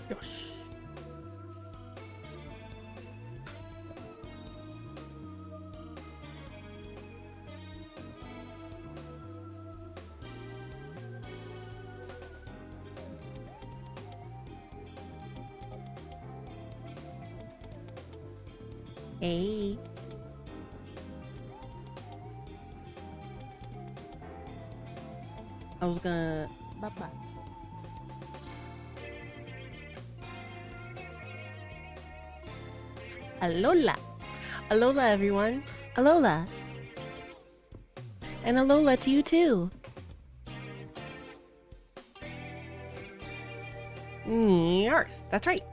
Yosh. Hey. I was gonna... Bye-bye. Alola. Alola, everyone. Alola. And Alola to you, too. Yarth. That's right.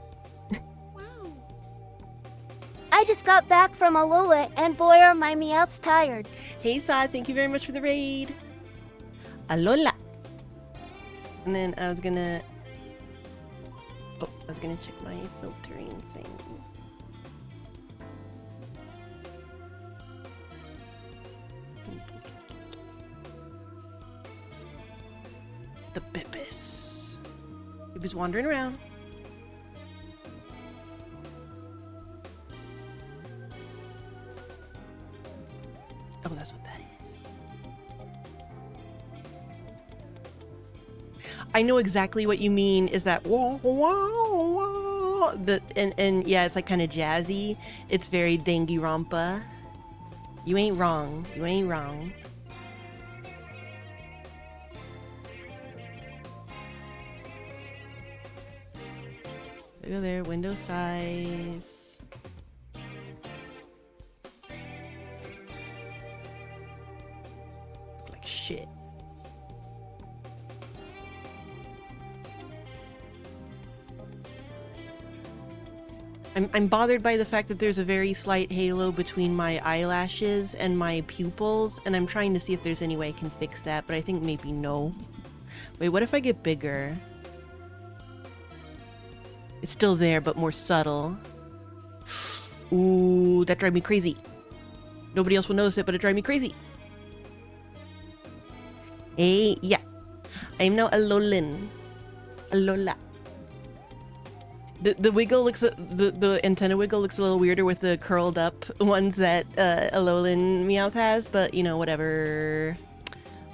I just got back from Alola, and boy are my Meowths tired. Hey, Sa. Thank you very much for the raid. Alola. And then I was gonna... Oh, I was gonna check my filtering thing. The Bibbis. He was wandering around. Oh, that's what that is. I know exactly what you mean. Is that wah, wah, wah. And yeah, it's like kind of jazzy. It's very Danganronpa. You ain't wrong. You ain't wrong. Go there, window size. Like shit. I'm bothered by the fact that there's a very slight halo between my eyelashes and my pupils, and I'm trying to see if there's any way I can fix that, but I think maybe no. Wait, what if I get bigger? It's still there, but more subtle. Ooh, that drives me crazy. Nobody else will notice it, but it drives me crazy. Hey, yeah. I am now Alolin. Alola. The wiggle looks, the antenna wiggle looks a little weirder with the curled up ones that Alolan Meowth has, but you know, whatever.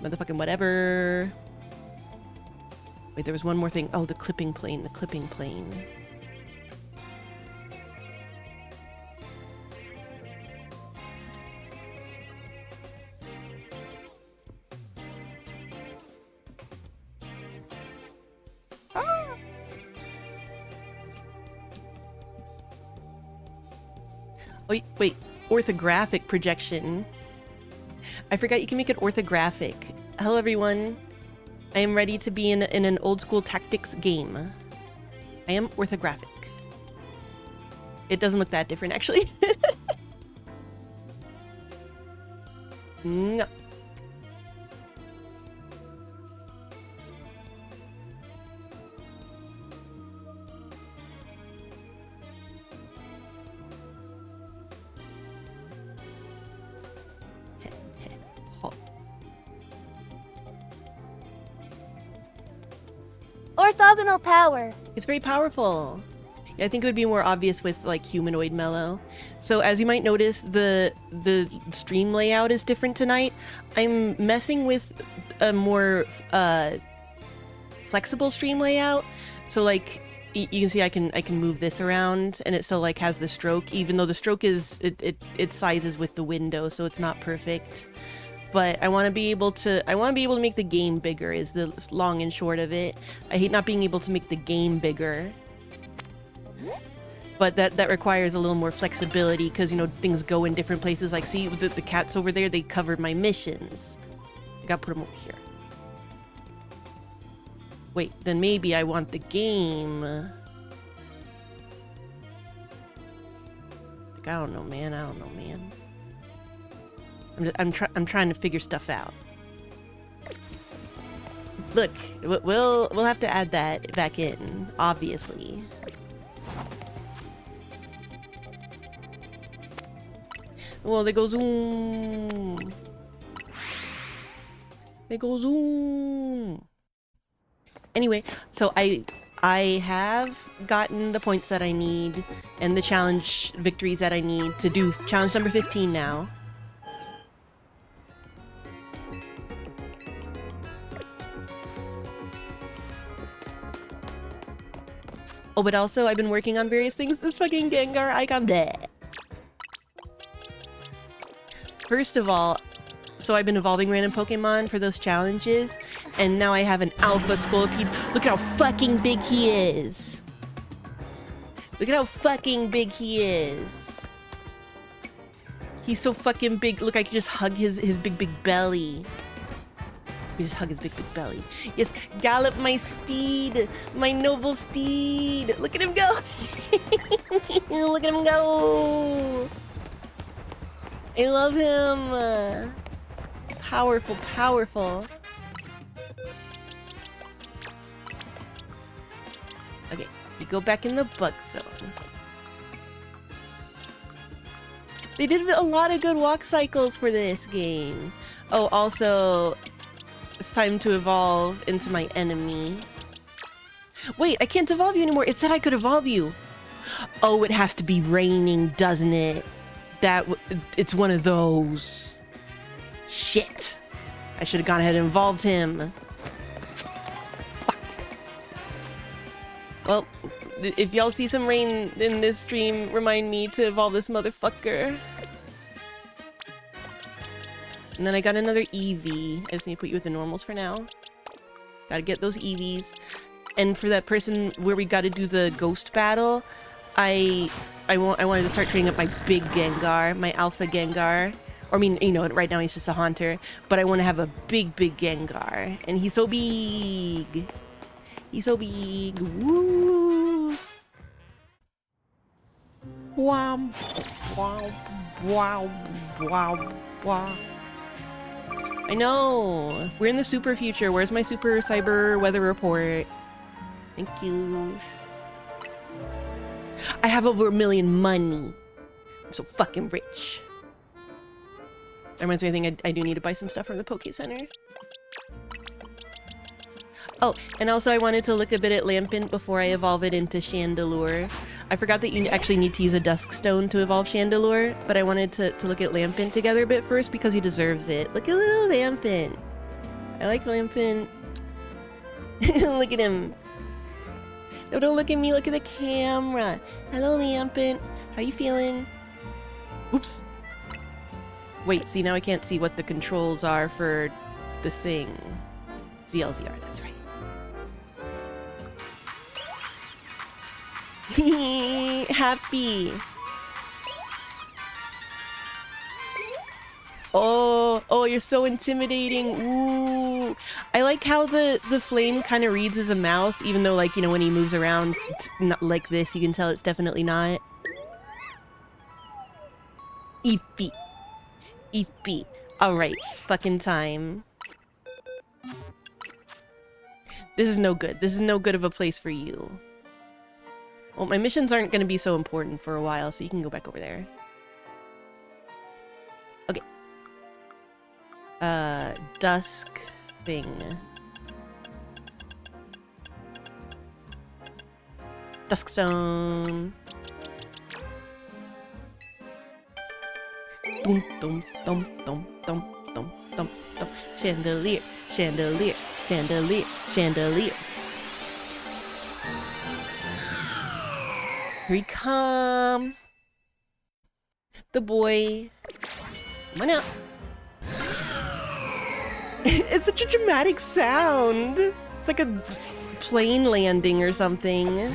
Motherfucking whatever. Wait, there was one more thing. Oh, the clipping plane, the clipping plane. Oh, wait, orthographic projection. I forgot you can make it orthographic. Hello, everyone. I am ready to be in an old school tactics game. I am orthographic. It doesn't look that different, actually. No. Orthogonal power. It's very powerful. I think it would be more obvious with like humanoid mellow. So as you might notice, the stream layout is different tonight. I'm messing with a more flexible stream layout. So like you can see I can move this around, and it still like has the stroke, even though the stroke is it sizes with the window, so it's not perfect. But I want to be able to make the game bigger is the long and short of it. I hate not being able to make the game bigger. But that requires a little more flexibility because, you know, things go in different places. Like, see, the cats over there, they covered my missions. I gotta put them over here. Wait, then maybe I want the game. Like, I don't know, man. I'm trying to figure stuff out. Look, we'll have to add that back in, obviously. Well, they go zoom. They go zoom. Anyway, so I I have gotten the points that I need and the challenge victories that I need to do challenge number 15 now. Oh, but also I've been working on various things. This fucking Gengar icon. Bleh. First of all, so I've been evolving random Pokemon for those challenges, and now I have an Alpha Scolipede. Look at how fucking big he is. Look at how fucking big he is. He's so fucking big. Look, I can just hug his big belly. You just hug his big belly. Yes, gallop my steed, my noble steed. Look at him go. Look at him go. I love him. Powerful, powerful. Okay, we go back in the bug zone. They did a lot of good walk cycles for this game. Oh, also, it's time to evolve into my enemy. Wait, I can't evolve you anymore. It said I could evolve you. Oh, it has to be raining, doesn't it? It's one of those. Shit. I should have gone ahead and evolved him. Fuck. Well, if y'all see some rain in this stream, remind me to evolve this motherfucker. And then I got another Eevee. I just need to put you with the normals for now. Gotta get those Eevees. And for that person where we gotta do the ghost battle, I wanted to start training up my big Gengar, my Alpha Gengar. Or I mean, you know, right now he's just a Haunter. But I want to have a big Gengar. And he's so big. He's so big. Woo! Wow. Wow. Wow. Wow. Wow. I know. We're in the super future. Where's my super cyber weather report? Thank you. I have over $1 million money. I'm so fucking rich. That reminds me, I think I do need to buy some stuff from the Poké Center. Oh, and also I wanted to look a bit at Lampent before I evolve it into Chandelure. I forgot that you actually need to use a Dusk Stone to evolve Chandelure, but I wanted to look at Lampent together a bit first because he deserves it. Look at little Lampent. I like Lampent. Look at him. No, don't look at me, look at the camera. Hello, Lampent. How you feeling? Oops. Wait, see, now I can't see what the controls are for the thing. ZLZR, that's right. Happy. Oh, you're so intimidating. Ooh. I like how the flame kind of reads as a mouth, even though, like, you know, when he moves around, it's not like this, you can tell it's definitely not. Eepy. Eepy. Alright, fucking time. This is no good. This is no good of a place for you. Well, my missions aren't going to be so important for a while, so you can go back over there. Okay. Dusk thing. Dusk Stone. Dum dum dum dum dum dum dum dum. Chandelier, chandelier, chandelier, chandelier. Here we come. The boy. Come on out. It's such a dramatic sound. It's like a plane landing or something.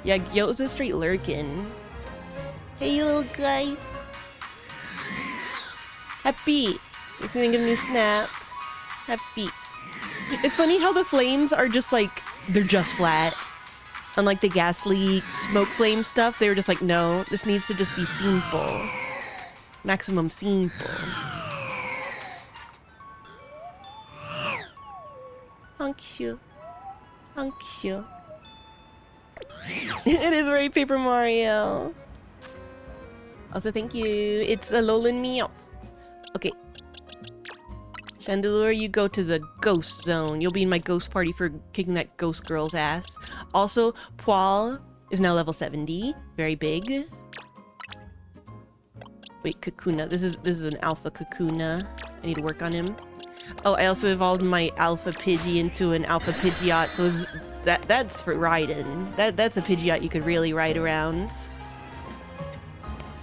Yeah, Gyoza's straight lurking. Hey, little guy. Happy. He's gonna give me a snap. Happy. It's funny how the flames are just like, they're just flat. Unlike the gas leak, smoke flame stuff, they were just like, no, this needs to just be simple. Maximum simple. Honk-shoo. Honk-shoo. It is very Paper Mario. Also, thank you. It's a Alolan Meowth. Okay. Chandelure, you go to the ghost zone. You'll be in my ghost party for kicking that ghost girl's ass. Also, Poil is now level 70. Very big. Wait, Kakuna. This is an alpha Kakuna. I need to work on him. Oh, I also evolved my alpha Pidgey into an alpha Pidgeot, so that's for riding. That's a Pidgeot you could really ride around.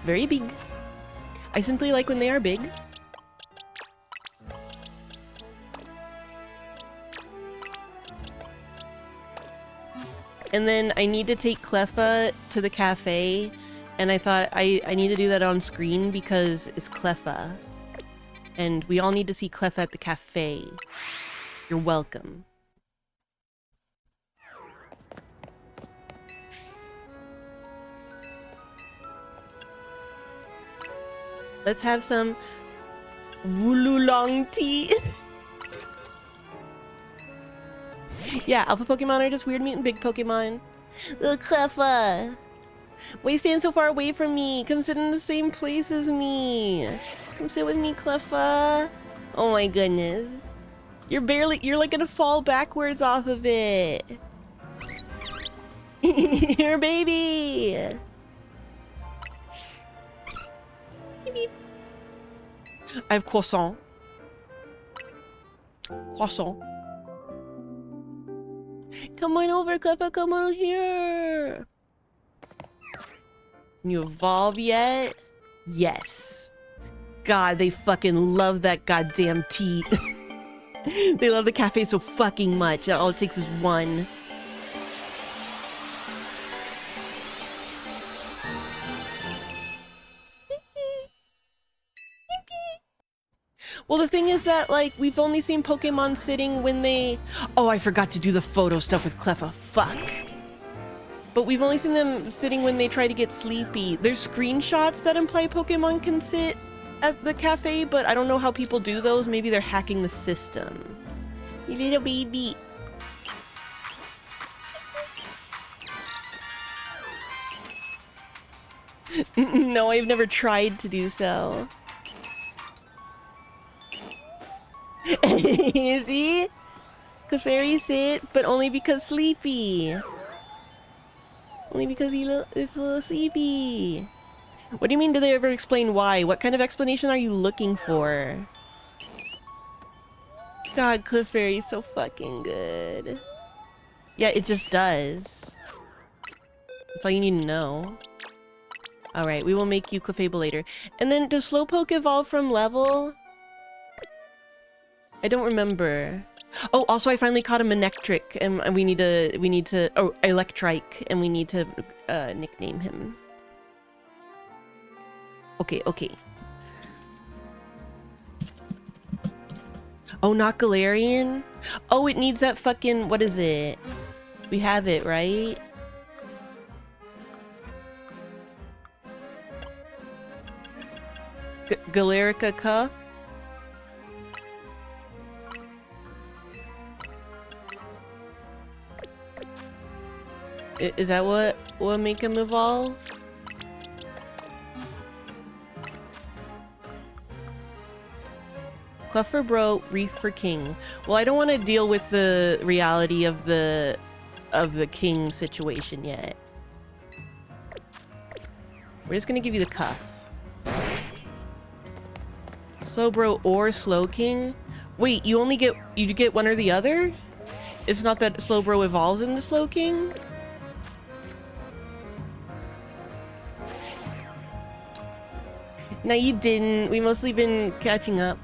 Very big. I simply like when they are big. And then I need to take Cleffa to the cafe, and I thought I need to do that on screen because it's Cleffa. And we all need to see Cleffa at the cafe. You're welcome. Let's have some Wululong tea. Yeah, alpha Pokemon are just weird mutant big Pokemon. Little Cleffa! Why are you standing so far away from me? Come sit in the same place as me. Come sit with me, Cleffa. Oh my goodness. You're like gonna fall backwards off of it. You're a baby. Beep, beep. I have croissant. Croissant. Come on over, Cleffa. Come on here. Can you evolve yet? Yes. God, they fucking love that goddamn tea. They love the cafe so fucking much. All it takes is one. Well, the thing is that, like, we've only seen Pokemon sitting when they... Oh, I forgot to do the photo stuff with Cleffa. Fuck. But we've only seen them sitting when they try to get sleepy. There's screenshots that imply Pokemon can sit at the cafe, but I don't know how people do those. Maybe they're hacking the system. You little baby. No, I've never tried to do so. See? The fairy sit, but only because sleepy. Only because it's a little sleepy. What do you mean, did they ever explain why? What kind of explanation are you looking for? God, Clefairy's so fucking good. Yeah, it just does. That's all you need to know. Alright, we will make you Clefable later. And then, does Slowpoke evolve from level? I don't remember. Oh, also I finally caught a Manectric, and we need to, oh, Electrike, and we need to nickname him. Okay, okay. Oh, not Galarian? Oh, it needs that fucking, what is it? We have it, right? Galarica Ka? Is that what will make him evolve? Clef for bro, wreath for king. Well, I don't want to deal with the reality of the king situation yet. We're just gonna give you the cuff. Slow bro or slow king? Wait, you get one or the other? It's not that slow bro evolves into slow king? No, you didn't. We mostly been catching up.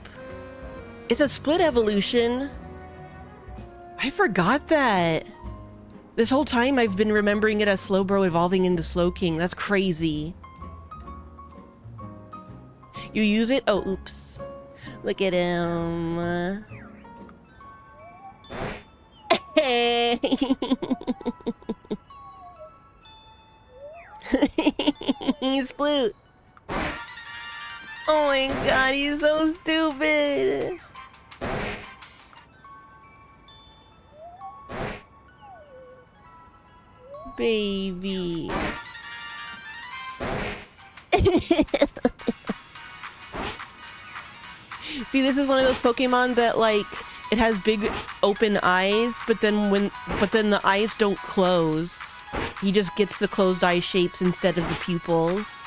It's a split evolution. I forgot that. This whole time I've been remembering it as Slowbro evolving into Slowking. That's crazy. You use it? Oh, oops. Look at him. He's Sploot. Oh my god, he's so stupid. Baby. See, this is one of those Pokemon that, like, it has big open eyes, but then the eyes don't close. He just gets the closed eye shapes instead of the pupils.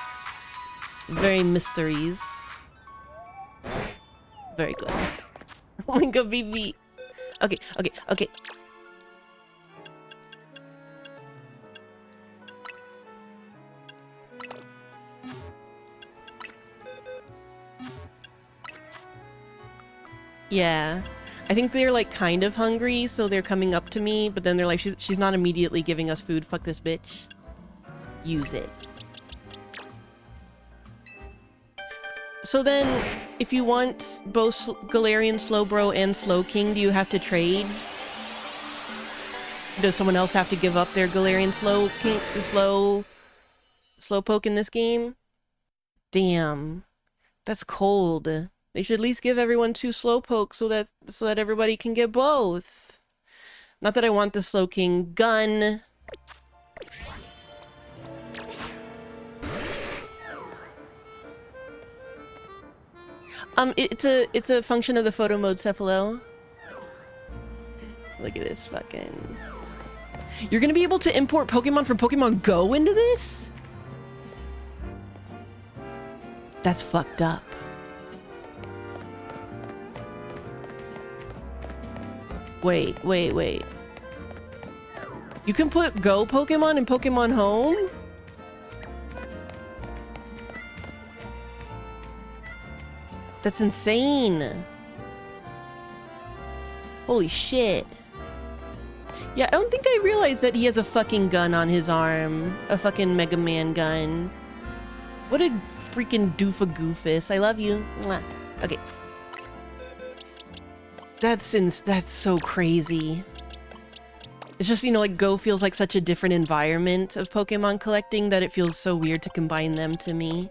Very mysteries. Very good. Oh my god, BB. Okay, okay, okay. Yeah. I think they're like kind of hungry, so they're coming up to me, but then they're like, she's not immediately giving us food. Fuck this bitch. Use it. So then, if you want both Galarian Slowbro and Slowking, do you have to trade? Does someone else have to give up their Galarian Slowpoke in this game? Damn. That's cold. They should at least give everyone 2 Slowpokes so that everybody can get both. Not that I want the Slowking gun. It's a function of the photo mode, Cephalo. Look at this fucking... You're gonna be able to import Pokemon from Pokemon Go into this? That's fucked up. Wait. You can put Go Pokemon in Pokemon Home? That's insane. Holy shit. Yeah, I don't think I realized that he has a fucking gun on his arm. A fucking Mega Man gun. What a freaking doofa-goofus. I love you. Mwah. Okay. That's so crazy. It's just, you know, like, Go feels like such a different environment of Pokemon collecting that it feels so weird to combine them to me.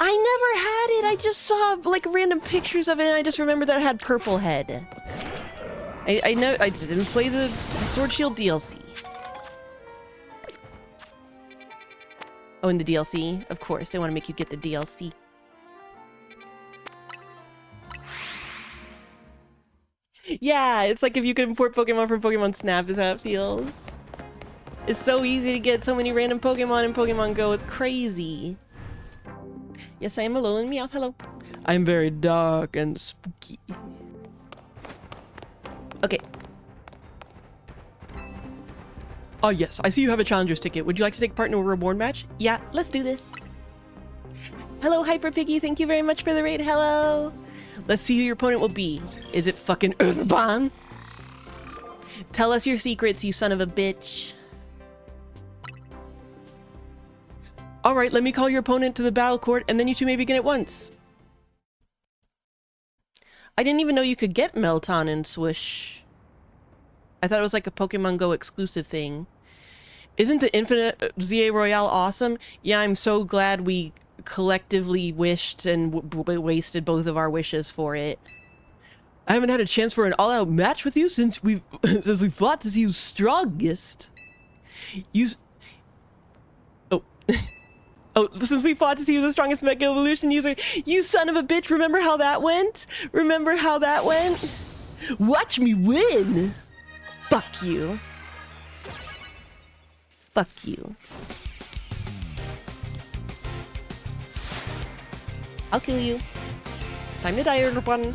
I never had it! I just saw, like, random pictures of it and I just remembered that it had Purple Head. I know, I didn't play the Sword Shield DLC. Oh, in the DLC? Of course, they want to make you get the DLC. Yeah, it's like if you could import Pokemon from Pokemon Snap is how it feels. It's so easy to get so many random Pokemon in Pokemon Go, it's crazy. Yes, I am Alolan Meowth, hello. I'm very dark and spooky. Okay. Oh yes, I see you have a challenger's ticket. Would you like to take part in a reward match? Yeah, let's do this. Hello, Hyper Piggy, thank you very much for the raid, hello. Let's see who your opponent will be. Is it fucking Urbain? Tell us your secrets, you son of a bitch. Alright, let me call your opponent to the battle court, and then you two may begin at once. I didn't even know you could get Melton and Swoosh. I thought it was like a Pokemon Go exclusive thing. Isn't the Infinite ZA Royale awesome? Yeah, I'm so glad we collectively wished and wasted both of our wishes for it. I haven't had a chance for an all-out match with you since we fought to see who's strongest. Oh, since we fought to see who's the strongest Mega Evolution user. You son of a bitch, remember how that went? Remember how that went? Watch me win! Fuck you. Fuck you. I'll kill you. Time to die, Urbain.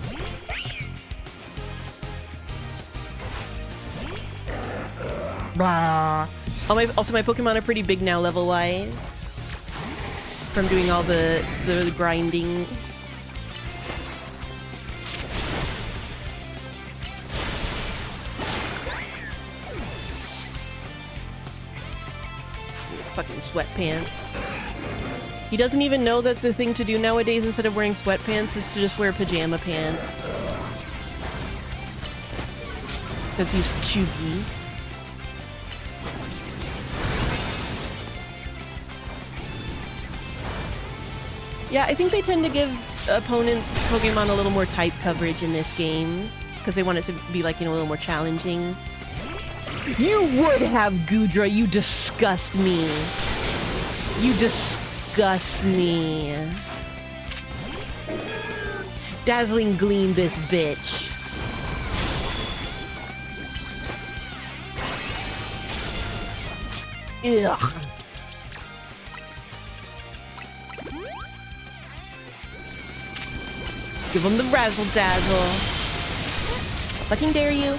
Also, my Pokemon are pretty big now, level-wise. From doing all the grinding. Fucking sweatpants. He doesn't even know that the thing to do nowadays instead of wearing sweatpants is to just wear pajama pants. Because he's chuggy. Yeah, I think they tend to give opponents' Pokemon a little more type coverage in this game. Because they want it to be, like, you know, a little more challenging. You would have, Gudra. You disgust me. You disgust me. Dazzling gleam this bitch. Ugh. Give him the razzle dazzle. Fucking dare you.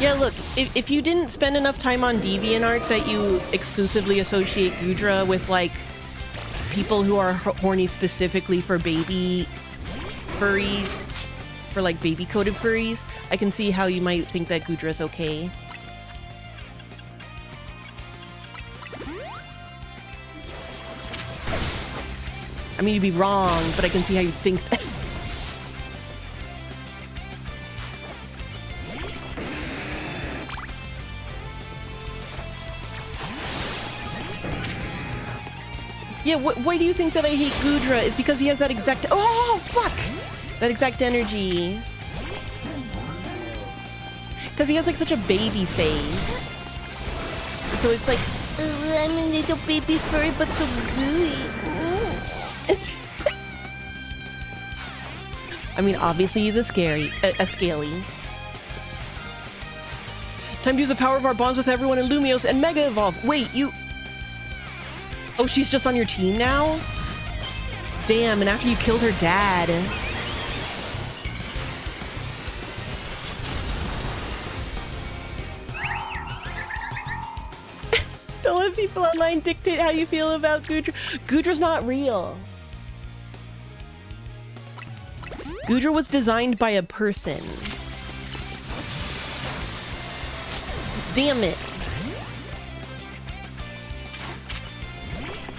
Yeah, look, if you didn't spend enough time on DeviantArt that you exclusively associate Gudra with, like, people who are horny specifically for baby furries, for, like, baby-coated furries, I can see how you might think that Gudra's okay. I mean, you'd be wrong, but I can see how you think that. Yeah, why do you think that I hate Gudra? It's because he has that exact... Oh, fuck! That exact energy. Because he has, like, such a baby face. So it's like, oh, I'm a little baby furry, but so gooey. I mean, obviously he's a scaly. Time to use the power of our bonds with everyone in Lumios and Mega Evolve. Wait, you... Oh, she's just on your team now? Damn, and after you killed her dad. Don't let people online dictate how you feel about Gudra. Gudra's not real. Gudra was designed by a person. Damn it.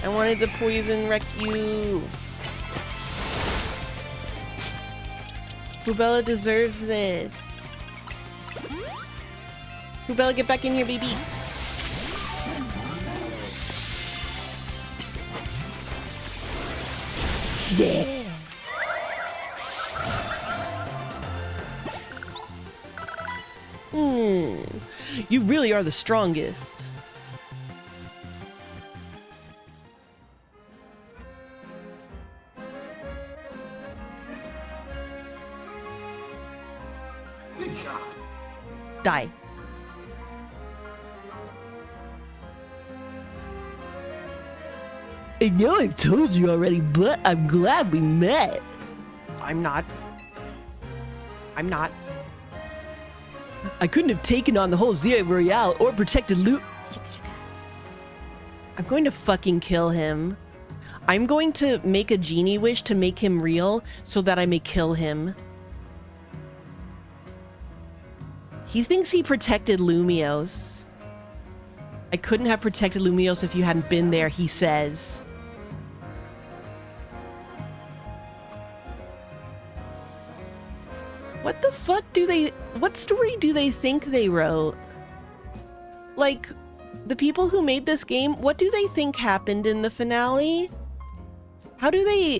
I wanted to poison wreck you. Rubella deserves this. Rubella, get back in here, baby. Yeah. You really are the strongest. Die. I know I've told you already, but I'm glad we met. I'm not. I couldn't have taken on the whole Zia Royale or protected Lu- I'm going to fucking kill him. I'm going to make a genie wish to make him real so that I may kill him. He thinks he protected Lumios. I couldn't have protected Lumios if you hadn't been there, he says. What the fuck do they... What story do they think they wrote? Like, the people who made this game, what do they think happened in the finale? How do they...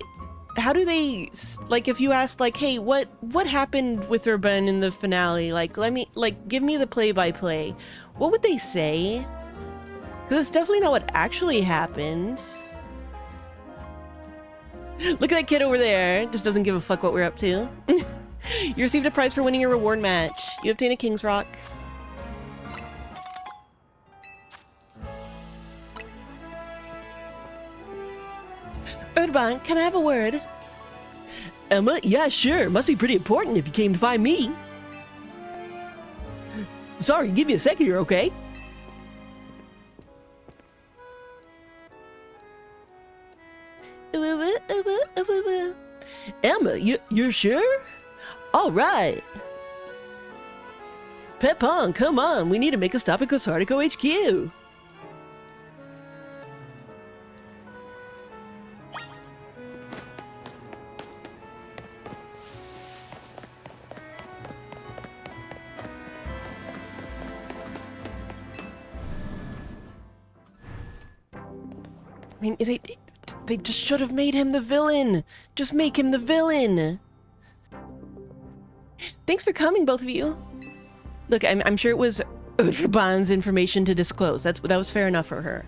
Like, if you asked, like, hey, what happened with Urbain in the finale? Like, give me the play-by-play. What would they say? Because it's definitely not what actually happened. Look at that kid over there. Just doesn't give a fuck what we're up to. You received a prize for winning your reward match. You obtain a King's Rock. Urbain, can I have a word? Emma? Yeah, sure. Must be pretty important if you came to find me. Sorry, give me a second here, okay? Emma, you're sure? All right. Pepon, come on. We need to make a stop at Cosartico HQ. I mean, they just should have made him the villain. Just make him the villain. Thanks for coming, both of you. Look, I'm sure it was Urbain's information to disclose. That was fair enough for her.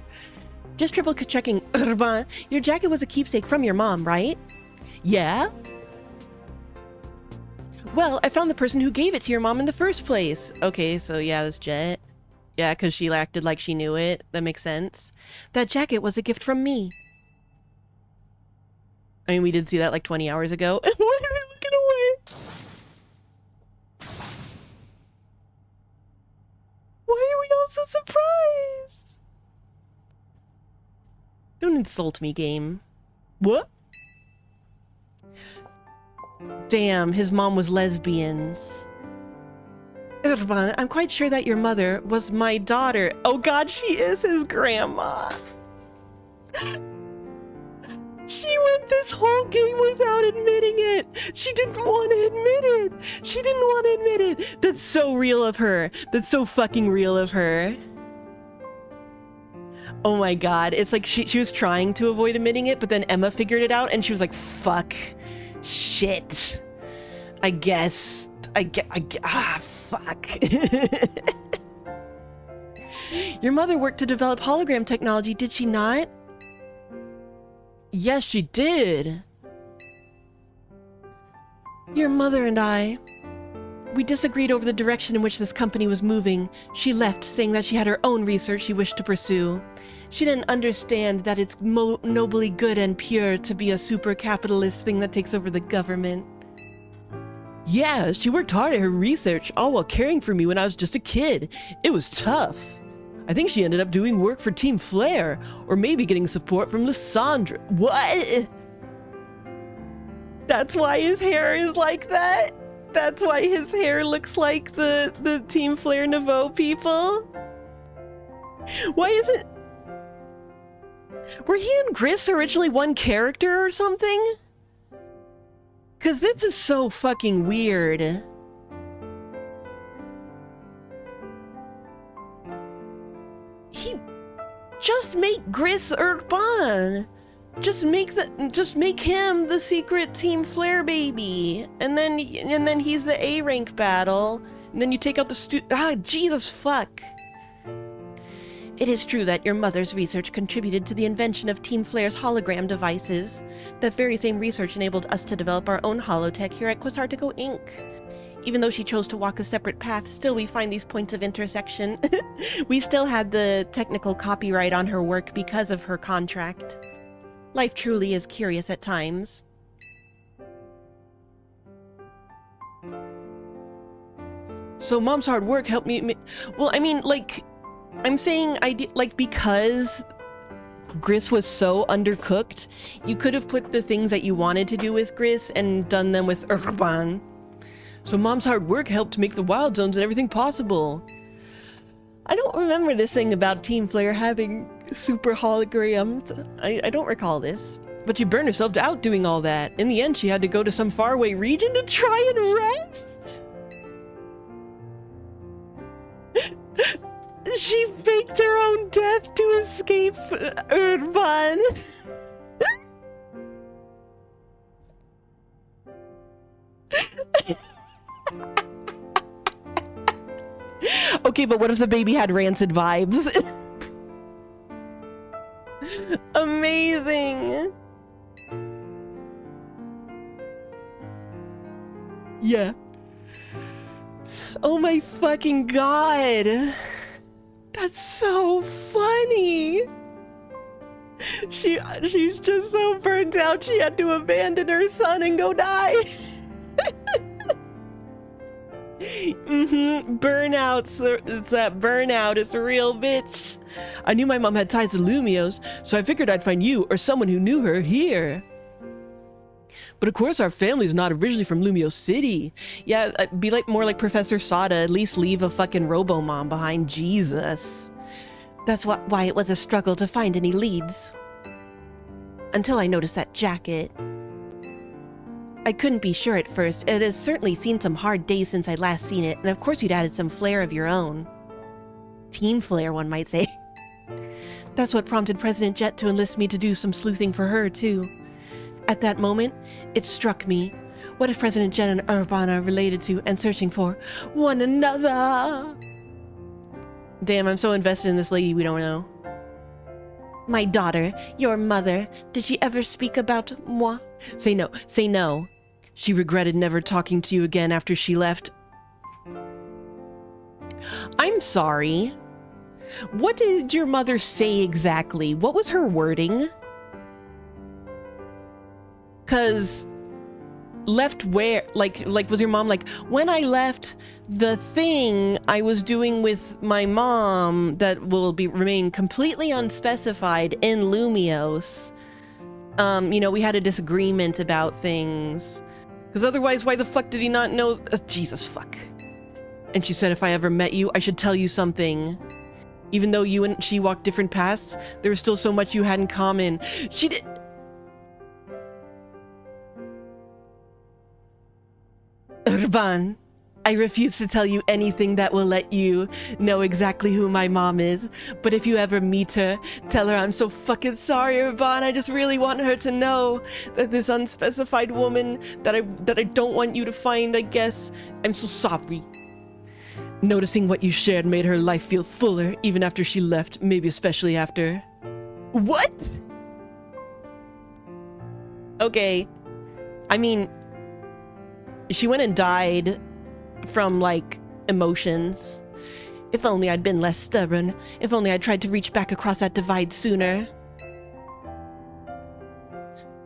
Just triple checking, Urbain. Your jacket was a keepsake from your mom, right? Yeah? Well, I found the person who gave it to your mom in the first place. Okay, so yeah, that's Jet. Yeah, because she acted like she knew it. That makes sense. That jacket was a gift from me. I mean, we did see that like 20 hours ago. Why are they looking away? Why are we all so surprised? Don't insult me, game. What? Damn, his mom was lesbians. Urbain, I'm quite sure that your mother was my daughter. Oh god, she is his grandma. She went this whole game without admitting it. She didn't want to admit it. She didn't want to admit it. That's so real of her. That's so fucking real of her. Oh my god. It's like she was trying to avoid admitting it, but then Emma figured it out and she was like, fuck. Shit. I guess. Fuck. Your mother worked to develop hologram technology, did she not? Yes, she did. Your mother and I, we disagreed over the direction in which this company was moving. She left, saying that she had her own research she wished to pursue. She didn't understand that it's nobly good and pure to be a super capitalist thing that takes over the government. Yeah, she worked hard at her research, all while caring for me when I was just a kid. It was tough. I think she ended up doing work for Team Flare, or maybe getting support from Lysandra. What? That's why his hair is like that? That's why his hair looks like the Team Flare Nouveau people? Why is it... Were he and Gris originally one character or something? Because this is so fucking weird. Just make Gris Urbain. Just make him the secret Team Flare baby. And then he's the A rank battle. And then you take out the Jesus fuck. It is true that your mother's research contributed to the invention of Team Flare's hologram devices. That very same research enabled us to develop our own holotech here at Quasartico Inc. Even though she chose to walk a separate path, still we find these points of intersection. We still had the technical copyright on her work because of her contract. Life truly is curious at times. So mom's hard work helped me... Well, I mean, like... I'm saying because Gris was so undercooked, you could have put the things that you wanted to do with Gris and done them with Urbain. So mom's hard work helped make the wild zones and everything possible. I don't remember this thing about Team Flare having super holograms. I don't recall this. But she burned herself out doing all that. In the end, she had to go to some faraway region to try and rest. She faked her own death to escape Urbain. Okay, but what if the baby had rancid vibes? Amazing. Yeah. Oh my fucking god. That's so funny. She's just so burnt out she had to abandon her son and go die. Burnout. It's that burnout. It's a real bitch. I knew my mom had ties to Lumios, so I figured I'd find you or someone who knew her here. But of course our family's not originally from Lumio City. Yeah, be like more like Professor Sada, at least leave a fucking robo-mom behind, Jesus. That's why it was a struggle to find any leads. Until I noticed that jacket. I couldn't be sure at first. It has certainly seen some hard days since I'd last seen it, and of course you'd added some flair of your own. Team flair, one might say. That's what prompted President Jet to enlist me to do some sleuthing for her, too. At that moment, it struck me. What if President Jet and Urbain are related to and searching for one another? Damn, I'm so invested in this lady we don't know. My daughter, your mother, did she ever speak about moi? Say no, say no. She regretted never talking to you again after she left. I'm sorry. What did your mother say exactly? What was her wording? 'Cause left where? Like was your mom like, when I left the thing I was doing with my mom that will remain completely unspecified in Lumios. You know, we had a disagreement about things. Because otherwise, why the fuck did he not know? Jesus, fuck. And she said if I ever met you, I should tell you something. Even though you and she walked different paths, there was still so much you had in common. She did... Urbain, I refuse to tell you anything that will let you know exactly who my mom is. But if you ever meet her, tell her I'm so fucking sorry, Urbain. I just really want her to know that this unspecified woman that I don't want you to find, I guess. I'm so sorry. Noticing what you shared made her life feel fuller, even after she left, maybe especially after... What? Okay. I mean... She went and died from, like, emotions. If only I'd been less stubborn. If only I'd tried to reach back across that divide sooner.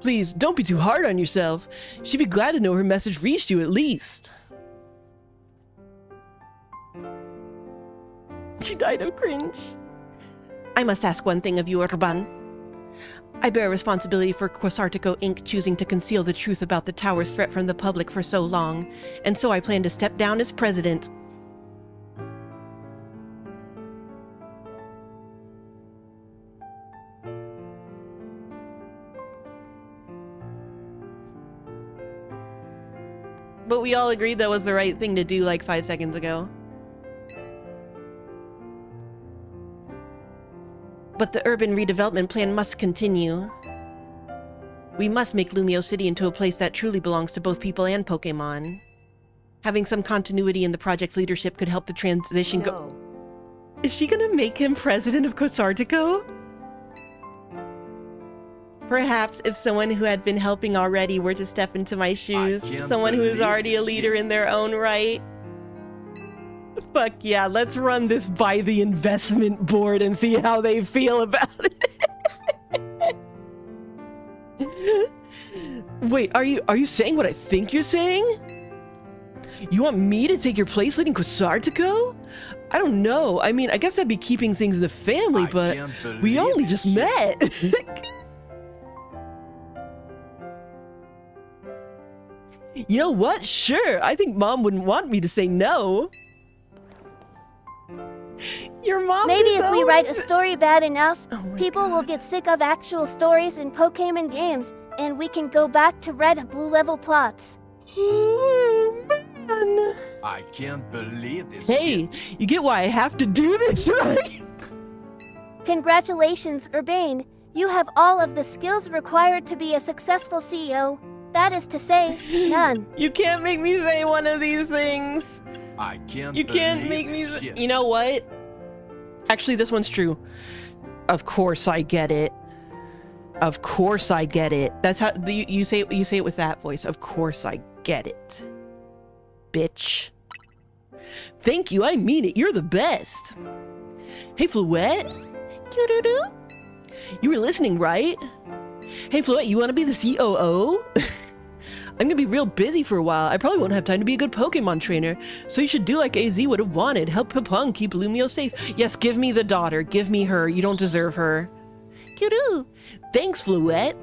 Please, don't be too hard on yourself. She'd be glad to know her message reached you at least. She died of cringe. I must ask one thing of you, Urbain. I bear responsibility for Quasartico Inc. choosing to conceal the truth about the tower's threat from the public for so long, and so I plan to step down as president. But we all agreed that was the right thing to do like 5 seconds ago. But the urban redevelopment plan must continue. We must make Lumio City into a place that truly belongs to both people and Pokémon. Having some continuity in the project's leadership could help the transition go... Is she gonna make him president of Quasartico? Perhaps if someone who had been helping already were to step into my shoes, someone who is already a leader in their own right. Fuck yeah, let's run this by the investment board and see how they feel about it. Wait, are you saying what I think you're saying? You want me to take your place leading Quasartico? I don't know. I mean, I guess I'd be keeping things in the family, but we only just met. You know what? Sure, I think Mom wouldn't want me to say no. Your mom Maybe if we write a story bad enough, people will get sick of actual stories in Pokémon games, and we can go back to red and blue level plots. Oh, man. I can't believe this. Hey, you get why I have to do this, right? Congratulations, Urbain. You have all of the skills required to be a successful CEO. That is to say, none. You can't make me say one of these things. I can't. You can't make me. You know what? Actually, this one's true. Of course, I get it. Of course, I get it. That's how you say it. You say it with that voice. Of course, I get it. Bitch. Thank you. I mean it. You're the best. Hey, Fluette. Doo-doo-doo. You were listening, right? Hey, Fluette. You want to be the COO? I'm gonna be real busy for a while. I probably won't have time to be a good Pokemon trainer. So you should do like AZ would have wanted. Help Papung keep Lumio safe. Yes, give me the daughter. Give me her. You don't deserve her. Kidoo. Thanks, Fluette.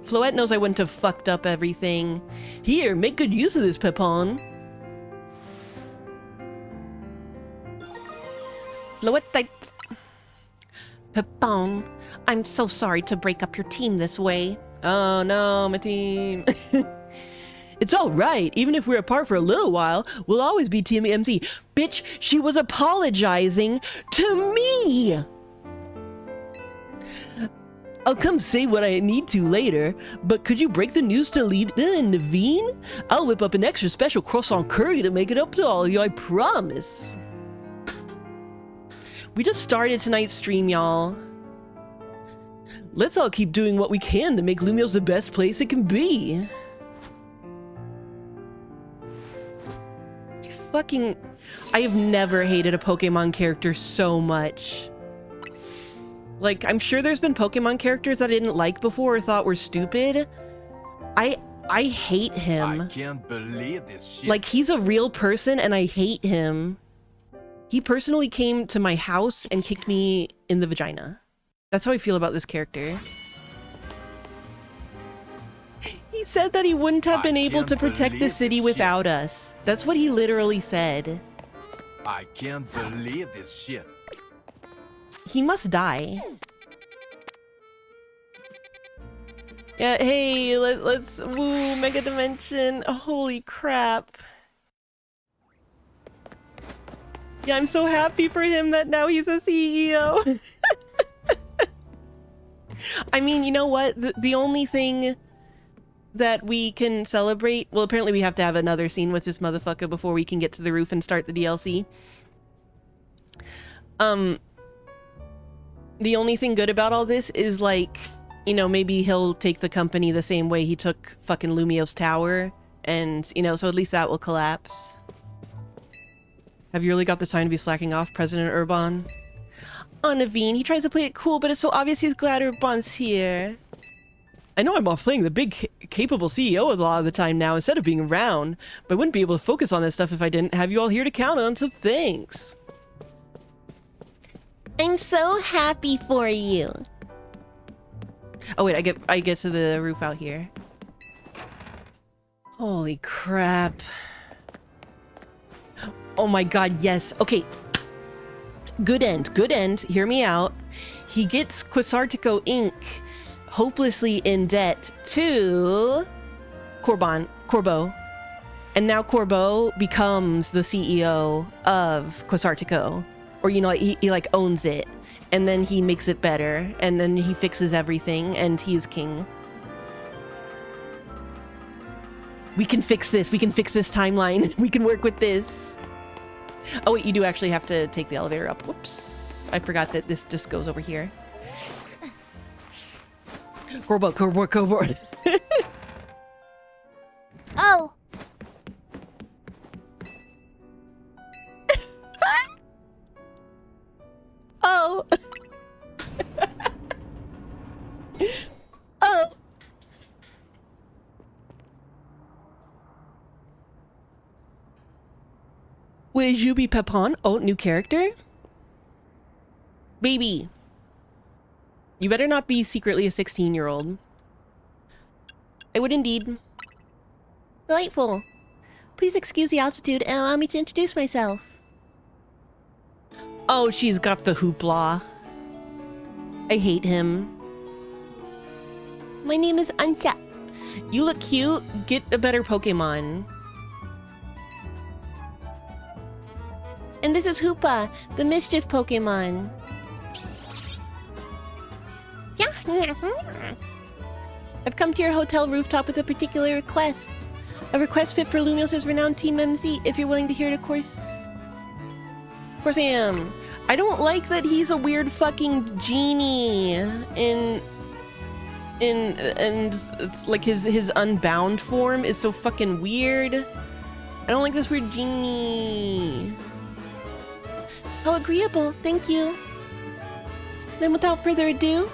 Fluette knows I wouldn't have fucked up everything. Here, make good use of this, Pepon. Fluette, Pepon, I'm so sorry to break up your team this way. Oh no, my team. It's all right. Even if we're apart for a little while, we'll always be Team MC. Bitch, she was apologizing to me. I'll come say what I need to later, but could you break the news to Lita and Naveen? I'll whip up an extra special croissant curry to make it up to all of you, I promise. We just started tonight's stream, y'all. Let's all keep doing what we can to make Lumio's the best place it can be. I have never hated a Pokemon character so much. Like, I'm sure there's been Pokemon characters that I didn't like before or thought were stupid. I hate him. I can't believe this shit. Like, he's a real person and I hate him. He personally came to my house and kicked me in the vagina. That's how I feel about this character. He said that he wouldn't have been able to protect the city without us. That's what he literally said. I can't believe this shit. He must die. Yeah, hey, let's woo, Mega Dimension. Holy crap. Yeah, I'm so happy for him that now he's a CEO. I mean, you know what? The only thing that we can celebrate... Well, apparently we have to have another scene with this motherfucker before we can get to the roof and start the DLC. The only thing good about all this is, like, you know, maybe he'll take the company the same way he took fucking Lumio's tower. And, you know, so at least that will collapse. Have you really got the time to be slacking off, President Urbain? Oh, Naveen, he tries to play it cool, but it's so obvious he's glad Urban's here. I know I'm off playing the big, capable CEO a lot of the time now instead of being around, but I wouldn't be able to focus on that stuff if I didn't have you all here to count on, so thanks. I'm so happy for you. Oh wait, I get to the roof out here. Holy crap. Oh my god, yes. Okay. Good end. Hear me out. He gets Quasartico Inc. hopelessly in debt to Corbo. And now Corbo becomes the CEO of Quasartico. Or, you know, he like owns it. And then he makes it better. And then he fixes everything. And he's king. We can fix this. We can fix this timeline. We can work with this. Oh, wait, you do actually have to take the elevator up. Whoops. I forgot that this just goes over here. Corbo. Oh. Oh. Oh. Wait, Juby Pepon? Oh, new character? Baby. You better not be secretly a 16-year-old. I would indeed. Delightful. Please excuse the altitude and allow me to introduce myself. Oh, she's got the hoopla. I hate him. My name is Anja. You look cute. Get a better Pokemon. And this is Hoopa, the mischief Pokemon. I've come to your hotel rooftop with a particular request. A request fit for Lumos' renowned Team MZ, if you're willing to hear it, of course. Of course I am. I don't like that he's a weird fucking genie and it's like his unbound form is so fucking weird. I don't like this weird genie. How agreeable, thank you. Then without further ado,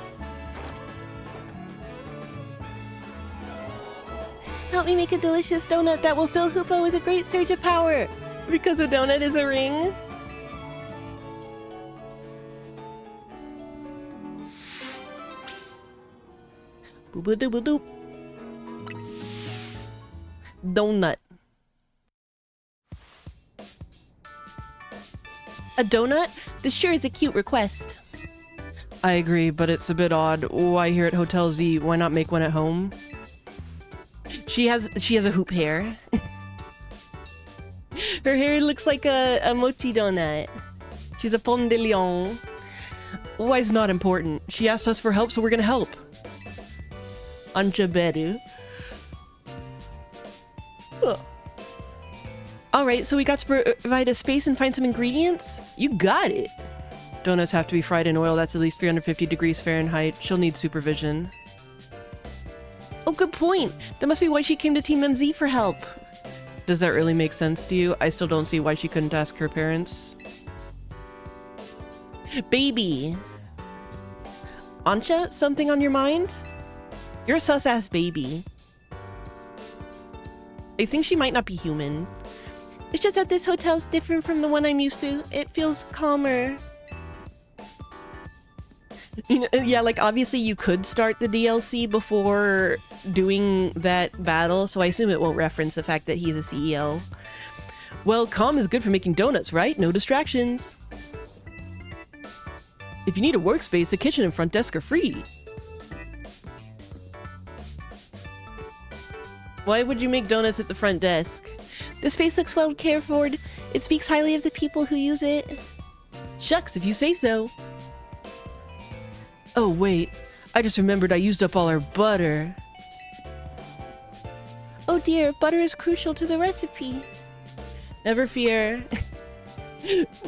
help me make a delicious donut that will fill Hoopa with a great surge of power. Because a donut is a ring. Boop-a-doop-a-doop. Donut. A donut? This sure is a cute request. I agree, but it's a bit odd. Why here at Hotel Z? Why not make one at home? She has a hoop hair. Her hair looks like a mochi donut. She's a pomme de lion. Why is not important? She asked us for help, so we're gonna help. Anjaberu. Alright, so we got to provide a space and find some ingredients? You got it! Donuts have to be fried in oil that's at least 350 degrees Fahrenheit. She'll need supervision. Oh, good point! That must be why she came to Team MZ for help. Does that really make sense to you? I still don't see why she couldn't ask her parents. Baby! Ancha, something on your mind? You're a sus-ass baby. I think she might not be human. It's just that this hotel's different from the one I'm used to. It feels calmer. You know, yeah, like obviously you could start the DLC before doing that battle, so I assume it won't reference the fact that he's a CEO. Well, calm is good for making donuts, right? No distractions. If you need a workspace, the kitchen and front desk are free. Why would you make donuts at the front desk? The space looks well cared for. It speaks highly of the people who use it. Shucks, if you say so. Oh wait, I just remembered I used up all our butter. Oh dear, butter is crucial to the recipe. Never fear.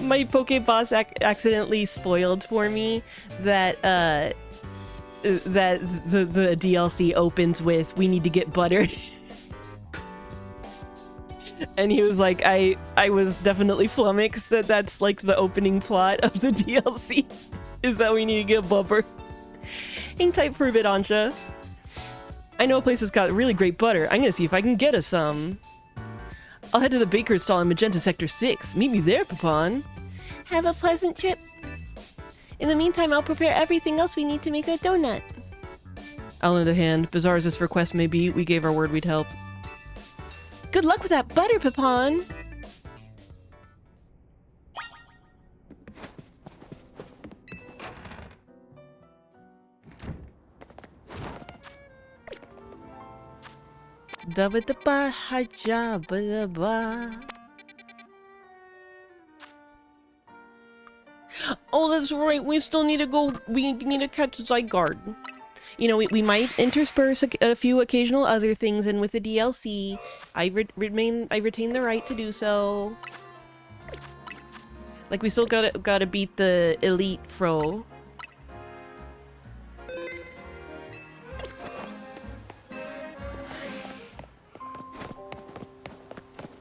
My Pokeboss accidentally spoiled for me that that the DLC opens with "We need to get butter." And he was like, I was definitely flummoxed that that's like the opening plot of the DLC is that we need to get butter. Hang tight for a bit, Ansha. I know a place that's got really great butter. I'm gonna see if I can get us some. I'll head to the baker's stall in Magenta Sector 6. Meet me there, Papon. Have a pleasant trip. In the meantime, I'll prepare everything else we need to make that donut. I'll lend a hand. Bizarre as this request may be, we gave our word we'd help. Good luck with that butter, Papon! Da-ba-da-ba, ha-ja-ba-da-ba. Oh, that's right. We still need to go. We need to catch Zygarde. You know, we might intersperse a few occasional other things in with the DLC. I retain the right to do so. Like, we still gotta beat the Elite Fro.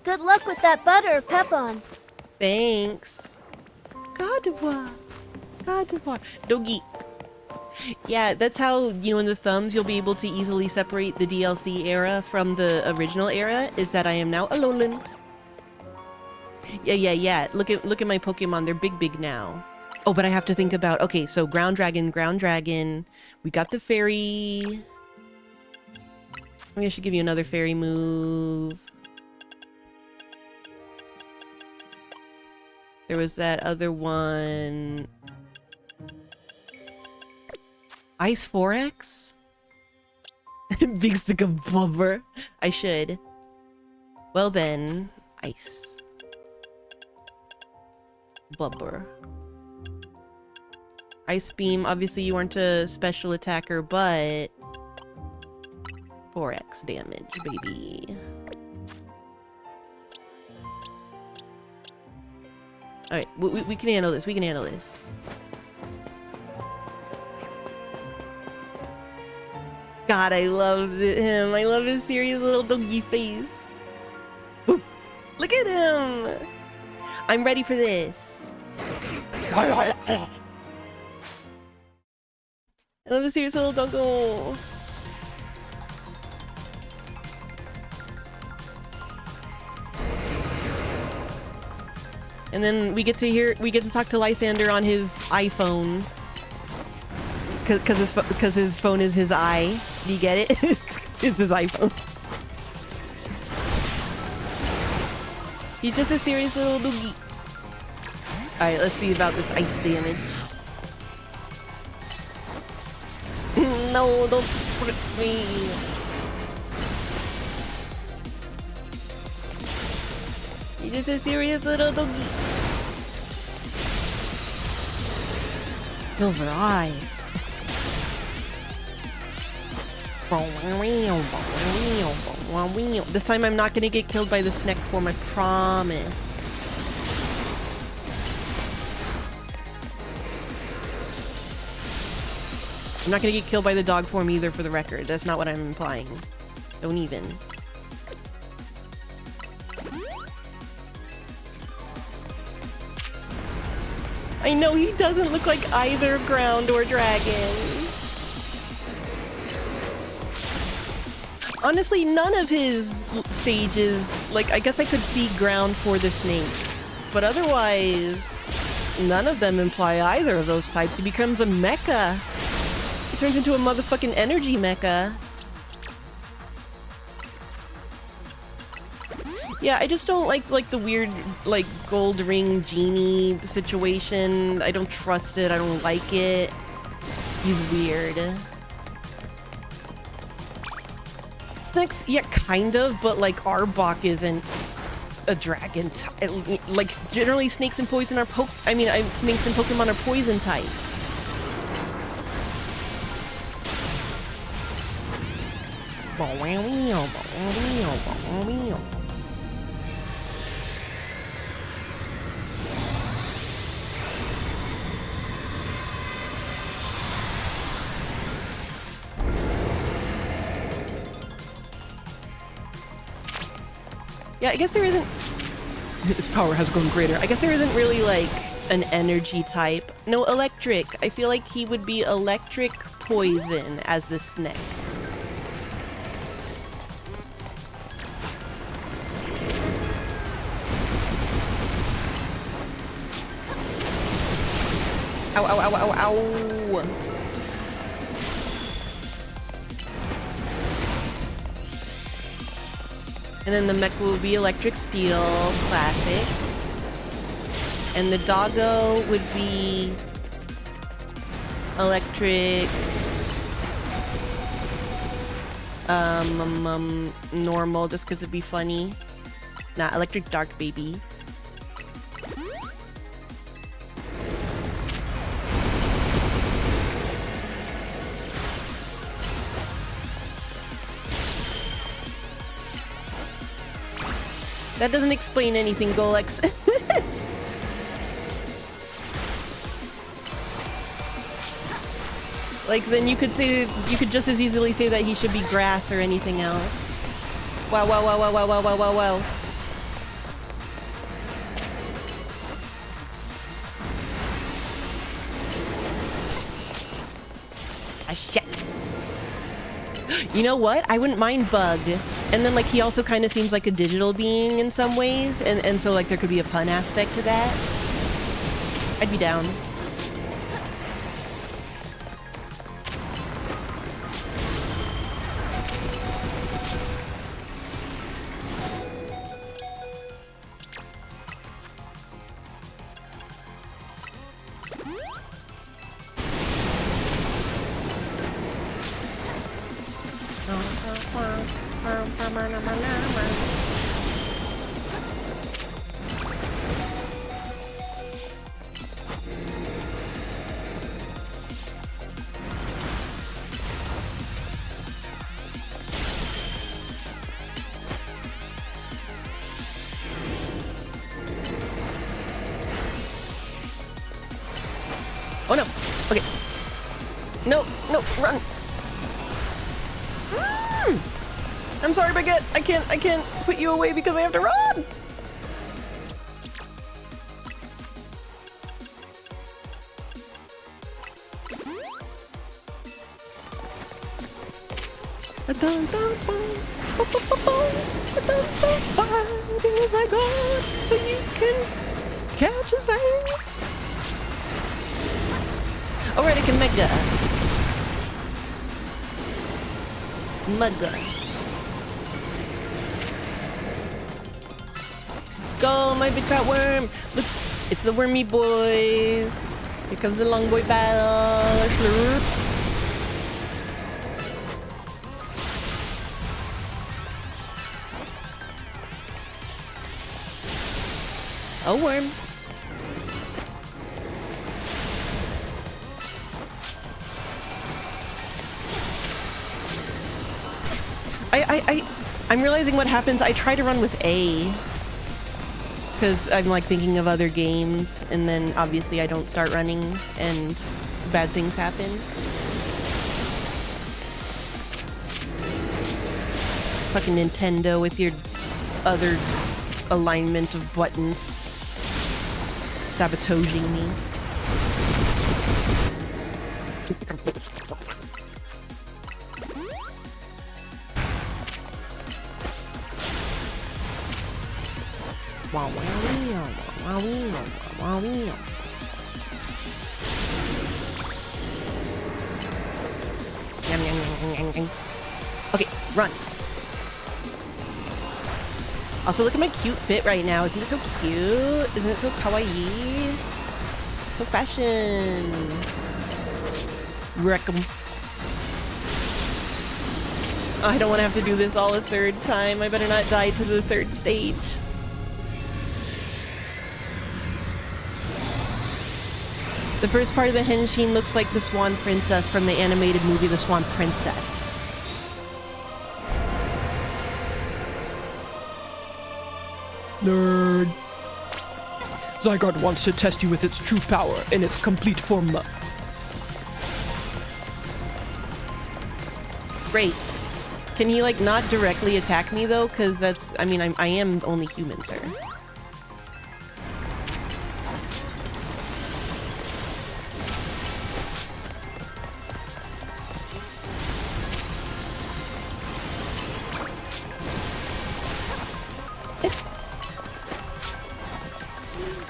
Good luck with that butter, Pepon. Thanks. Gardevoir. Doggy. Yeah, that's how, you know, in the thumbs you'll be able to easily separate the DLC era from the original era, is that I am now Alolan. Yeah. Look at my Pokemon, they're big now. Oh, but I have to think about, okay, so Ground Dragon. We got the Fairy. Maybe I should give you another Fairy move. There was that other one. Ice 4X? Big stick of blubber. I should. Well then, Ice. Blubber. Ice Beam, obviously you aren't a special attacker, but 4X damage, baby. Alright, we can handle this, God, I love him. I love his serious little doggy face. Ooh, look at him! I'm ready for this. I love his serious little doggo. And then we get to talk to Lysander on his iPhone. Cause his phone is his eye. Do you get it? It's his iPhone. He's just a serious little doogie. Alright, let's see about this ice damage. No, don't spritz me. He's just a serious little doogie. Silver eyes. This time I'm not gonna get killed by the snack form, I promise. I'm not gonna get killed by the dog form either, for the record. That's not what I'm implying. Don't even. I know he doesn't look like either ground or dragon. Honestly, none of his stages, like, I guess I could see ground for the snake, but otherwise, none of them imply either of those types. He becomes a mecha. He turns into a motherfucking energy mecha. Yeah, I just don't like the weird, like, gold ring genie situation. I don't trust it. I don't like it. He's weird. Snacks, yeah, kind of, but, like, Arbok isn't a dragon. Like, generally snakes and poison are snakes and Pokemon are poison type. Yeah, I guess there isn't... Its power has grown greater. I guess there isn't really, like, an energy type. No, electric. I feel like he would be electric poison as the snake. Ow, ow, ow, ow, ow! And then the mech will be electric steel, classic. And the doggo would be electric, normal, just because it'd be funny. Nah, electric dark baby. That doesn't explain anything, Golex. Like, then you could just as easily say that he should be grass or anything else. Wow, wow, wow, wow, wow, wow, wow, wow, wow. Ah, shit. You know what? I wouldn't mind Bug. And then, like, he also kind of seems like a digital being in some ways, and so, like, there could be a pun aspect to that. I'd be down. Oh no! Okay. No, no, run! I'm sorry, Baguette. I can't put you away because I have to run! As I go, so you can catch his ass. Alright, I can Mega. Go, my big fat worm! Look, it's the wormy boys. Here comes the long boy battle. Slurp. A worm. I'm realizing what happens. I try to run with A. Because I'm like thinking of other games, and then obviously I don't start running, and bad things happen. Fucking Nintendo with your other alignment of buttons. Sabotaging me. Okay, run. Also, look at my cute fit right now. Isn't it so cute? Isn't it so kawaii? So fashion. Wreck 'em. I don't want to have to do this all a third time. I better not die to the third stage. The first part of the Henshin looks like the Swan Princess from the animated movie The Swan Princess. Nerd. Zygarde wants to test you with its true power in its complete form. Great. Can he, like, not directly attack me, though? Because that's... I mean, I am only human, sir.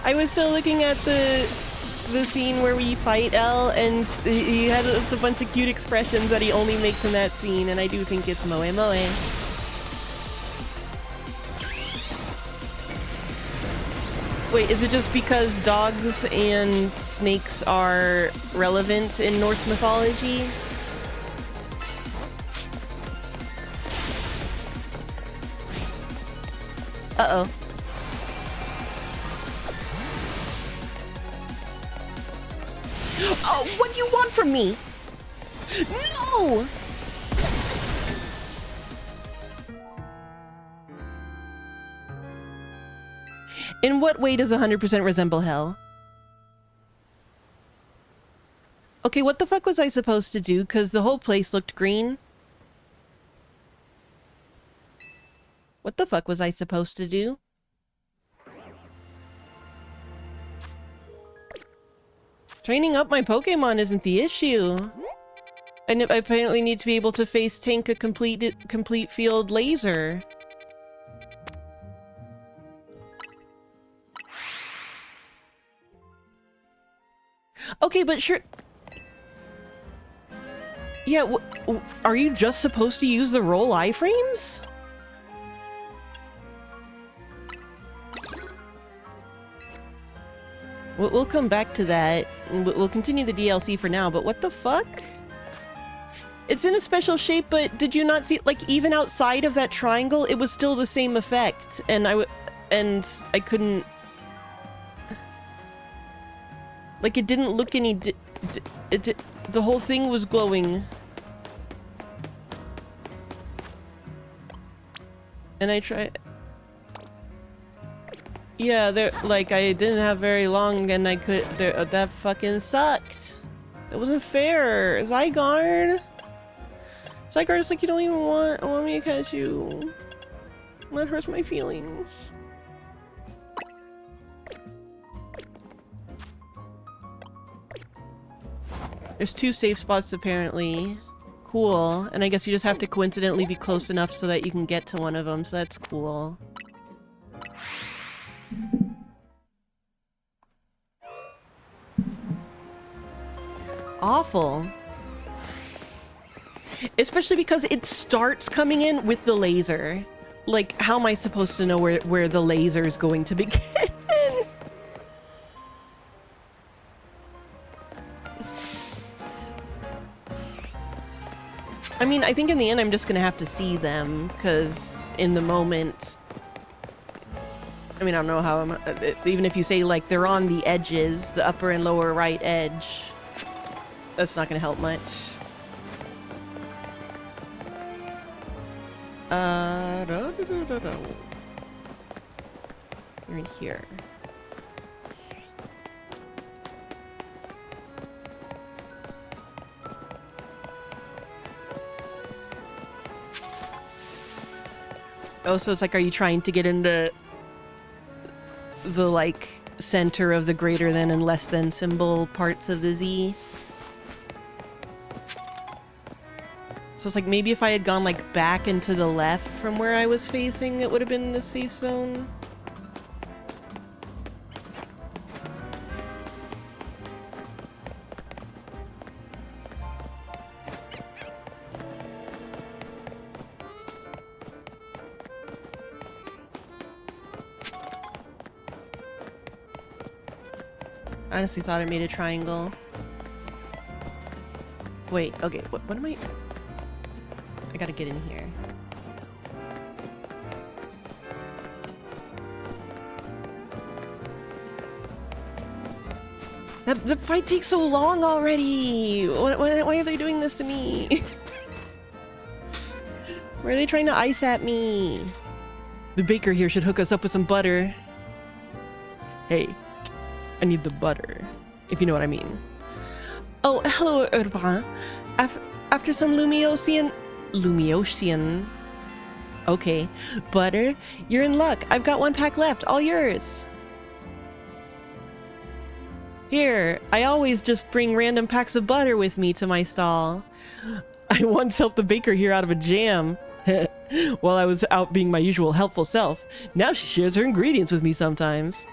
I was still looking at the scene where we fight L, and he has a bunch of cute expressions that he only makes in that scene, and I do think it's moe moe. Wait, is it just because dogs and snakes are relevant in Norse mythology? Uh-oh. Oh, what do you want from me? No! In what way does 100% resemble hell? Okay, what the fuck was I supposed to do? Because the whole place looked green. What the fuck was I supposed to do? Training up my Pokemon isn't the issue. And I apparently need to be able to face tank a complete field laser. Okay, but sure... Yeah, are you just supposed to use the roll iframes? We'll come back to that. We'll continue the DLC for now, but what the fuck? It's in a special shape, but did you not see, like, even outside of that triangle, it was still the same effect, and I couldn't... Like, it didn't look any... the whole thing was glowing. And I tried... Yeah, like, I didn't have very long, and I could... that fucking sucked. That wasn't fair. Zygarde? Zygarde is like, you don't even want me to catch you. That hurts my feelings. There's 2 safe spots, apparently. Cool. And I guess you just have to coincidentally be close enough so that you can get to one of them, so that's cool. Awful. Especially because it starts coming in with the laser. Like, how am I supposed to know where the laser is going to begin? I mean, I think in the end I'm just gonna have to see them, because in the moment... I mean, I don't know how I'm... even if you say, like, they're on the edges, the upper and lower right edge, that's not gonna help much. You're in here. Oh, so it's like, are you trying to get in the like center of the greater than and less than symbol parts of the Z? So it's like, maybe if I had gone like back and to the left from where I was facing, it would have been the safe zone. I honestly thought I made a triangle. Wait, okay, what am I gotta get in here. The fight takes so long already! Why are they doing this to me? Why are they trying to ice at me? The baker here should hook us up with some butter. Hey, I need the butter, if you know what I mean. Oh, hello, Urbain. After some Lumiosian... Okay, butter, you're in luck. I've got 1 pack left, all yours. Here, I always just bring random packs of butter with me to my stall. I once helped the baker here out of a jam. While I was out being my usual helpful self. Now she shares her ingredients with me sometimes.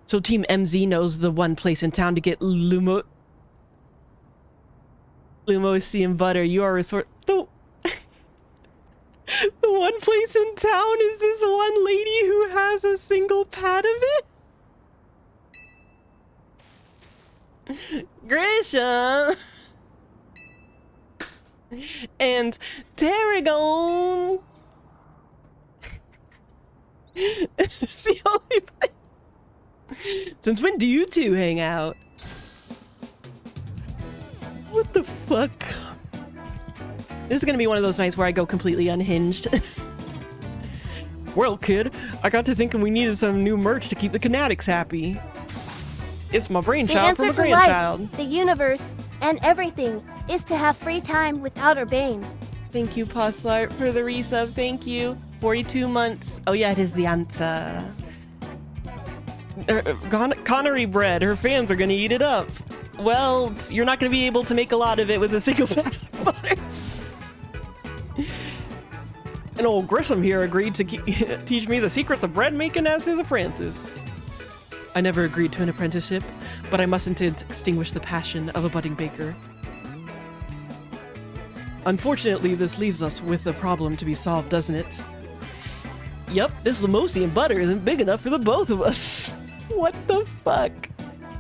So Team MZ knows the one place in town to get Lumosian butter. You are a sort... The one place in town is this one lady who has a single pad of it? Grisha! And Tarragon! It's the only place... Since when do you two hang out? What the fuck? This is gonna be one of those nights where I go completely unhinged. Well, kid, I got to thinking we needed some new merch to keep the Canatics happy. It's my brainchild from a grandchild. Life, the universe, and everything is to have free time without Urbain. Thank you, Postlart, for the resub. Thank you. 42 months. Oh yeah, it is the answer. Connery bread. Her fans are gonna eat it up. Well, you're not gonna be able to make a lot of it with a single pack of butter. And old Grissom here agreed to teach me the secrets of bread making as his apprentice. I never agreed to an apprenticeship, but I mustn't extinguish the passion of a budding baker. Unfortunately, this leaves us with a problem to be solved, doesn't it? Yup, this Lumosian butter isn't big enough for the both of us. What the fuck?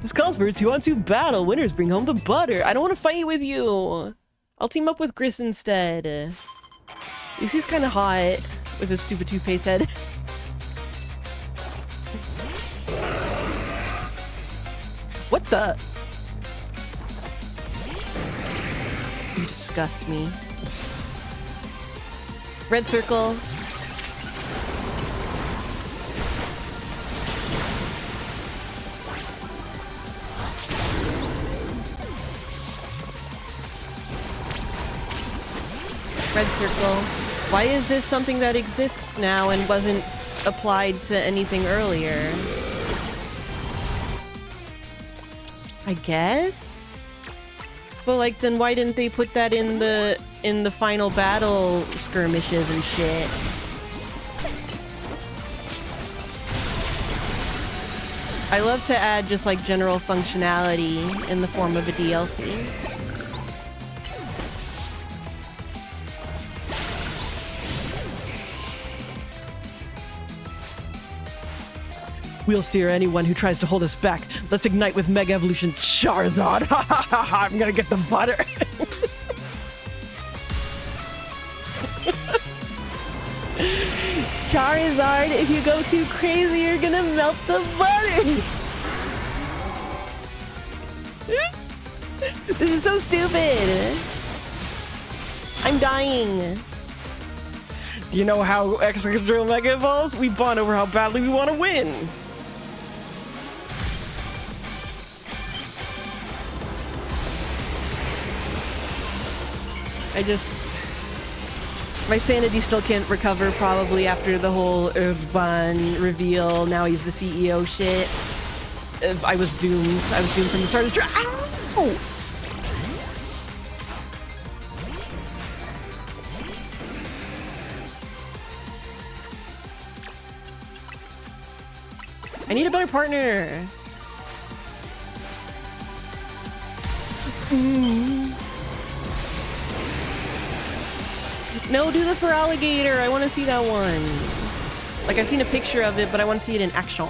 This calls for a 2-on-2 battle. Winners bring home the butter. I don't want to fight with you. I'll team up with Gris instead. He's kind of hot with his stupid toothpaste head. What the? You disgust me. Red circle. Red circle. Why is this something that exists now and wasn't applied to anything earlier? I guess? But like, then why didn't they put that in the final battle skirmishes and shit? I love to add just like general functionality in the form of a DLC. We'll sear anyone who tries to hold us back. Let's ignite with Mega Evolution Charizard. Ha ha ha ha! I'm gonna get the butter. Charizard, if you go too crazy, you're gonna melt the butter. This is so stupid. I'm dying. You know how Extra Control Mega evolves? We bond over how badly we want to win. My sanity still can't recover probably after the whole Urbain reveal. Now he's the CEO shit. I was doomed. I was doomed from the start of the Ow! I need a better partner. No, do the for alligator. I want to see that one. Like, I've seen a picture of it, but I want to see it in action.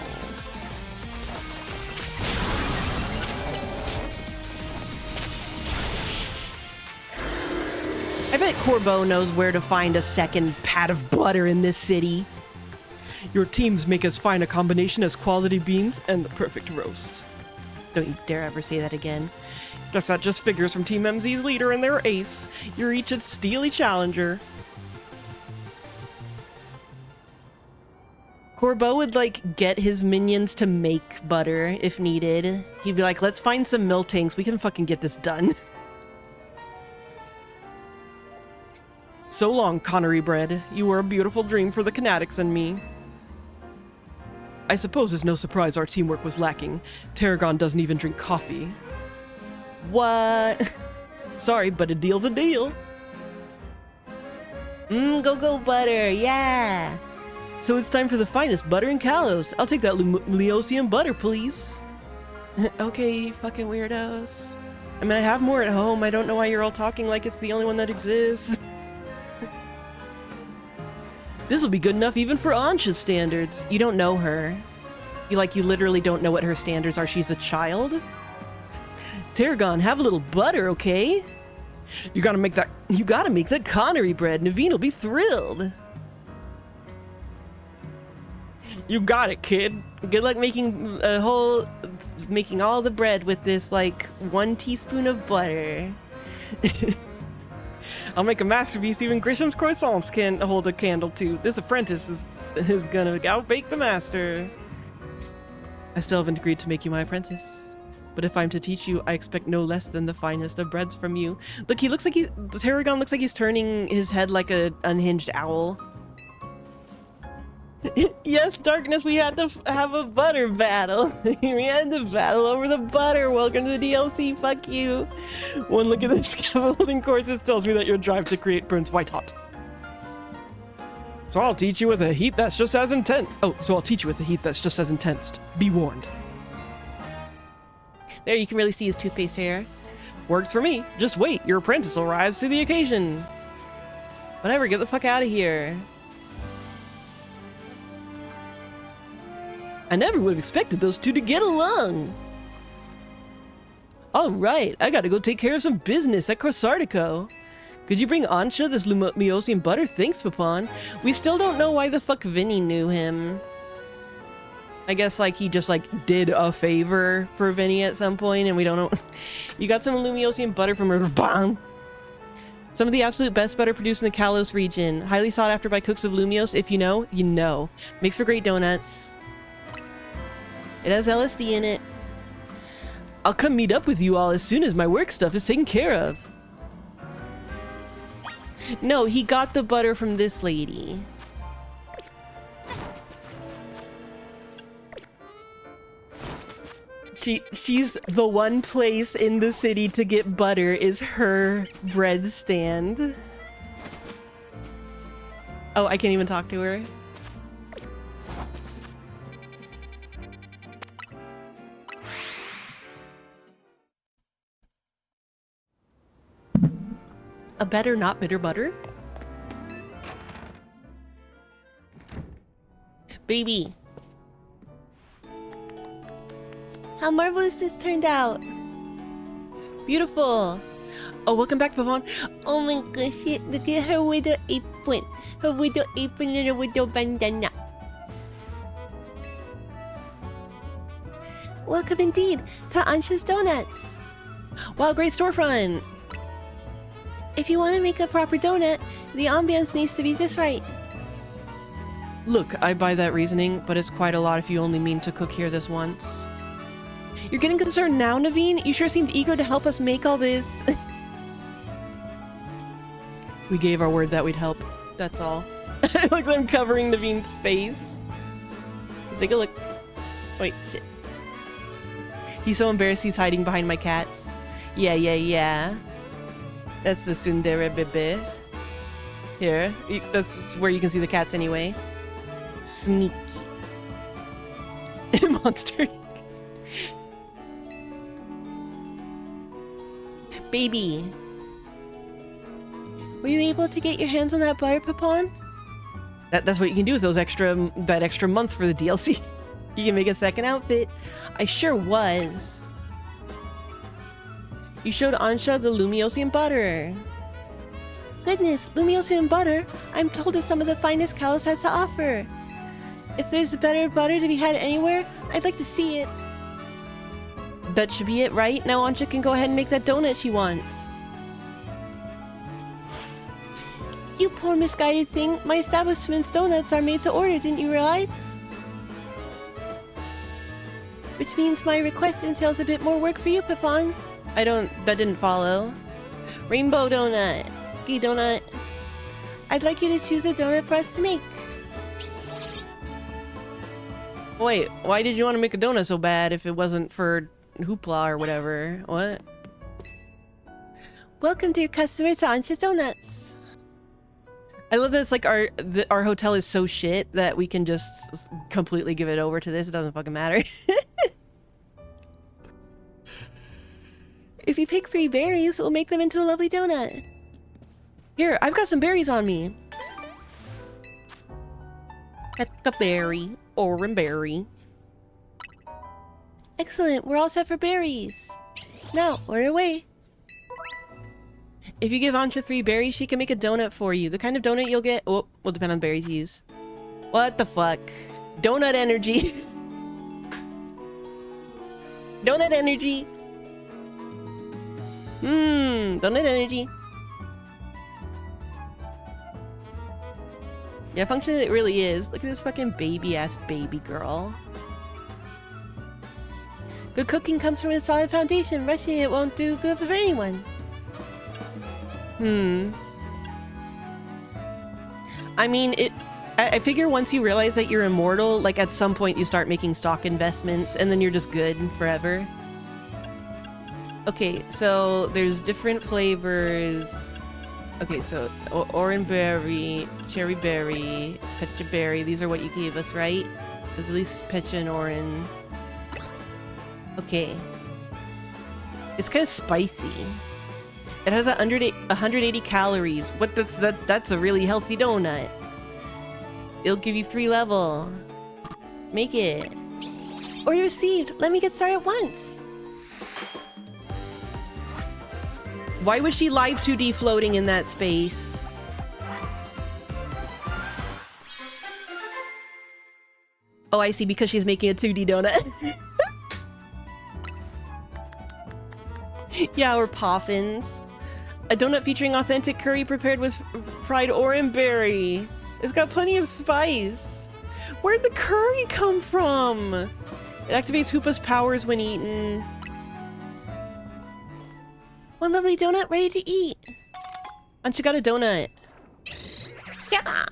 I bet Corbeau knows where to find a second pat of butter in this city. Your teams make us find a combination as quality beans and the perfect roast. Don't you dare ever say that again. Guess that just figures from Team MZ's leader and their ace. You're each a steely challenger. Corbeau would, like, get his minions to make butter if needed. He'd be like, let's find some milk tanks. We can fucking get this done. So long, Connery bread. You were a beautiful dream for the Canatics and me. I suppose it's no surprise our teamwork was lacking. Tarragon doesn't even drink coffee. What? Sorry, but a deal's a deal. Go butter, yeah. So it's time for the finest butter in Kalos. I'll take that Leosian butter, please. Okay, fucking weirdos. I mean, I have more at home. I don't know why you're all talking like it's the only one that exists. This will be good enough even for Ansha's standards. You don't know her. You literally don't know what her standards are. She's a child. Tarragon, have a little butter, okay? You gotta make that Connery bread. Naveen will be thrilled. You got it, kid. Good luck making all the bread with this, 1 teaspoon of butter. I'll make a masterpiece even Grisham's croissants can hold a candle to. This apprentice is gonna outbake the master. I still haven't agreed to make you my apprentice. But if I'm to teach you, I expect no less than the finest of breads from you. Look, Tarragon looks like he's turning his head like an unhinged owl. Yes, Darkness, we had to have a butter battle. We had to battle over the butter. Welcome to the DLC, fuck you. One look at the scaffolding courses tells me that your drive to create burns white hot. So I'll teach you with a heat that's just as intense. Be warned. There, you can really see his toothpaste hair. Works for me. Just wait, your apprentice will rise to the occasion. Whatever, get the fuck out of here. I never would have expected those two to get along. All right, I gotta go take care of some business at Corsartico. Could you bring Ansha this Leosian butter? Thanks, Papon. We still don't know why the fuck Vinny knew him. I guess, he just, did a favor for Vinny at some point, and we don't know. You got some Leosian butter from Urbain. Some of the absolute best butter produced in the Kalos region. Highly sought after by cooks of Lumios. If you know, you know. Makes for great donuts. It has LSD in it. I'll come meet up with you all as soon as my work stuff is taken care of. No, he got the butter from this lady. She's the one place in the city to get butter is her bread stand. Oh, I can't even talk to her. A better, not bitter butter? Baby. How marvelous this turned out. Beautiful. Oh, welcome back, Pavon. Oh my gosh, look at her widow apron. Her widow apron and her widow bandana. Welcome indeed to Ansha's Donuts. Wow, great storefront. If you want to make a proper donut, the ambience needs to be just right. Look, I buy that reasoning, but it's quite a lot if you only mean to cook here this once. You're getting concerned now, Naveen? You sure seemed eager to help us make all this. We gave our word that we'd help. That's all. Like I'm covering Naveen's face. Let's take a look. Wait, shit. He's so embarrassed he's hiding behind my cats. Yeah. That's the tsundere bebe. Here. That's where you can see the cats anyway. Sneaky. Monster. Baby. Were you able to get your hands on that butter, Papon? That's what you can do with that extra month for the DLC. You can make a second outfit. I sure was. You showed Ansha the Lumiosium butter. Goodness, Lumiosium butter? I'm told it's some of the finest Kalos has to offer. If there's better butter to be had anywhere, I'd like to see it. That should be it, right? Now Ansha can go ahead and make that donut she wants. You poor misguided thing. My establishment's donuts are made to order, didn't you realize? Which means my request entails a bit more work for you, Pipon. That didn't follow. Rainbow donut. Gay donut. I'd like you to choose a donut for us to make. Wait, why did you want to make a donut so bad if it wasn't for hoopla or whatever? What? Welcome, dear customer, to Ansha's Donuts. I love that it's like our hotel is so shit that we can just completely give it over to this. It doesn't fucking matter. If you pick 3 berries, we'll make them into a lovely donut. Here, I've got some berries on me. Pekka berry, Orange berry. Excellent, we're all set for berries. Now, order away. If you give Ansha 3 berries, she can make a donut for you. The kind of donut you'll get will depend on berries you use. What the fuck? Donut energy. Donut energy. Donut energy. Yeah, functionally it really is. Look at this fucking baby-ass baby girl. Good cooking comes from a solid foundation. Rushing it won't do good for anyone. I mean, I figure once you realize that you're immortal, like at some point you start making stock investments and then you're just good forever. Okay, so there's different flavors. Okay, so orange berry, cherry berry, pecha berry. These are what you gave us, right? There's at least pecha and orange. Okay. It's kind of spicy. It has 180 calories. That's a really healthy donut. It'll give you 3 level. Make it. Order received. Let me get started at once. Why was she live 2D floating in that space? Oh, I see, because she's making a 2D donut. Yeah, or poffins. A donut featuring authentic curry prepared with fried orange berry. It's got plenty of spice. Where'd the curry come from? It activates Hoopa's powers when eaten. One lovely donut ready to eat. Ansha got a donut. Yeah.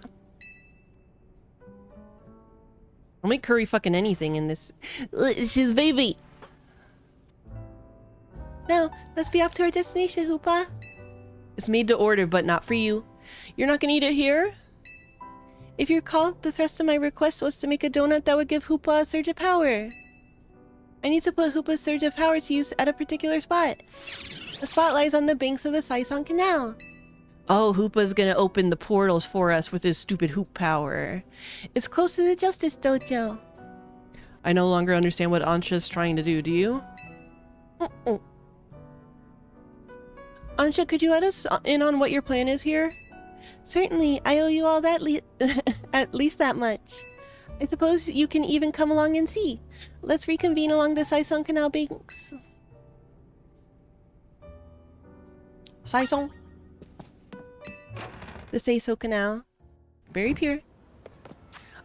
I'll make curry fucking anything in this. She's baby. Now, let's be off to our destination, Hoopa. It's made to order, but not for you. You're not gonna eat it here? If you recall, the thrust of my request was to make a donut that would give Hoopa a surge of power. I need to put Hoopa's surge of power to use at a particular spot. The spot lies on the banks of the Saison Canal. Oh, Hoopa's gonna open the portals for us with his stupid hoop power. It's close to the Justice Dojo. I no longer understand what Ansha's trying to do you? Ansha, could you let us in on what your plan is here? Certainly, I owe you all that at least that much. I suppose you can even come along and see. Let's reconvene along the Saison Canal banks. Saison. The Seiso Canal. Berry pure.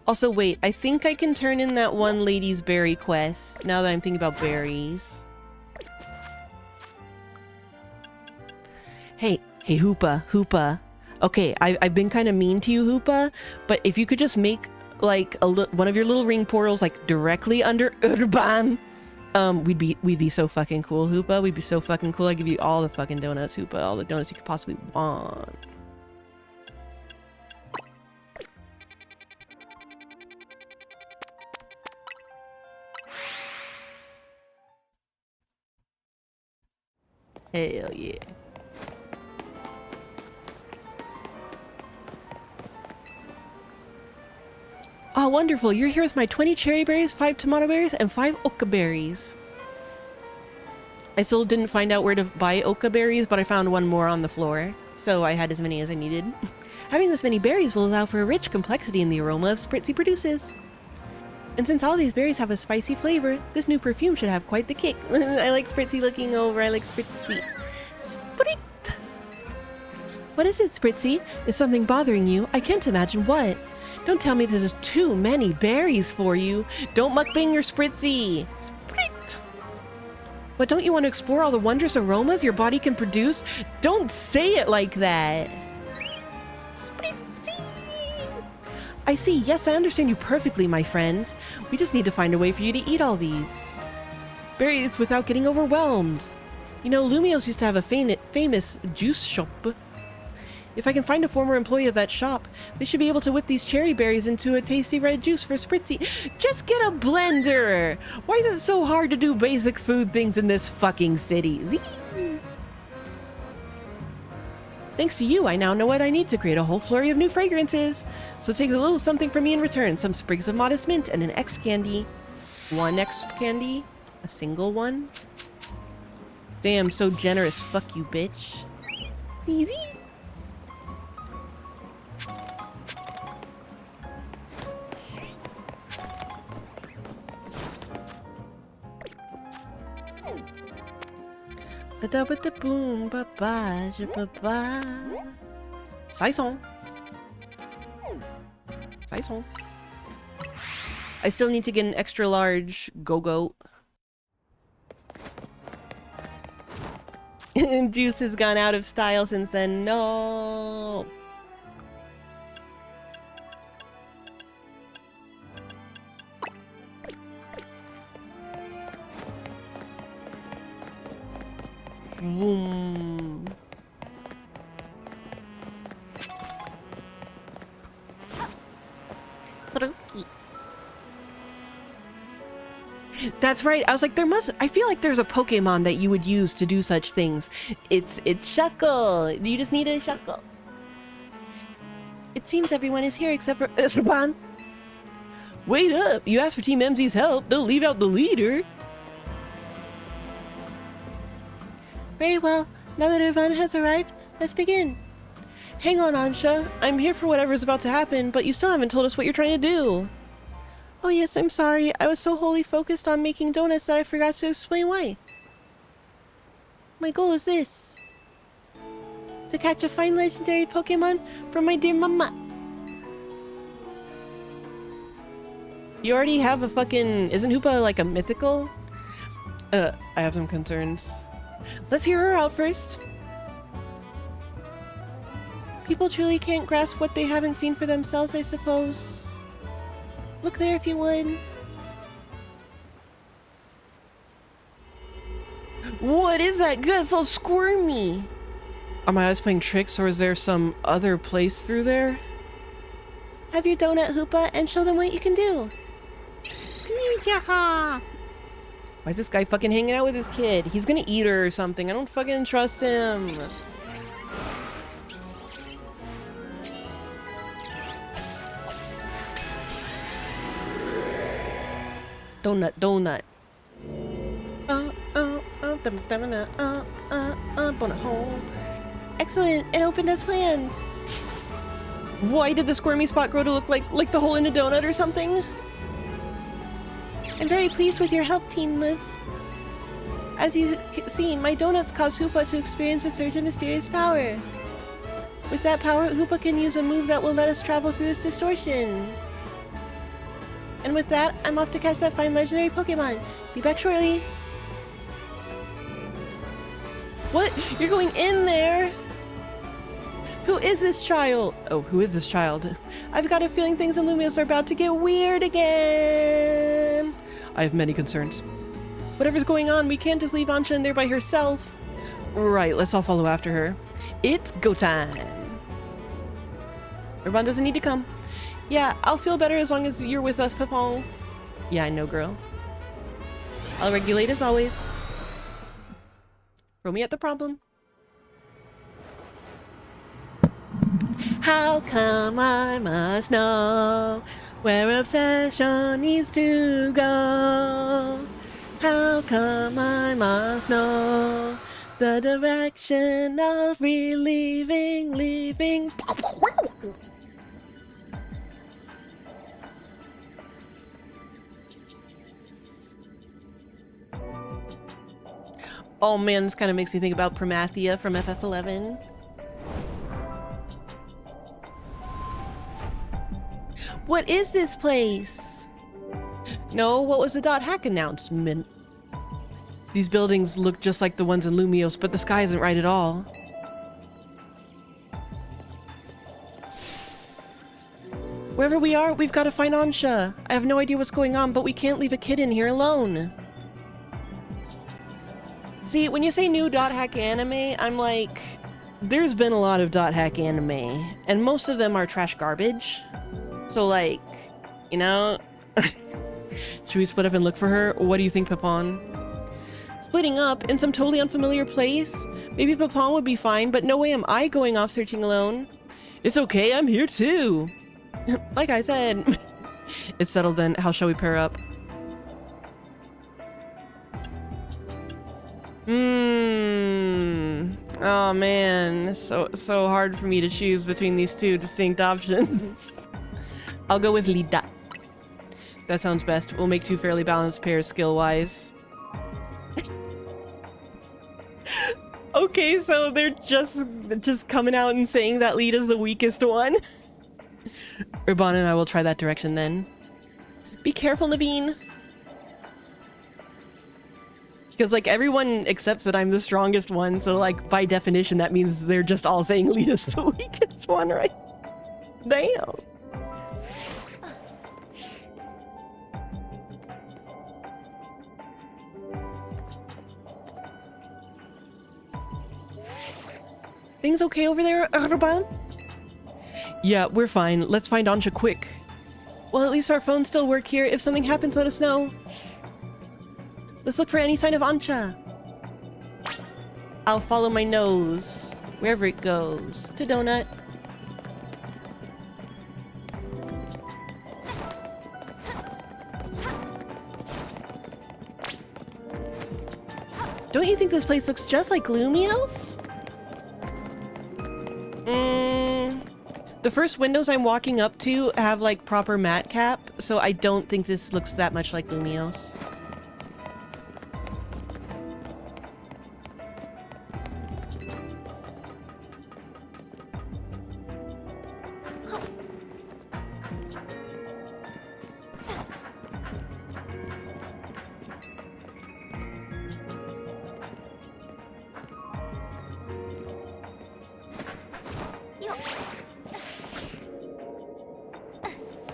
Also, wait, I think I can turn in that one lady's berry quest, now that I'm thinking about berries. Hey, Hoopa. Okay, I've been kind of mean to you, Hoopa, but if you could just make, like, one of your little ring portals, like, directly under Urbain, we'd be so fucking cool, Hoopa. We'd be so fucking cool. I'd give you all the fucking donuts, Hoopa. All the donuts you could possibly want. Hell yeah. Oh, wonderful. You're here with my 20 cherry berries, 5 tomato berries, and 5 oka berries. I still didn't find out where to buy oka berries, but I found one more on the floor, so I had as many as I needed. Having this many berries will allow for a rich complexity in the aroma of Spritzy produces. And since all these berries have a spicy flavor, this new perfume should have quite the kick. I like Spritzy looking over. I like Spritzy. Sprit! What is it, Spritzy? Is something bothering you? I can't imagine what. Don't tell me there's too many berries for you. Don't mukbang your Spritzy. Sprit! But don't you want to explore all the wondrous aromas your body can produce? Don't say it like that. Spritzy! I see. Yes, I understand you perfectly, my friend. We just need to find a way for you to eat all these berries without getting overwhelmed. You know, Lumios used to have a famous juice shop. If I can find a former employee of that shop, they should be able to whip these cherry berries into a tasty red juice for Spritzy. Just get a blender! Why is it so hard to do basic food things in this fucking city? Zee! Thanks to you, I now know what I need to create a whole flurry of new fragrances. So take a little something from me in return. Some sprigs of modest mint and an X candy. One X candy? A single one? Damn, so generous. Fuck you, bitch. Easy. Boom, ba ba, ba ba. Saison. I still need to get an extra large go-goat. Juice has gone out of style since then. No. Boom. That's right. I was like, I feel like there's a Pokemon that you would use to do such things. It's Shuckle. You just need a Shuckle. It seems everyone is here except for Urbain. Wait up. You asked for Team MZ's help. Don't leave out the leader. Very well. Now that Urbain has arrived, let's begin. Hang on, Ansha. I'm here for whatever's about to happen, but you still haven't told us what you're trying to do. Oh yes, I'm sorry. I was so wholly focused on making donuts that I forgot to explain why. My goal is this. To catch a fine legendary Pokemon from my dear mama. You already have a fucking... Isn't Hoopa like a mythical? I have some concerns. Let's hear her out first. People truly can't grasp what they haven't seen for themselves, I suppose. Look there if you would. What is that? God, it's so squirmy. Are my eyes playing tricks, or is there some other place through there? Have your donut, Hoopa, and show them what you can do. Why is this guy fucking hanging out with his kid? He's gonna eat her or something. I don't fucking trust him. Donut. Bonnet hole. Excellent, it opened as planned. Why did the squirmy spot grow to look like the hole in a donut or something? I'm very pleased with your help, Teen Liz. As you see, my donuts caused Hoopa to experience a surge of mysterious power. With that power, Hoopa can use a move that will let us travel through this distortion. And with that, I'm off to catch that fine legendary Pokemon. Be back shortly. What? You're going in there? Who is this child? Oh, who is this child? I've got a feeling things in Lumios are about to get weird again. I have many concerns. Whatever's going on, we can't just leave Ansha in there by herself. Right, let's all follow after her. It's go time. Urbain doesn't need to come. Yeah, I'll feel better as long as you're with us, Pepon. Yeah, I know, girl. I'll regulate as always. Throw me at the problem. How come I must know where obsession needs to go? How come I must know the direction of relieving, leaving? Oh man, this kind of makes me think about Promathia from FF11. What is this place? No, what was the .hack announcement? These buildings look just like the ones in Lumios, but the sky isn't right at all. Wherever we are, we've got to find Ansha. I have no idea what's going on, but we can't leave a kid in here alone. See, when you say new .hack anime, I'm like, there's been a lot of .hack anime, and most of them are trash garbage. So like, you know, should we split up and look for her? What do you think, Pepon? Splitting up in some totally unfamiliar place? Maybe Pepon would be fine, but no way am I going off searching alone. It's okay, I'm here too. Like I said. It's settled then. How shall we pair up? Oh man, so hard for me to choose between these two distinct options. I'll go with Lida. That sounds best. We'll make two fairly balanced pairs skill-wise. Okay, so they're just coming out and saying that Lida's the weakest one. Urbain and I will try that direction then. Be careful, Naveen. Because, like, everyone accepts that I'm the strongest one, so, like, by definition, that means they're just all saying Lita's the weakest one, right? Damn. Things okay over there, Urbain? Yeah, we're fine. Let's find Ansha quick. Well, at least our phones still work here. If something happens, let us know. Let's look for any sign of Ansha. I'll follow my nose, wherever it goes. To Donut. Don't you think this place looks just like Lumios? The first windows I'm walking up to have like proper mat cap, so I don't think this looks that much like Lumios.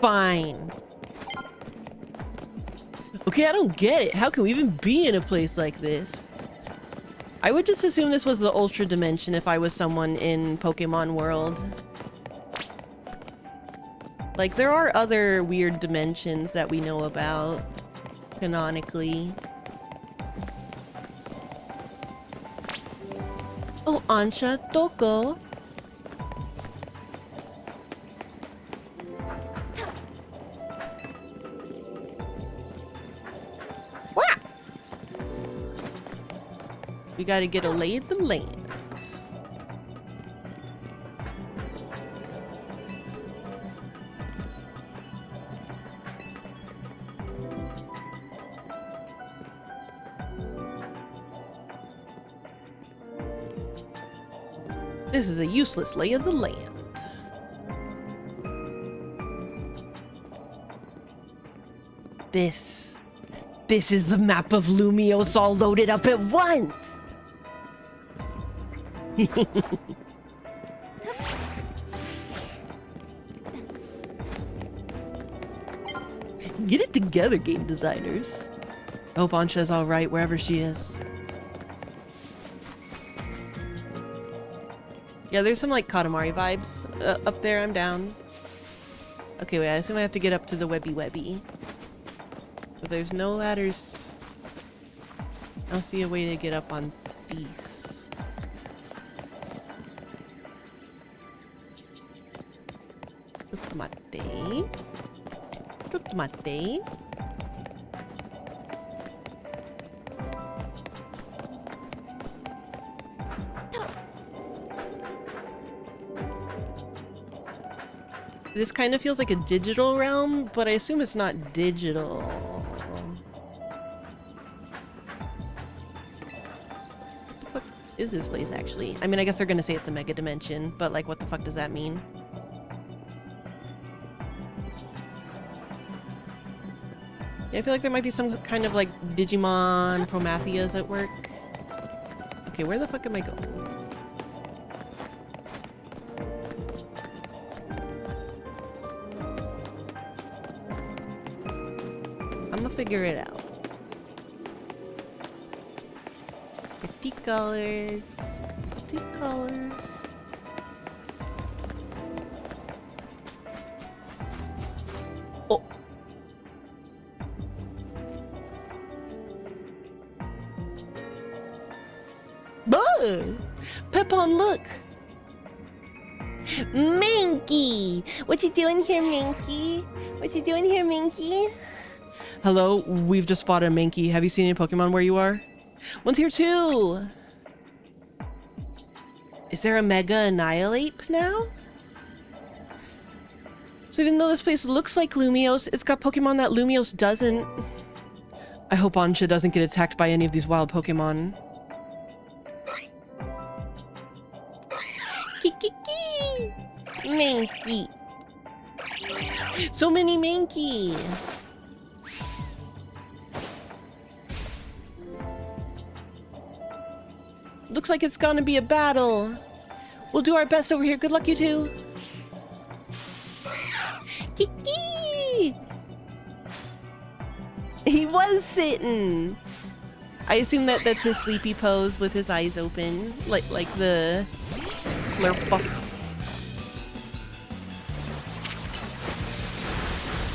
Fine. Okay, I don't get it. How can we even be in a place like this? I would just assume this was the Ultra Dimension if I was someone in Pokemon World. Like, there are other weird dimensions that we know about, canonically. Oh, Ansha Toko. We gotta get a lay of the land. This is a useless lay of the land. This is the map of Lumios all loaded up at once! Get it together, game designers. I hope Ansha's alright wherever she is. Yeah, there's some like Katamari vibes up there. I'm down. Okay, wait, I assume I have to get up to the webby. But there's no ladders. I don't see a way to get up on these. Tomate. Tomate. This kind of feels like a digital realm, but I assume it's not digital. What the fuck is this place, actually? I mean, I guess they're gonna say it's a mega dimension, but like, what the fuck does that mean? Yeah, I feel like there might be some kind of like Digimon Prometheus at work. Okay, where the fuck am I going? I'm gonna figure it out. 50 colors. 50 colors. Oh. Bug! Pepon, look! Minky! What you doing here, Minky? What you doing here, Minky? Hello, we've just spotted a Minky. Have you seen any Pokemon where you are? One's here too! Is there a Mega Annihilate now? So even though this place looks like Lumios, it's got Pokemon that Lumios doesn't. I hope Ansha doesn't get attacked by any of these wild Pokemon. Kikiki! Minky! So many Minky! Looks like it's gonna be a battle. We'll do our best over here. Good luck, you two. Kiki! He was sitting. I assume that that's his sleepy pose with his eyes open, like the slurp buff.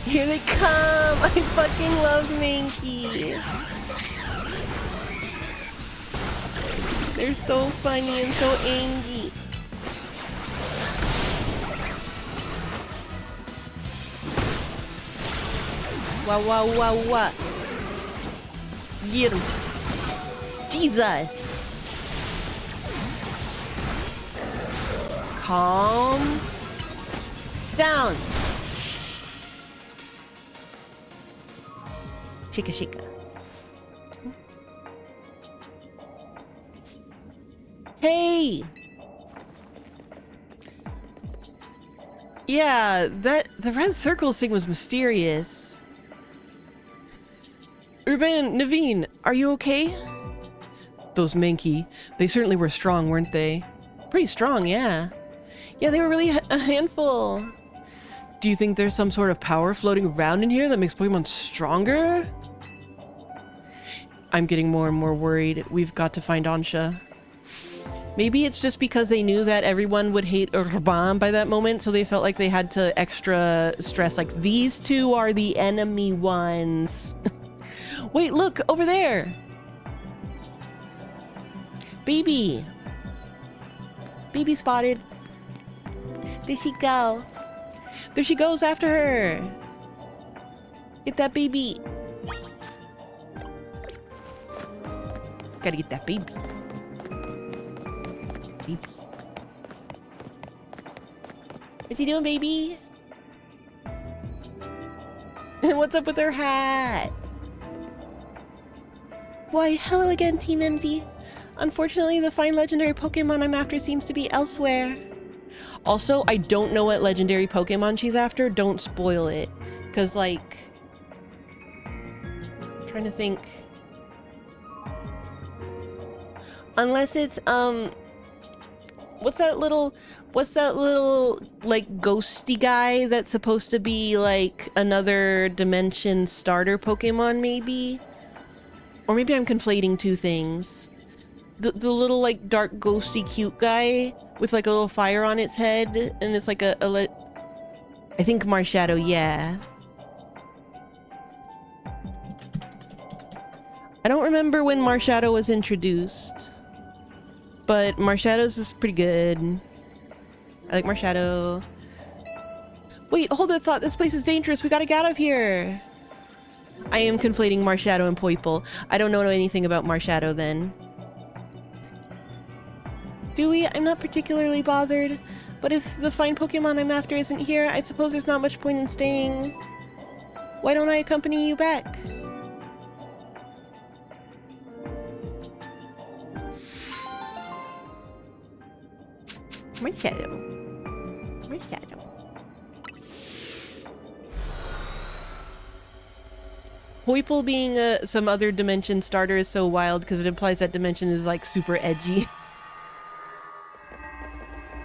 Here they come! I fucking love Minky. They're so funny and so angry. Wow, wow, wow, wow. Get him. Jesus. Calm down. Shika, shika. Hey! Yeah, the red circles thing was mysterious. Urbain, Naveen, are you okay? Those Minky, they certainly were strong, weren't they? Pretty strong, yeah. Yeah, they were really a handful. Do you think there's some sort of power floating around in here that makes Pokemon stronger? I'm getting more and more worried. We've got to find Ansha. Maybe it's just because they knew that everyone would hate Urbain by that moment, so they felt like they had to extra stress, like, these two are the enemy ones. Wait, look, over there! Baby! Baby spotted. There she go. There she goes after her. Get that baby. Gotta get that baby. Baby. What you doing, baby? What's up with her hat? Why, hello again, Team MZ. Unfortunately, the fine legendary Pokemon I'm after seems to be elsewhere. Also, I don't know what legendary Pokemon she's after. Don't spoil it. Because, like... I'm trying to think... Unless it's, what's that little, like, ghosty guy that's supposed to be, like, another dimension starter Pokemon, maybe? Or maybe I'm conflating two things. The little, like, dark, ghosty, cute guy with, like, a little fire on its head, and it's like I think Marshadow, yeah. I don't remember when Marshadow was introduced. But Marshadow's is pretty good. I like Marshadow. Wait, hold that thought. This place is dangerous. We gotta get out of here. I am conflating Marshadow and Poiple. I don't know anything about Marshadow then. Do we? I'm not particularly bothered. But if the fine Pokemon I'm after isn't here, I suppose there's not much point in staying. Why don't I accompany you back? Marshadow. Marshadow. Poiple being some other dimension starter is so wild because it implies that dimension is like super edgy.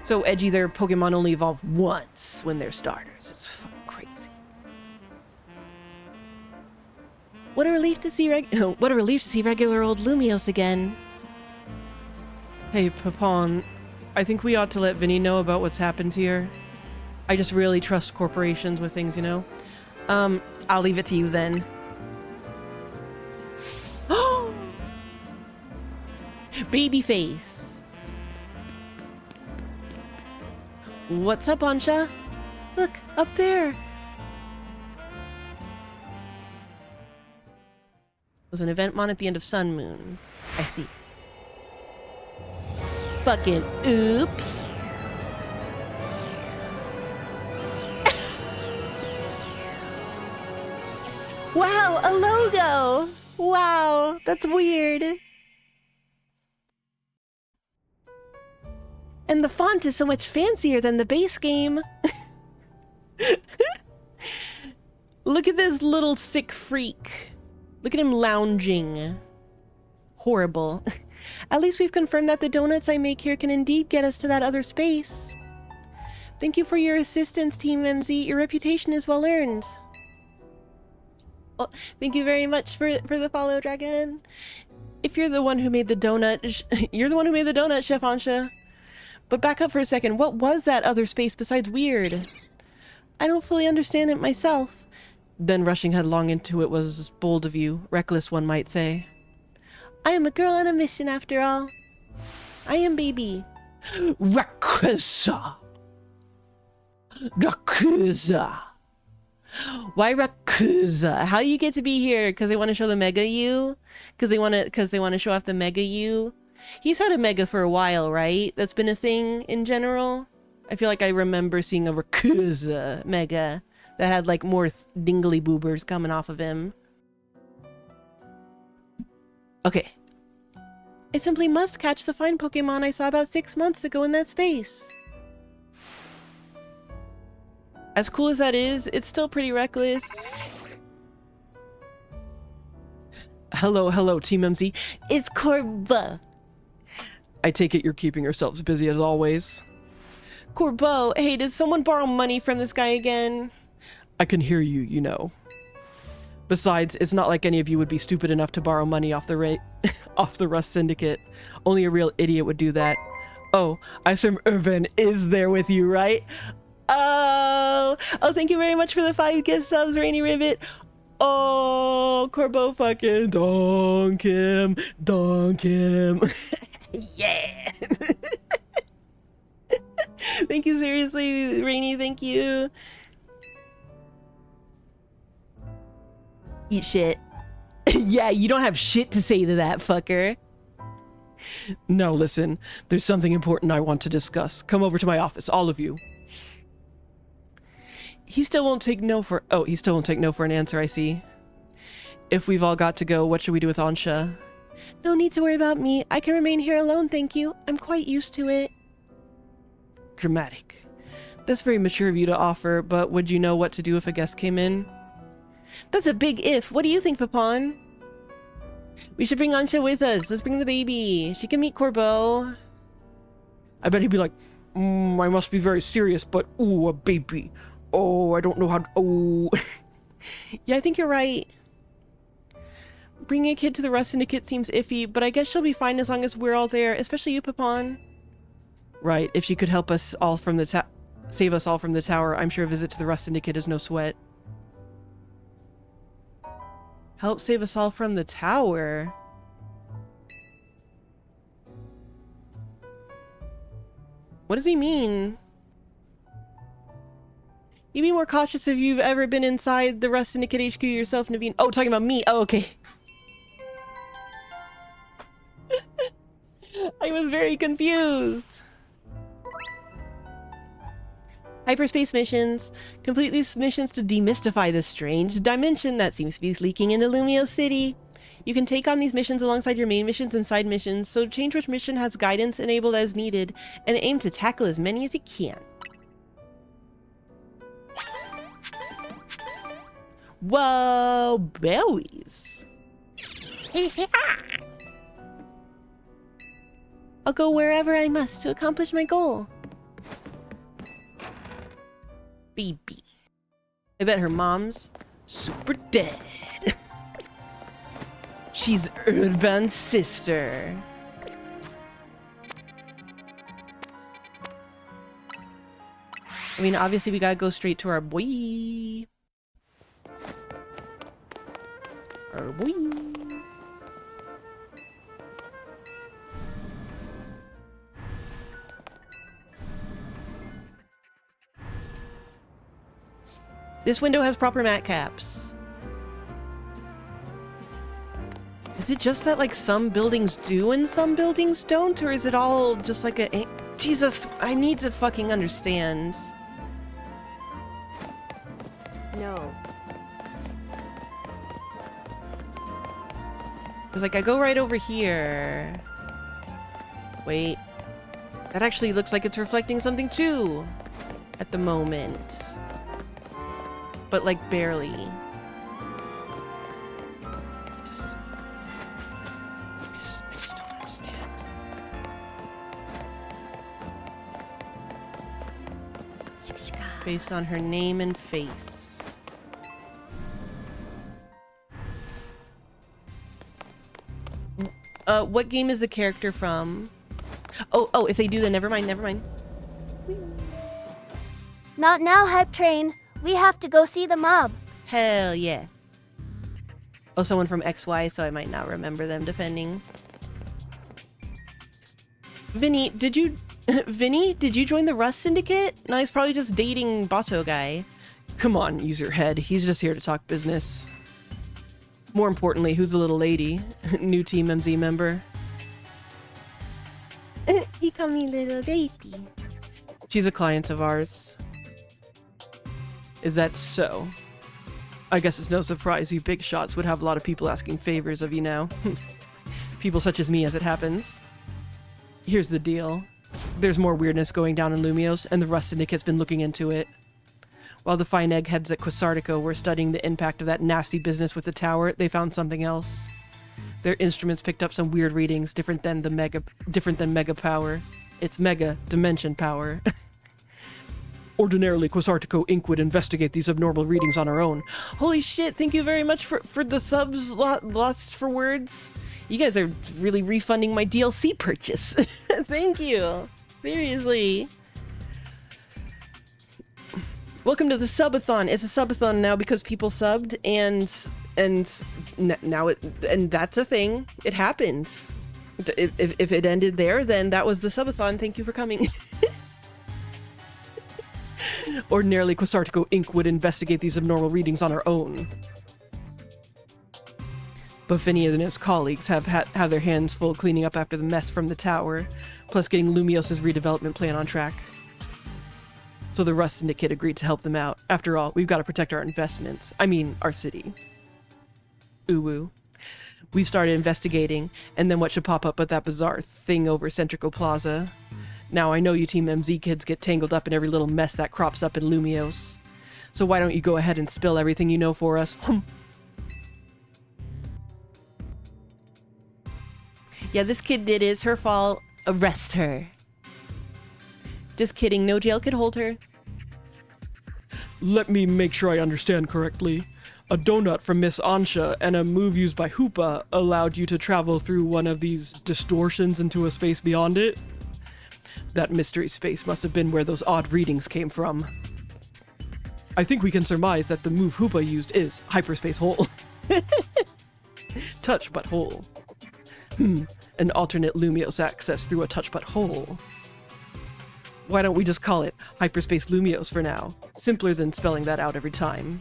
So edgy their Pokemon only evolve once when they're starters. It's fucking crazy. What a relief to see regular old Lumios again. Hey, Papon. I think we ought to let Vinny know about what's happened here. I just really trust corporations with things, you know? I'll leave it to you then. Babyface. What's up, Ansha? Look, up there. Was an event mon at the end of Sun Moon. I see. Fucking oops. Wow, a logo. Wow, that's weird. And the font is so much fancier than the base game. Look at this little sick freak. Look at him lounging. Horrible. At least we've confirmed that the donuts I make here can indeed get us to that other space. Thank you for your assistance, Team MZ. Your reputation is well earned. Oh, thank you very much for the follow, Dragon. If you're the one who made the donut, you're the one who made the donut, Chef Ansha. But back up for a second. What was that other space besides weird? I don't fully understand it myself. Then rushing headlong into it was bold of you. Reckless, one might say. I am a girl on a mission after all. I am baby. Rakusa! Rakusa! Why Rakusa? How do you get to be here? Because they want to show the Mega U? Because they want to show off the Mega U? He's had a Mega for a while, right? That's been a thing in general. I feel like I remember seeing a Rakusa Mega that had like more dingly boobers coming off of him. Okay. I simply must catch the fine Pokemon I saw about 6 months ago in that space. As cool as that is, it's still pretty reckless. Hello, Team MZ. It's Corbo. I take it you're keeping yourselves busy as always. Corbo, hey, did someone borrow money from this guy again? I can hear you, you know. Besides, it's not like any of you would be stupid enough to borrow money off the off the Rust Syndicate. Only a real idiot would do that. Oh, I assume Urbain is there with you, right? Oh, thank you very much for the 5 gift subs, Rainy Ribbit. Oh, Corbo fucking donk him. Yeah. Thank you, seriously, Rainy, thank you. Eat shit. Yeah, you don't have shit to say to that fucker. No, listen, there's something important I want to discuss. Come over to my office, all of you. He still won't take no for an answer, I see. If we've all got to go, what should we do with Ansha? No need to worry about me. I can remain here alone, thank you. I'm quite used to it. Dramatic. That's very mature of you to offer, but would you know what to do if a guest came in? That's a big if. What do you think, Papon? We should bring Ansha with us. Let's bring the baby. She can meet Corbeau. I bet he'd be like, I must be very serious, but ooh, a baby. Oh, I don't know how to, oh. Yeah, I think you're right. Bringing a kid to the Rust Syndicate seems iffy, but I guess she'll be fine as long as we're all there, especially you, Papon. Right, if she could help us all from the save us all from the tower, I'm sure a visit to the Rust Syndicate is no sweat. Help save us all from the tower? What does he mean? You be more cautious if you've ever been inside the Rust Syndicate HQ yourself, Naveen. Oh, talking about me. Oh, okay. I was very confused. Hyperspace missions. Complete these missions to demystify this strange dimension that seems to be leaking into Lumio City. You can take on these missions alongside your main missions and side missions, so change which mission has guidance enabled as needed, and aim to tackle as many as you can. Whoa, berries. I'll go wherever I must to accomplish my goal. Baby. I bet her mom's super dead. She's Urbain's sister. I mean, obviously we gotta go straight to our boy. Our boy. This window has proper mat caps. Is it just that, like, some buildings do and some buildings don't? Or is it all just like a... Jesus, I need to fucking understand. No. It's like, I go right over here. Wait. That actually looks like it's reflecting something too. At the moment. But, like, barely. I just don't understand. Based on her name and face. What game is the character from? Oh, if they do, then never mind. Not now, Hype Train. We have to go see the mob. Hell yeah. Oh, someone from XY, so I might not remember them defending. Vinny, did you... Vinny, did you join the Rust Syndicate? No, he's probably just dating Bato guy. Come on, use your head. He's just here to talk business. More importantly, who's the little lady? New Team MZ member. He called me little lady. She's a client of ours. Is that so? I guess it's no surprise you big shots would have a lot of people asking favors of you now. People such as me, as it happens. Here's the deal. There's more weirdness going down in Lumios, and the Rust Syndicate's been looking into it. While the fine eggheads at Quasartico were studying the impact of that nasty business with the tower, they found something else. Their instruments picked up some weird readings different than mega power. It's mega dimension power. Ordinarily, Quasartico Inc. would investigate these abnormal readings on our own. Holy shit, thank you very much for the subs, lost for words. You guys are really refunding my DLC purchase. Thank you. Seriously. Welcome to the subathon. It's a subathon now because people subbed, and now that's a thing. It happens. If it ended there, then that was the subathon. Thank you for coming. Ordinarily, Quasartico Inc. would investigate these abnormal readings on our own. But Finny and his colleagues have their hands full cleaning up after the mess from the tower, plus getting Lumios' redevelopment plan on track. So the Rust Syndicate agreed to help them out. After all, we've got to protect our investments. I mean, our city. Ooh. We've started investigating, and then what should pop up but that bizarre thing over Centrico Plaza. Now, I know you Team MZ kids get tangled up in every little mess that crops up in Lumios. So why don't you go ahead and spill everything you know for us? Yeah, this kid did it. It's her fault. Arrest her. Just kidding. No jail could hold her. Let me make sure I understand correctly. A donut from Miss Ansha and a move used by Hoopa allowed you to travel through one of these distortions into a space beyond it? That mystery space must have been where those odd readings came from. I think we can surmise that the move Hoopa used is hyperspace hole. Touch but hole. An alternate Lumios access through a touch but hole. Why don't we just call it hyperspace Lumios for now? Simpler than spelling that out every time.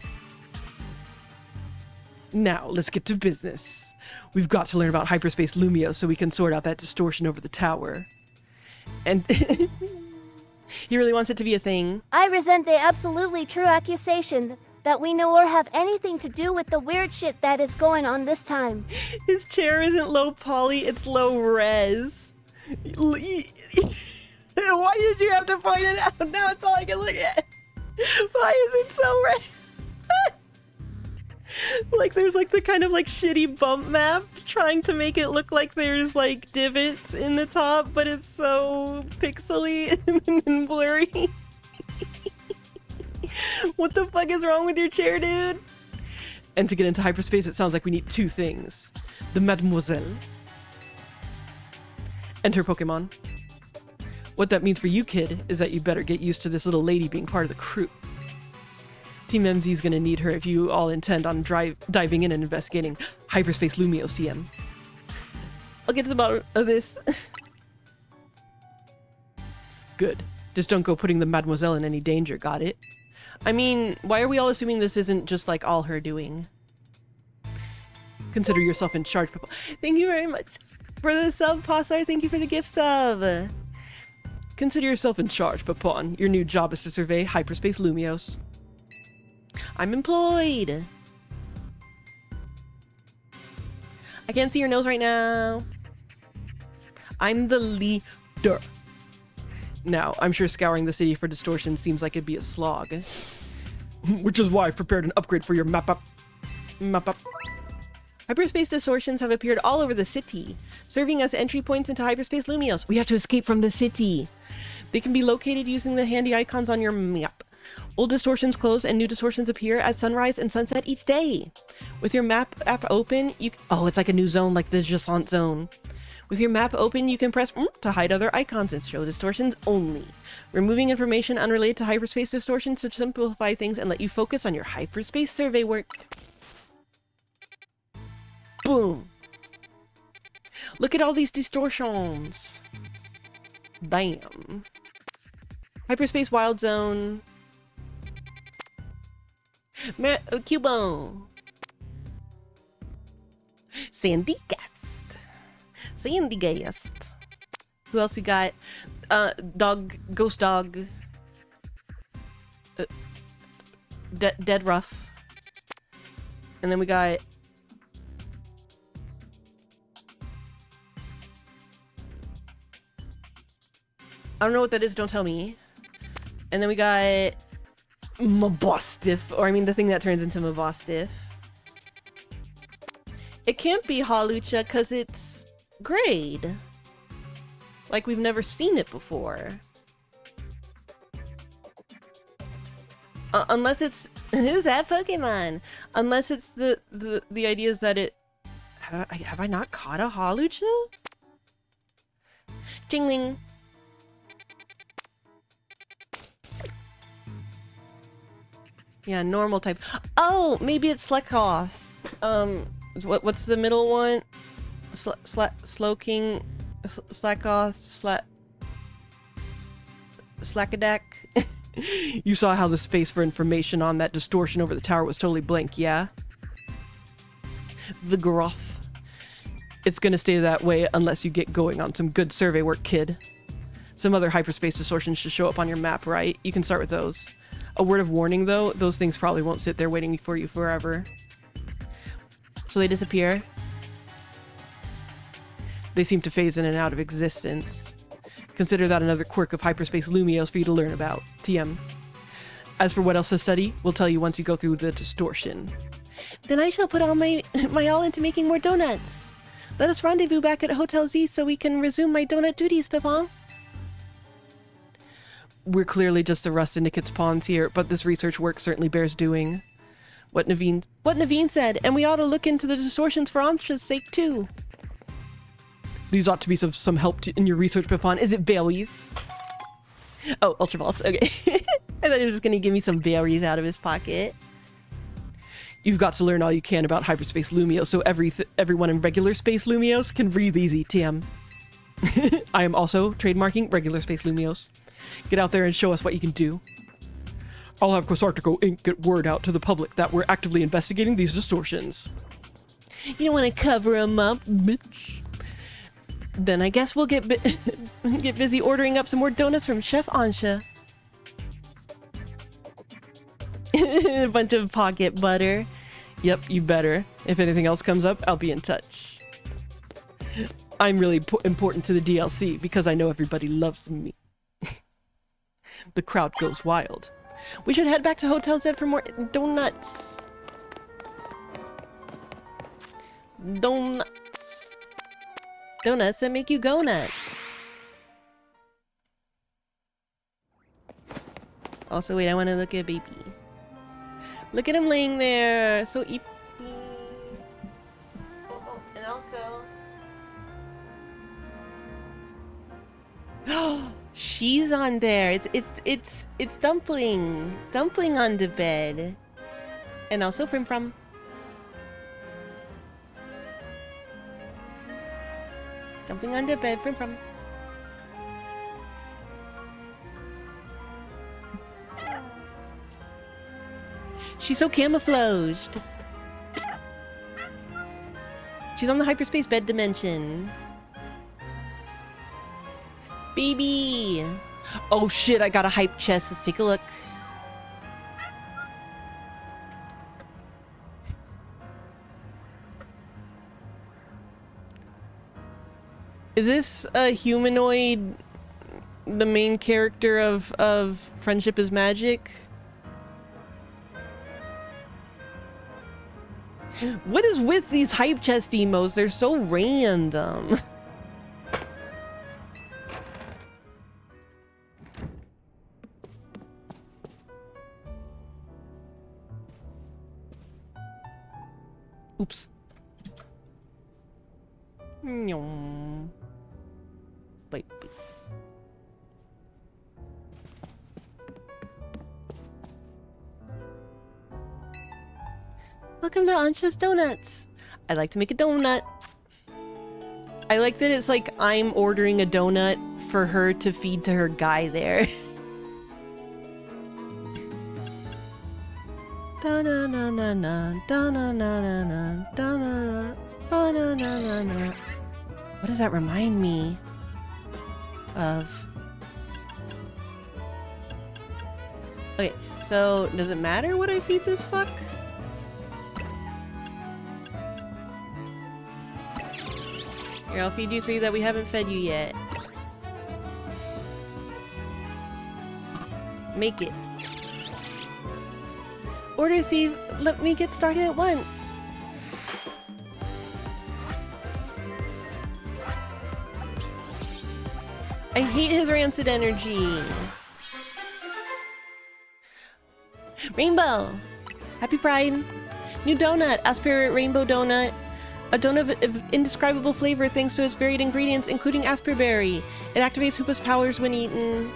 Now, let's get to business. We've got to learn about hyperspace Lumios so we can sort out that distortion over the tower. And he really wants it to be a thing. I resent the absolutely true accusation that we know or have anything to do with the weird shit that is going on this time. His chair isn't low poly, it's low res. Why did you have to point it out? Now it's all I can look at. Why is it so red? Like there's like the kind of like shitty bump map trying to make it look like there's like divots in the top, but it's so pixely and blurry. What the fuck is wrong with your chair, dude? And to get into hyperspace, it sounds like we need two things. The Mademoiselle and her Pokemon. What that means for you, kid, is that you better get used to this little lady being part of the crew. Team MZ is gonna need her if you all intend on diving in and investigating hyperspace Lumios TM. I'll get to the bottom of this. Good. Just don't go putting the Mademoiselle in any danger, got it? I mean, why are we all assuming this isn't just like all her doing? Consider yourself in charge, people. Thank you very much for the sub, Possar. Thank you for the gift sub. Consider yourself in charge, Papon. Your new job is to survey hyperspace Lumios. I'm employed. I can't see your nose right now. I'm the leader. Now, I'm sure scouring the city for distortion seems like it'd be a slog. Which is why I've prepared an upgrade for your map up. Hyperspace distortions have appeared all over the city, serving as entry points into hyperspace Lumios. We have to escape from the city. They can be located using the handy icons on your map. Old distortions close and new distortions appear at sunrise and sunset each day. With your map app open, oh, it's like a new zone, like the Jacent zone. With your map open, you can press to hide other icons and show distortions only, removing information unrelated to hyperspace distortions to simplify things and let you focus on your hyperspace survey work. Boom! Look at all these distortions. Bam. Hyperspace Wild Zone. Cubo. Sandy Guest. Sandy Guest. Who else you got? Dog. Ghost Dog. Dead Rough. And then we got... I don't know what that is, don't tell me. And then we got Mabostiff, or I mean the thing that turns into Mabostiff. It can't be Hawlucha because it's grade. Like we've never seen it before. Unless it's... Who's that Pokemon? Unless it's the idea is that it... Have I not caught a Hawlucha? Jingling. Yeah, normal type. Oh, maybe it's Slekoth. What's the middle one? Slowking, Slackoth, Slackadak. You saw how the space for information on that distortion over the tower was totally blank, yeah? The Groth. It's gonna stay that way unless you get going on some good survey work, kid. Some other hyperspace distortions should show up on your map, right? You can start with those. A word of warning, though, those things probably won't sit there waiting for you forever. So they disappear. They seem to phase in and out of existence. Consider that another quirk of hyperspace Lumios for you to learn about. TM. As for what else to study, we'll tell you once you go through the distortion. Then I shall put all my all into making more donuts. Let us rendezvous back at Hotel Z so we can resume my donut duties, Pipon. We're clearly just the rust syndicate's pawns here, but this research work certainly bears doing. What Naveen said, and we ought to look into the distortions for Amsha's sake too. These ought to be of some help in your research, Pipon. Is it berries? Oh, Ultra Balls. Okay. I thought he was just gonna give me some berries out of his pocket. You've got to learn all you can about hyperspace Lumios so everyone in regular space Lumios can breathe easy, TM. I am also trademarking regular space Lumios. Get out there and show us what you can do. I'll have Cosartico Inc. get word out to the public that we're actively investigating these distortions. You don't want to cover them up, bitch. Then I guess we'll get busy ordering up some more donuts from Chef Ansha. A bunch of pocket butter. Yep, you better. If anything else comes up, I'll be in touch. I'm really important to the DLC because I know everybody loves me. The crowd goes wild. We should head back to Hotel Z for more donuts. Donuts. Donuts that make you go nuts. Also, wait, I want to look at baby. Look at him laying there, so eepy. Oh, and also, she's on there. It's Dumpling. Dumpling on the bed, and also From. Dumpling on the bed, From. She's so camouflaged. She's on the hyperspace bed dimension. Baby! Oh shit, I got a hype chest. Let's take a look. Is this a humanoid, the main character of Friendship is Magic? What is with these hype chest emos? They're so random. Oops. Wait. Welcome to Ansha's Donuts. I like to make a donut. I like that it's like I'm ordering a donut for her to feed to her guy there. What does that remind me of? Okay, so does it matter what I feed this fuck? Here, I'll feed you 3 that we haven't fed you yet. Make it. Order received. Let me get started at once. I hate his rancid energy. Rainbow. Happy Pride. New donut. Aspirate Rainbow Donut. A donut of indescribable flavor thanks to its varied ingredients, including asperberry. It activates Hoopa's powers when eaten.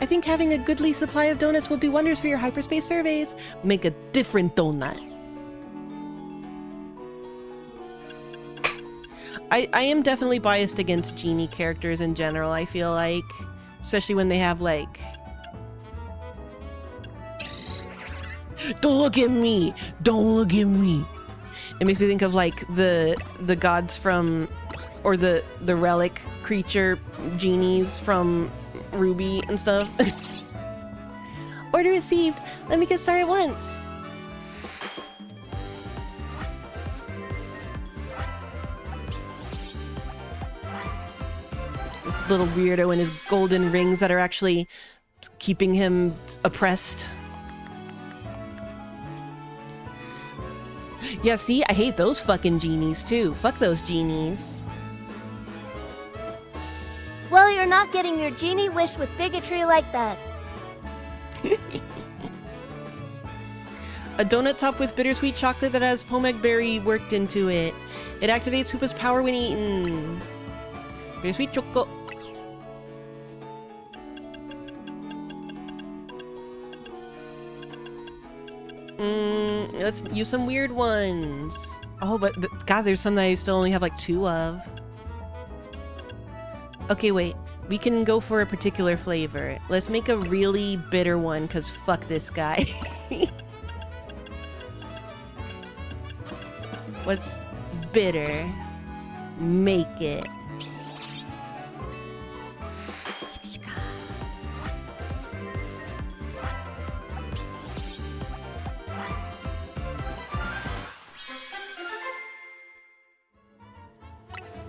I think having a goodly supply of donuts will do wonders for your hyperspace surveys. Make a different donut. I am definitely biased against genie characters in general, I feel like. Especially when they have, like... Don't look at me! Don't look at me! It makes me think of, like, the gods from... Or the relic creature genies from Ruby and stuff. Order received. Let me get started once. little weirdo and his golden rings that are actually keeping him oppressed. Yeah, see, I hate those fucking genies too. Fuck those genies. Well, you're not getting your genie wish with bigotry like that. A donut topped with bittersweet chocolate that has pomeg berry worked into it. It activates Hoopa's power when eaten. Bittersweet choco. Let's use some weird ones. Oh, but God, there's some that I still only have like 2 of. Okay, wait. We can go for a particular flavor. Let's make a really bitter one, because fuck this guy. What's bitter? Make it.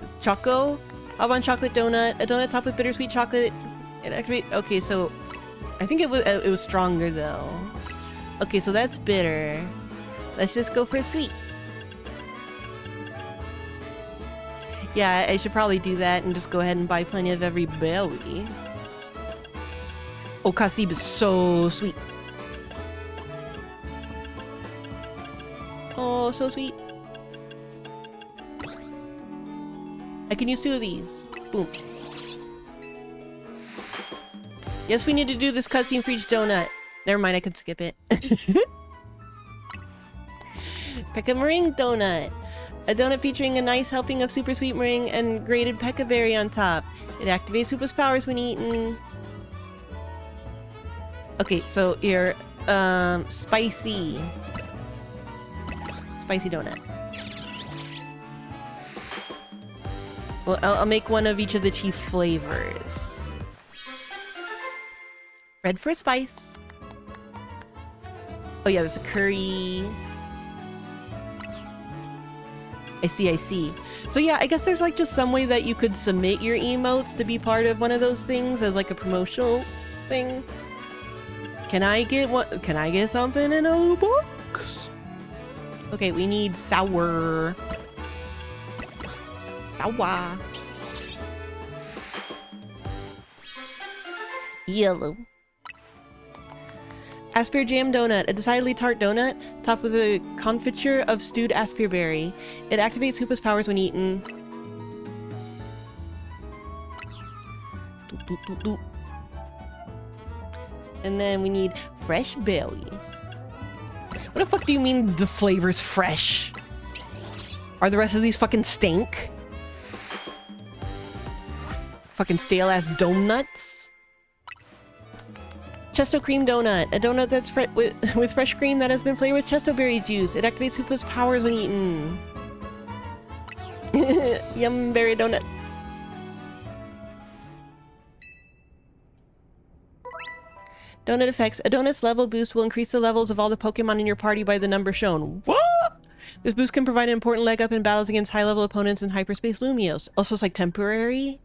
It's Choco. Almond chocolate donut. A donut topped with bittersweet chocolate. It activate. Okay, so I think it was stronger though. Okay, so that's bitter. Let's just go for sweet. Yeah, I should probably do that and just go ahead and buy plenty of every berry. Oh, Kasib is so sweet. Oh, so sweet. I can use 2 of these. Boom. Yes, we need to do this cutscene for each donut. Never mind, I could skip it. Pekka meringue donut. A donut featuring a nice helping of super sweet meringue and grated pekka berry on top. It activates Hoopa's powers when eaten. Okay, so here, spicy. Spicy donut. Well, I'll make one of each of the chief flavors. Red for spice. Oh yeah, there's a curry. I see. So yeah, I guess there's like just some way that you could submit your emotes to be part of one of those things as like a promotional thing. Can I get what? Can I get something in a loot box? Okay, we need sour. Sour. Yellow. Aspir Jam Donut, a decidedly tart donut, topped with a confiture of stewed aspir berry. It activates Hoopa's powers when eaten. And then we need fresh berry. What the fuck do you mean the flavor's fresh? Are the rest of these fucking stink? Fucking stale ass donuts? Chesto Cream Donut, a donut that's with fresh cream that has been flavored with Chesto berry juice. It activates Hoopa's powers when eaten. Yum berry donut. Donut effects. A donut's level boost will increase the levels of all the Pokemon in your party by the number shown. What? This boost can provide an important leg up in battles against high-level opponents in Hyperspace Lumiose. Also, it's like temporary.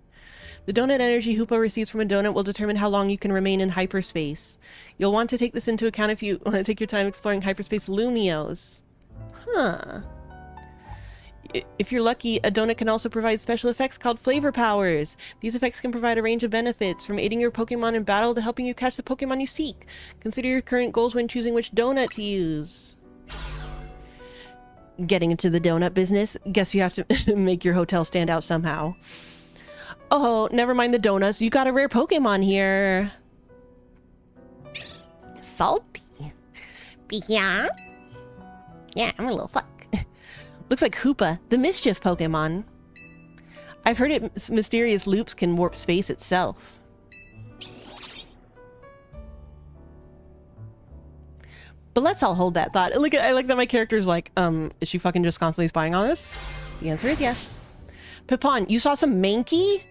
The donut energy Hoopa receives from a donut will determine how long you can remain in hyperspace. You'll want to take this into account if you want to take your time exploring Hyperspace Lumiose. Huh. If you're lucky, a donut can also provide special effects called flavor powers. These effects can provide a range of benefits, from aiding your Pokemon in battle to helping you catch the Pokemon you seek. Consider your current goals when choosing which donut to use. Getting into the donut business? Guess you have to make your hotel stand out somehow. Oh, never mind the donuts. You got a rare Pokemon here. Salty. Yeah. Yeah, I'm a little fuck. Looks like Hoopa, the mischief Pokemon. I've heard its mysterious loops can warp space itself. But let's all hold that thought. I like that my character's like, is she fucking just constantly spying on us? The answer is yes. Pippon, you saw some Mankey?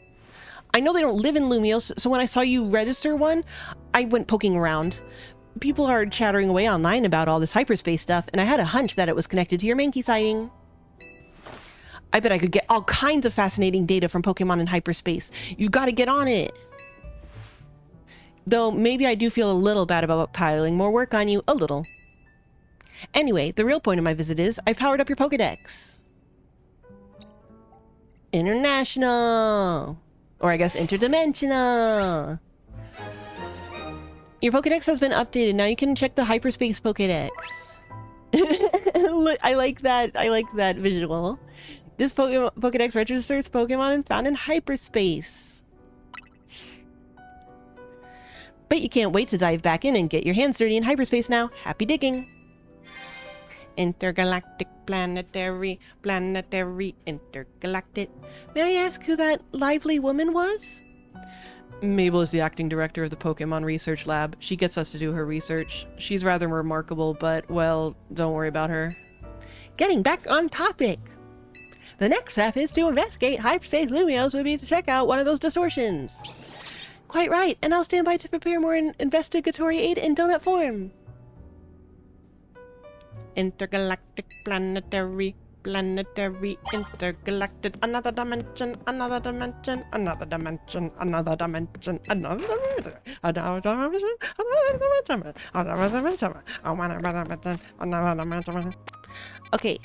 I know they don't live in Lumiose, so when I saw you register one, I went poking around. People are chattering away online about all this hyperspace stuff, and I had a hunch that it was connected to your Mankey sighting. I bet I could get all kinds of fascinating data from Pokemon in hyperspace. You've got to get on it. Though maybe I do feel a little bad about piling more work on you, a little. Anyway, the real point of my visit is I've powered up your Pokedex. International. Or I guess interdimensional. Your Pokedex has been updated. Now you can check the hyperspace Pokedex. I like that visual. This Pokedex registers Pokemon found in hyperspace. Bet you can't wait to dive back in and get your hands dirty in hyperspace now. Happy digging. Intergalactic, planetary, intergalactic. May I ask who that lively woman was? Mabel is the acting director of the Pokemon Research Lab. She gets us to do her research. She's rather remarkable, but, well, don't worry about her. Getting back on topic. The next step is to investigate hyperspace Lumios would be to check out one of those distortions. Quite right, and I'll stand by to prepare more investigatory aid in donut form. Intergalactic, planetary, intergalactic, another dimension, another dimension, another dimension, another dimension, another dimension, another dimension, another dimension. Okay,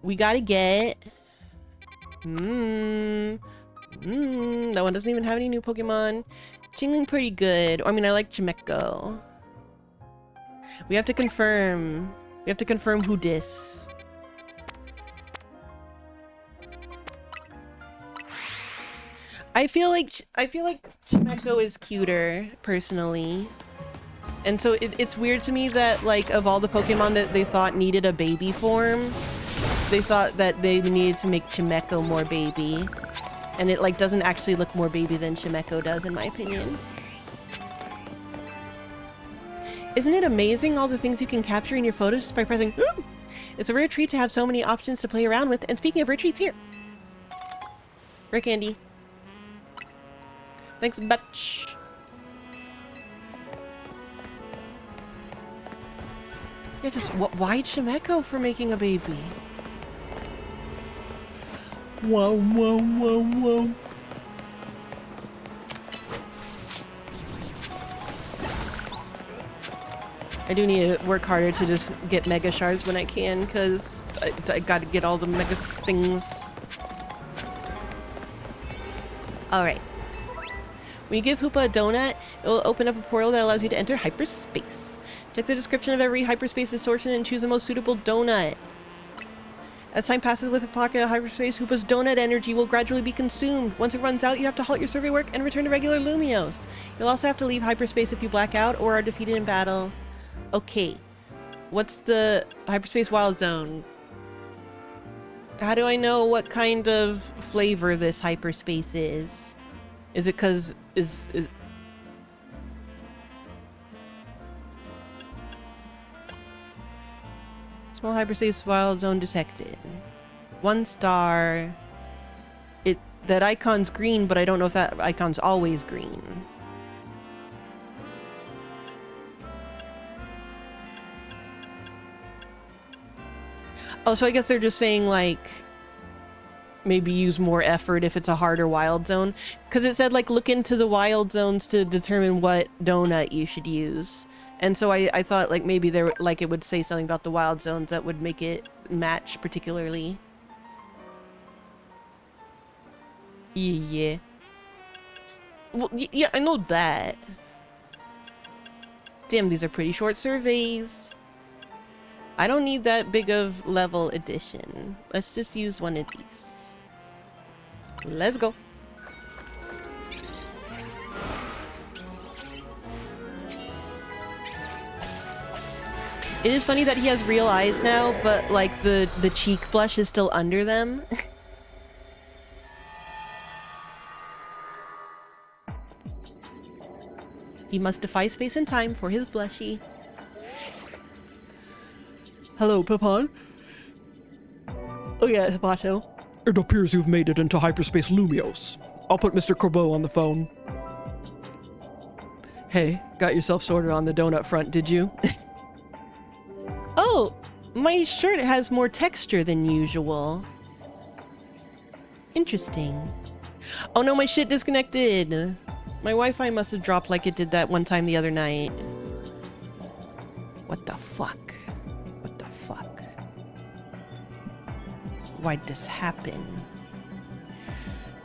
we gotta get... that one doesn't even have any new Pokemon. Chingling pretty good. I mean, I like Chimecho. We have to confirm. We have to confirm who dis. I feel like Chimecho is cuter, personally. And so it's weird to me that, like, of all the Pokemon that they thought needed a baby form, they thought that they needed to make Chimecho more baby. And it, like, doesn't actually look more baby than Chimecho does, in my opinion. Isn't it amazing all the things you can capture in your photos just by pressing... It's a rare treat to have so many options to play around with. And speaking of rare treats, here. Rare candy. Thanks, Butch. Yeah, just why Chimecho for making a baby? Whoa, whoa, whoa, whoa. I do need to work harder to just get Mega Shards when I can, because I gotta get all the Mega things. Alright. When you give Hoopa a donut, it will open up a portal that allows you to enter hyperspace. Check the description of every hyperspace distortion and choose the most suitable donut. As time passes with a pocket of hyperspace, Hoopa's donut energy will gradually be consumed. Once it runs out, you have to halt your survey work and return to regular Lumios. You'll also have to leave hyperspace if you black out or are defeated in battle. Okay. What's the hyperspace wild zone? How do I know what kind of flavor this hyperspace is? Is it because... is... Small hyperspace wild zone detected. 1 star. That icon's green, but I don't know if that icon's always green. Oh, so I guess they're just saying, like, maybe use more effort if it's a harder wild zone. Because it said, like, look into the wild zones to determine what donut you should use. And so I thought, like, maybe there, like, it would say something about the wild zones that would make it match particularly. Yeah. Well, yeah, I know that. Damn, these are pretty short surveys. I don't need that big of level addition. Let's just use one of these. Let's go. It is funny that he has real eyes now, but like the cheek blush is still under them. He must defy space and time for his blushy. Hello, Pepon. Oh yeah, Hibato. It appears you've made it into hyperspace Lumios. I'll put Mr. Corbeau on the phone. Hey, got yourself sorted on the donut front, did you? Oh, my shirt has more texture than usual. Interesting. Oh no, my shit disconnected. My Wi-Fi must have dropped like it did that one time the other night. What the fuck? What the fuck? Why'd this happen?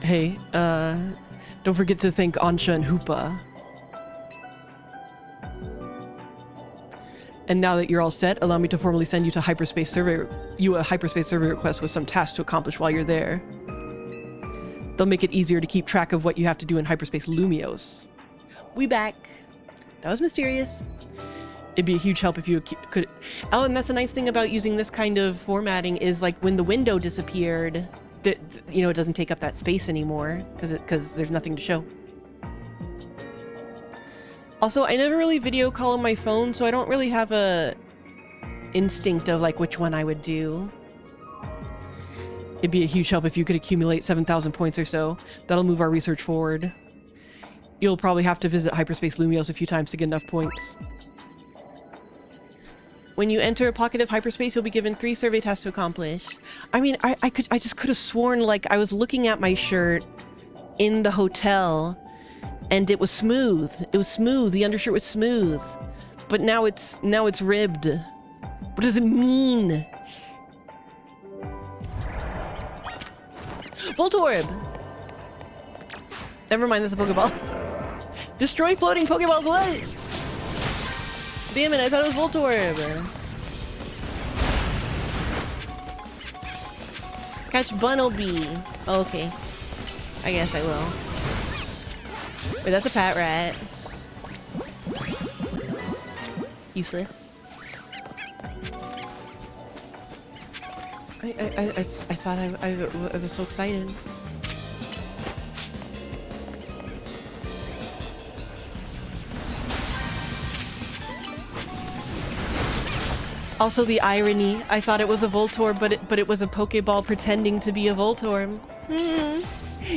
Hey, don't forget to thank Ansha and Hoopa. And now that you're all set, allow me to formally send you to a hyperspace survey request with some tasks to accomplish while you're there. They'll make it easier to keep track of what you have to do in hyperspace Lumios. We back. That was mysterious. It'd be a huge help if you could... Oh, and that's a nice thing about using this kind of formatting is like when the window disappeared, that, you know, it doesn't take up that space anymore because there's nothing to show. Also, I never really video call on my phone, so I don't really have a instinct of like which one I would do. It'd be a huge help if you could accumulate 7,000 points or so. That'll move our research forward. You'll probably have to visit Hyperspace Lumios a few times to get enough points. When you enter a pocket of hyperspace, you'll be given 3 survey tasks to accomplish. I mean, I just could have sworn like I was looking at my shirt in the hotel and it was smooth. It was smooth. The undershirt was smooth. But now it's ribbed. What does it mean? Voltorb! Never mind, that's a Pokeball. Destroy floating Pokeballs, what? Damn it, I thought it was Voltorb. Catch Bunnelby. Oh, okay. I guess I will. Wait, that's a Pat Rat. Useless. I thought I was so excited. Also the irony, I thought it was a Voltorb, but it was a Pokeball pretending to be a Voltorb.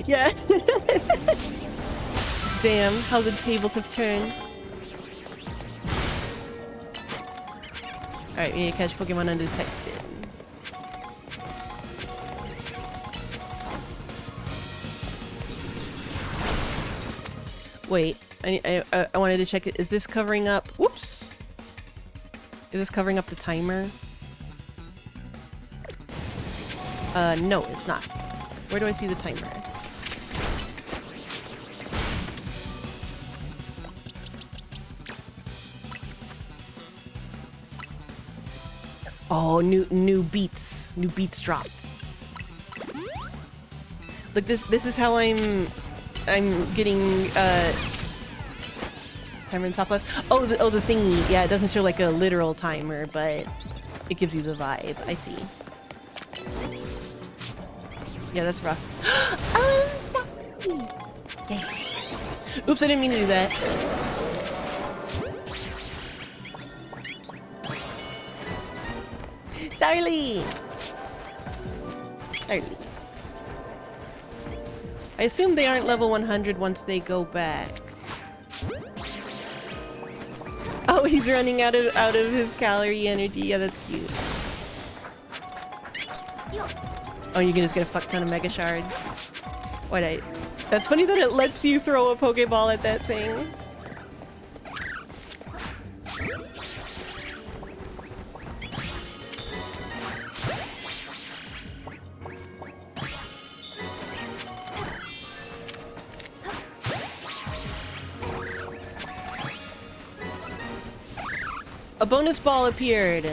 Yeah. Damn, how the tables have turned. Alright, we need to catch Pokemon undetected. Wait, I wanted to check it. Is this covering up? Whoops! Is this covering up the timer? No, it's not. Where do I see the timer? Oh, new beats drop. Look, this is how I'm getting timer in top left. Oh, the thingy. Yeah, it doesn't show like a literal timer, but it gives you the vibe. I see. Yeah, that's rough. Oh, sorry. Yay. Oops, I didn't mean to do that. Darlie! Darlie. I assume they aren't level 100 once they go back. Oh, he's running out of his calorie energy. Yeah, that's cute. Oh, you can just get a fuck ton of Mega Shards. That's funny that it lets you throw a Pokeball at that thing. A bonus ball appeared.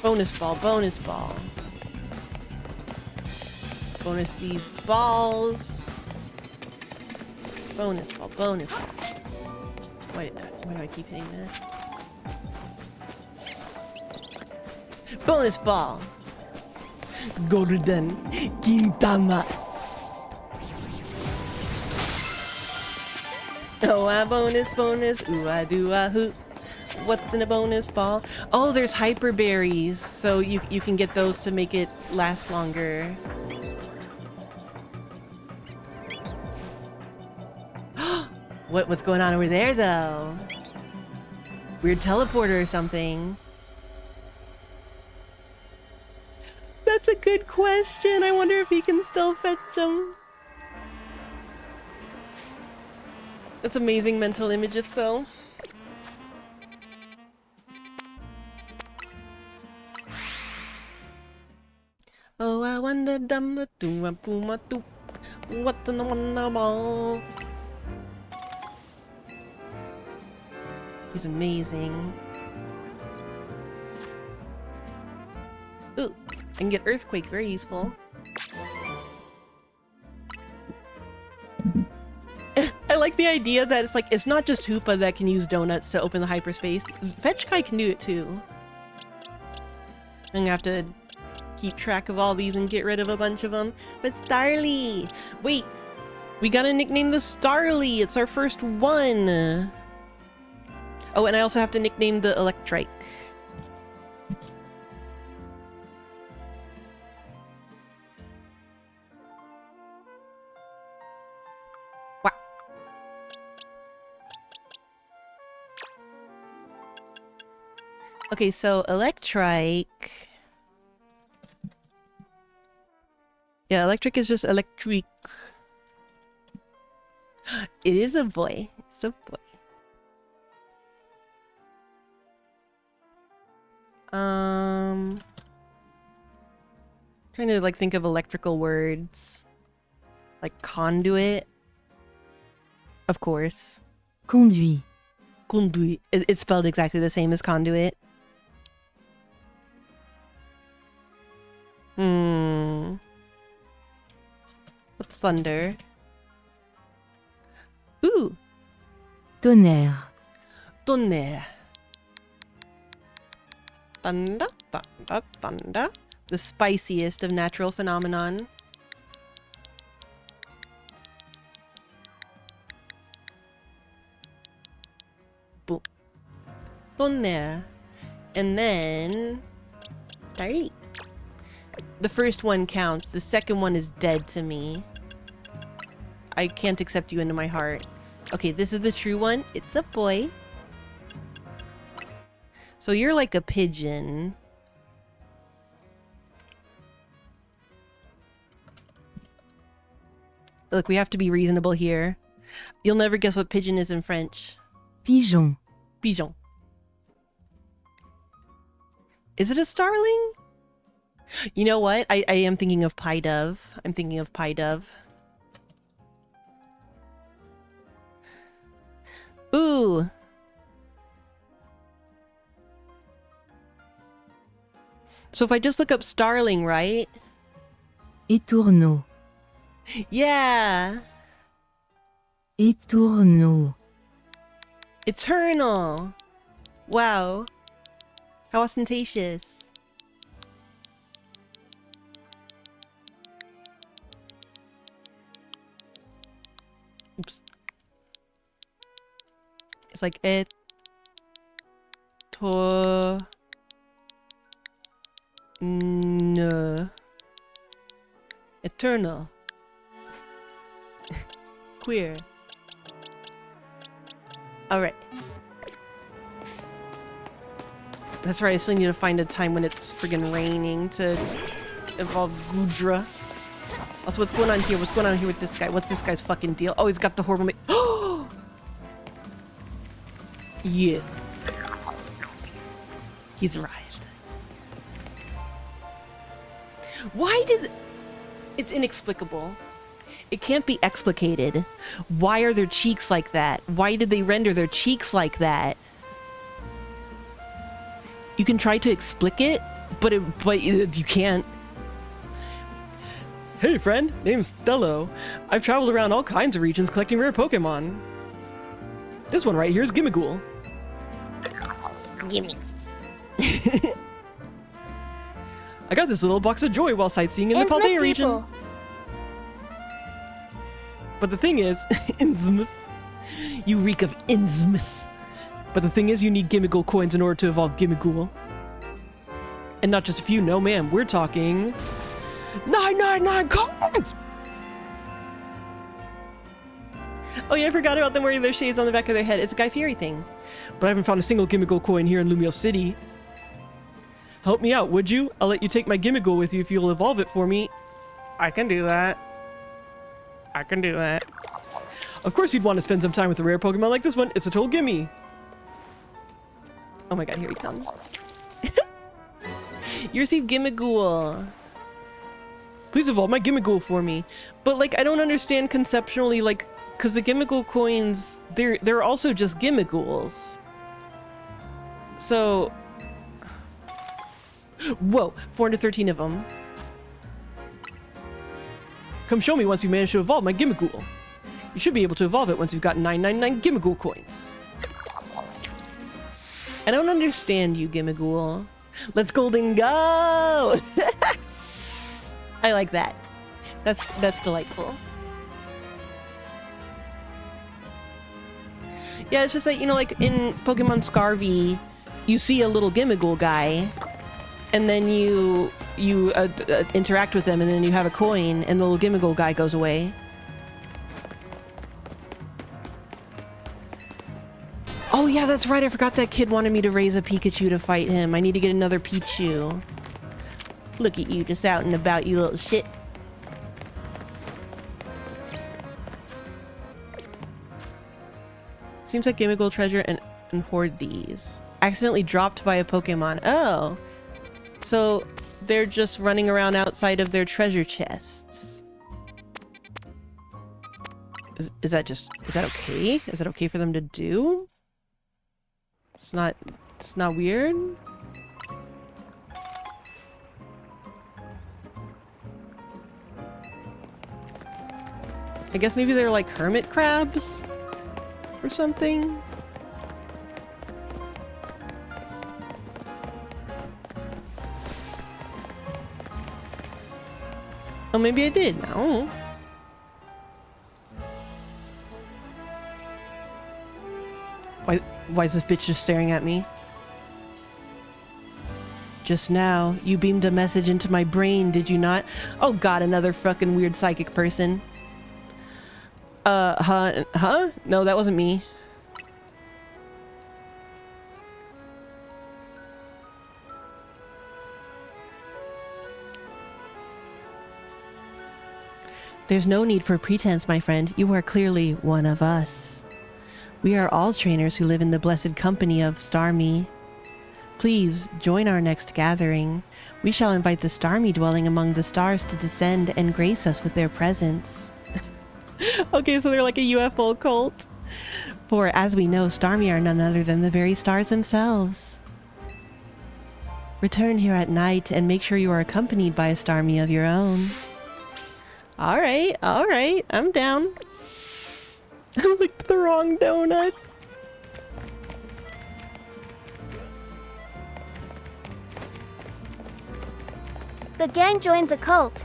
Bonus ball, bonus ball. Bonus these balls. Bonus ball, bonus ball. Why do I keep hitting that? Bonus ball. Golden Gintama. Oh, a bonus, ooh, I do a hoot. What's in a bonus ball? Oh, there's hyper berries, so you can get those to make it last longer. What's going on over there, though? Weird teleporter or something. That's a good question. I wonder if he can still fetch them. That's amazing mental image if so. Oh, I wonder dumb do a boom do what the no. He's amazing. Ooh, I can get Earthquake, very useful. I like the idea that it's like, it's not just Hoopa that can use donuts to open the hyperspace. Fetchkai can do it too. I'm gonna have to keep track of all these and get rid of a bunch of them. But Starly! Wait! We gotta nickname the Starly! It's our first one! Oh, and I also have to nickname the Electrike. Wow. Okay, so Electrike... Yeah, Electric is just electric. It is a boy. It's a boy. Trying to like think of electrical words. Like conduit. Of course. Conduit. Conduit. It's spelled exactly the same as conduit. What's thunder? Ooh! Tonnerre. Tonnerre. Thunder, thunder, thunder. The spiciest of natural phenomenon. Boom. Tonnerre. And then... Starly. The first one counts. The second one is dead to me. I can't accept you into my heart. Okay, this is the true one. It's a boy. So you're like a pigeon. Look, we have to be reasonable here. You'll never guess what pigeon is in French. Pigeon. Pigeon. Is it a starling? You know what? I am thinking of pie dove. I'm thinking of pie dove. Ooh. So if I just look up starling, right? Étourneau. Yeah. Étourneau. Eternal. Wow. How ostentatious. Oops. It's like no. Eternal. Queer. Alright. That's right, I still need to find a time when it's friggin' raining to evolve Gudra. Also, what's going on here? What's going on here with this guy? What's this guy's fucking deal? Oh, he's got the horrible Oh! Yeah. He's arrived. Why did... It's inexplicable. It can't be explicated. Why are their cheeks like that? Why did they render their cheeks like that? You can try to explic it, but you can't. Hey friend, name's Stello. I've traveled around all kinds of regions collecting rare Pokemon. This one right here is Gimmighoul. Gimme. I got this little box of joy while sightseeing in the Innsmouth Paldea region. people. But the thing is, Innsmouth. You reek of Innsmouth. But the thing is, you need Gimmighoul coins in order to evolve Gimmighoul. And not just a few, no ma'am, we're talking 999 coins! Oh yeah, I forgot about them wearing their shades on the back of their head. It's a Guy Fieri thing. But I haven't found a single Gimmighoul coin here in Lumio City. Help me out, would you? I'll let you take my Gimmighoul with you if you'll evolve it for me. I can do that. I can do that. Of course you'd want to spend some time with a rare Pokemon like this one. It's a total gimme. Oh my god, here he comes. You received Gimmighoul. Please evolve my Gimmighoul for me. But like, I don't understand conceptually, like, because the Gimmighoul coins, they're also just Gimmighouls. So, whoa, 413 of them. Come show me once you manage to evolve my Gimmighoul. You should be able to evolve it once you've got 999 Gimmighoul coins. I don't understand you, Gimmighoul. Let's golden go! I like that. That's delightful. Yeah, it's just like, you know, like in Pokemon Scarvy, you see a little Gimmighoul guy, and then you interact with them, and then you have a coin, and the little Gimmighoul guy goes away. Oh yeah, that's right. I forgot that kid wanted me to raise a Pikachu to fight him. I need to get another Pichu. Look at you, just out and about, you little shit. Seems like Gimmighoul treasure and hoard these. Accidentally dropped by a Pokemon. Oh. So they're just running around outside of their treasure chests. Is that okay? Is that okay for them to do? It's not weird? I guess maybe they're like hermit crabs or something. Oh, maybe I did. No. Why is this bitch just staring at me? Just now, you beamed a message into my brain, did you not? Oh god, another fucking weird psychic person. Huh? No, that wasn't me. There's no need for pretense, my friend. You are clearly one of us. We are all trainers who live in the blessed company of Starmie. Please, join our next gathering. We shall invite the Starmie dwelling among the stars to descend and grace us with their presence. Okay, so they're like a UFO cult. For, as we know, Starmie are none other than the very stars themselves. Return here at night and make sure you are accompanied by a Starmie of your own. Alright, I'm down. I licked the wrong donut. The gang joins a cult.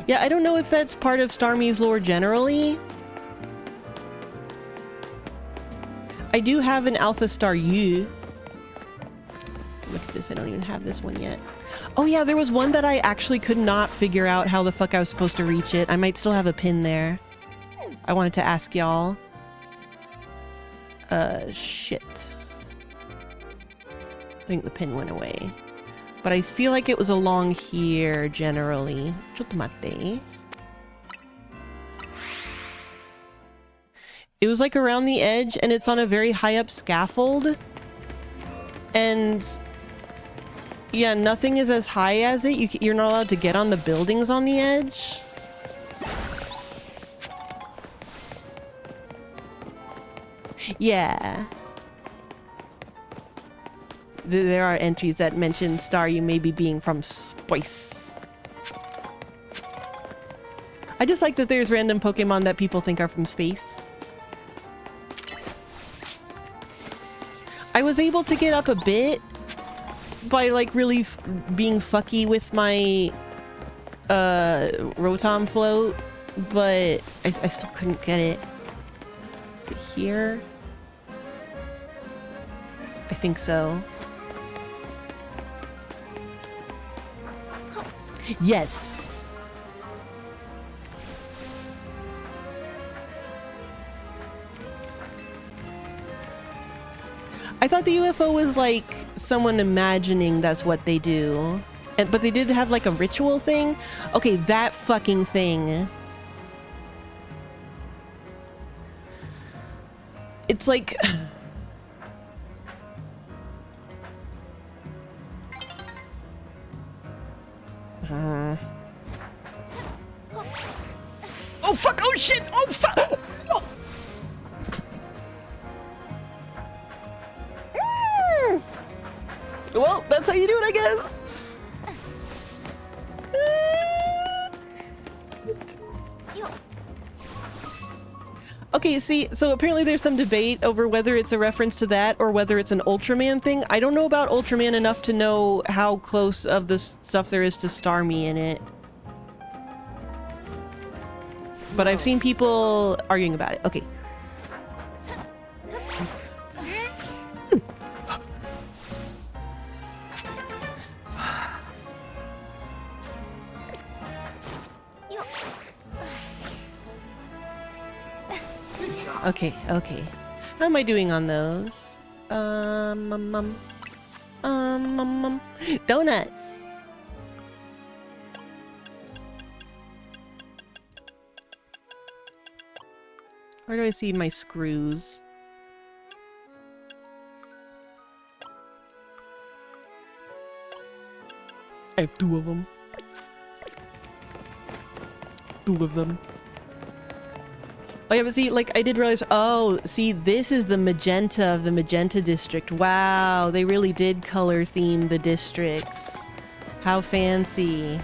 Yeah, I don't know if that's part of Starmie's lore generally. I do have an Alpha Star U. Look at this, I don't even have this one yet. Oh yeah, there was one that I actually could not figure out how the fuck I was supposed to reach it. I might still have a pin there. I wanted to ask y'all. Shit. I think the pin went away. But I feel like it was along here, generally. Chotomate. It was like around the edge, and it's on a very high up scaffold. And yeah, nothing is as high as it. You're not allowed to get on the buildings on the edge. Yeah. There are entries that mention Star you may be being from space. I just like that there's random Pokemon that people think are from space. I was able to get up a bit by like really being fucky with my Rotom float, but I still couldn't get it. Is it here? I think so. Yes! I thought the UFO was like someone imagining that's what they do. But they did have like a ritual thing. Okay, that fucking thing. It's like... Oh fuck! Oh shit! Oh fuck! Oh. Well, that's how you do it, I guess. Okay, see, so apparently there's some debate over whether it's a reference to that or whether it's an Ultraman thing. I don't know about Ultraman enough to know how close of the stuff there is to Starmie in it. But I've seen people arguing about it. Okay. Okay, okay. How am I doing on those? Donuts. Where do I see my screws? I have 2 of them. 2 of them. Oh yeah, but see, like, I did realize, oh, see, this is the magenta of the magenta district. Wow, they really did color theme the districts. How fancy.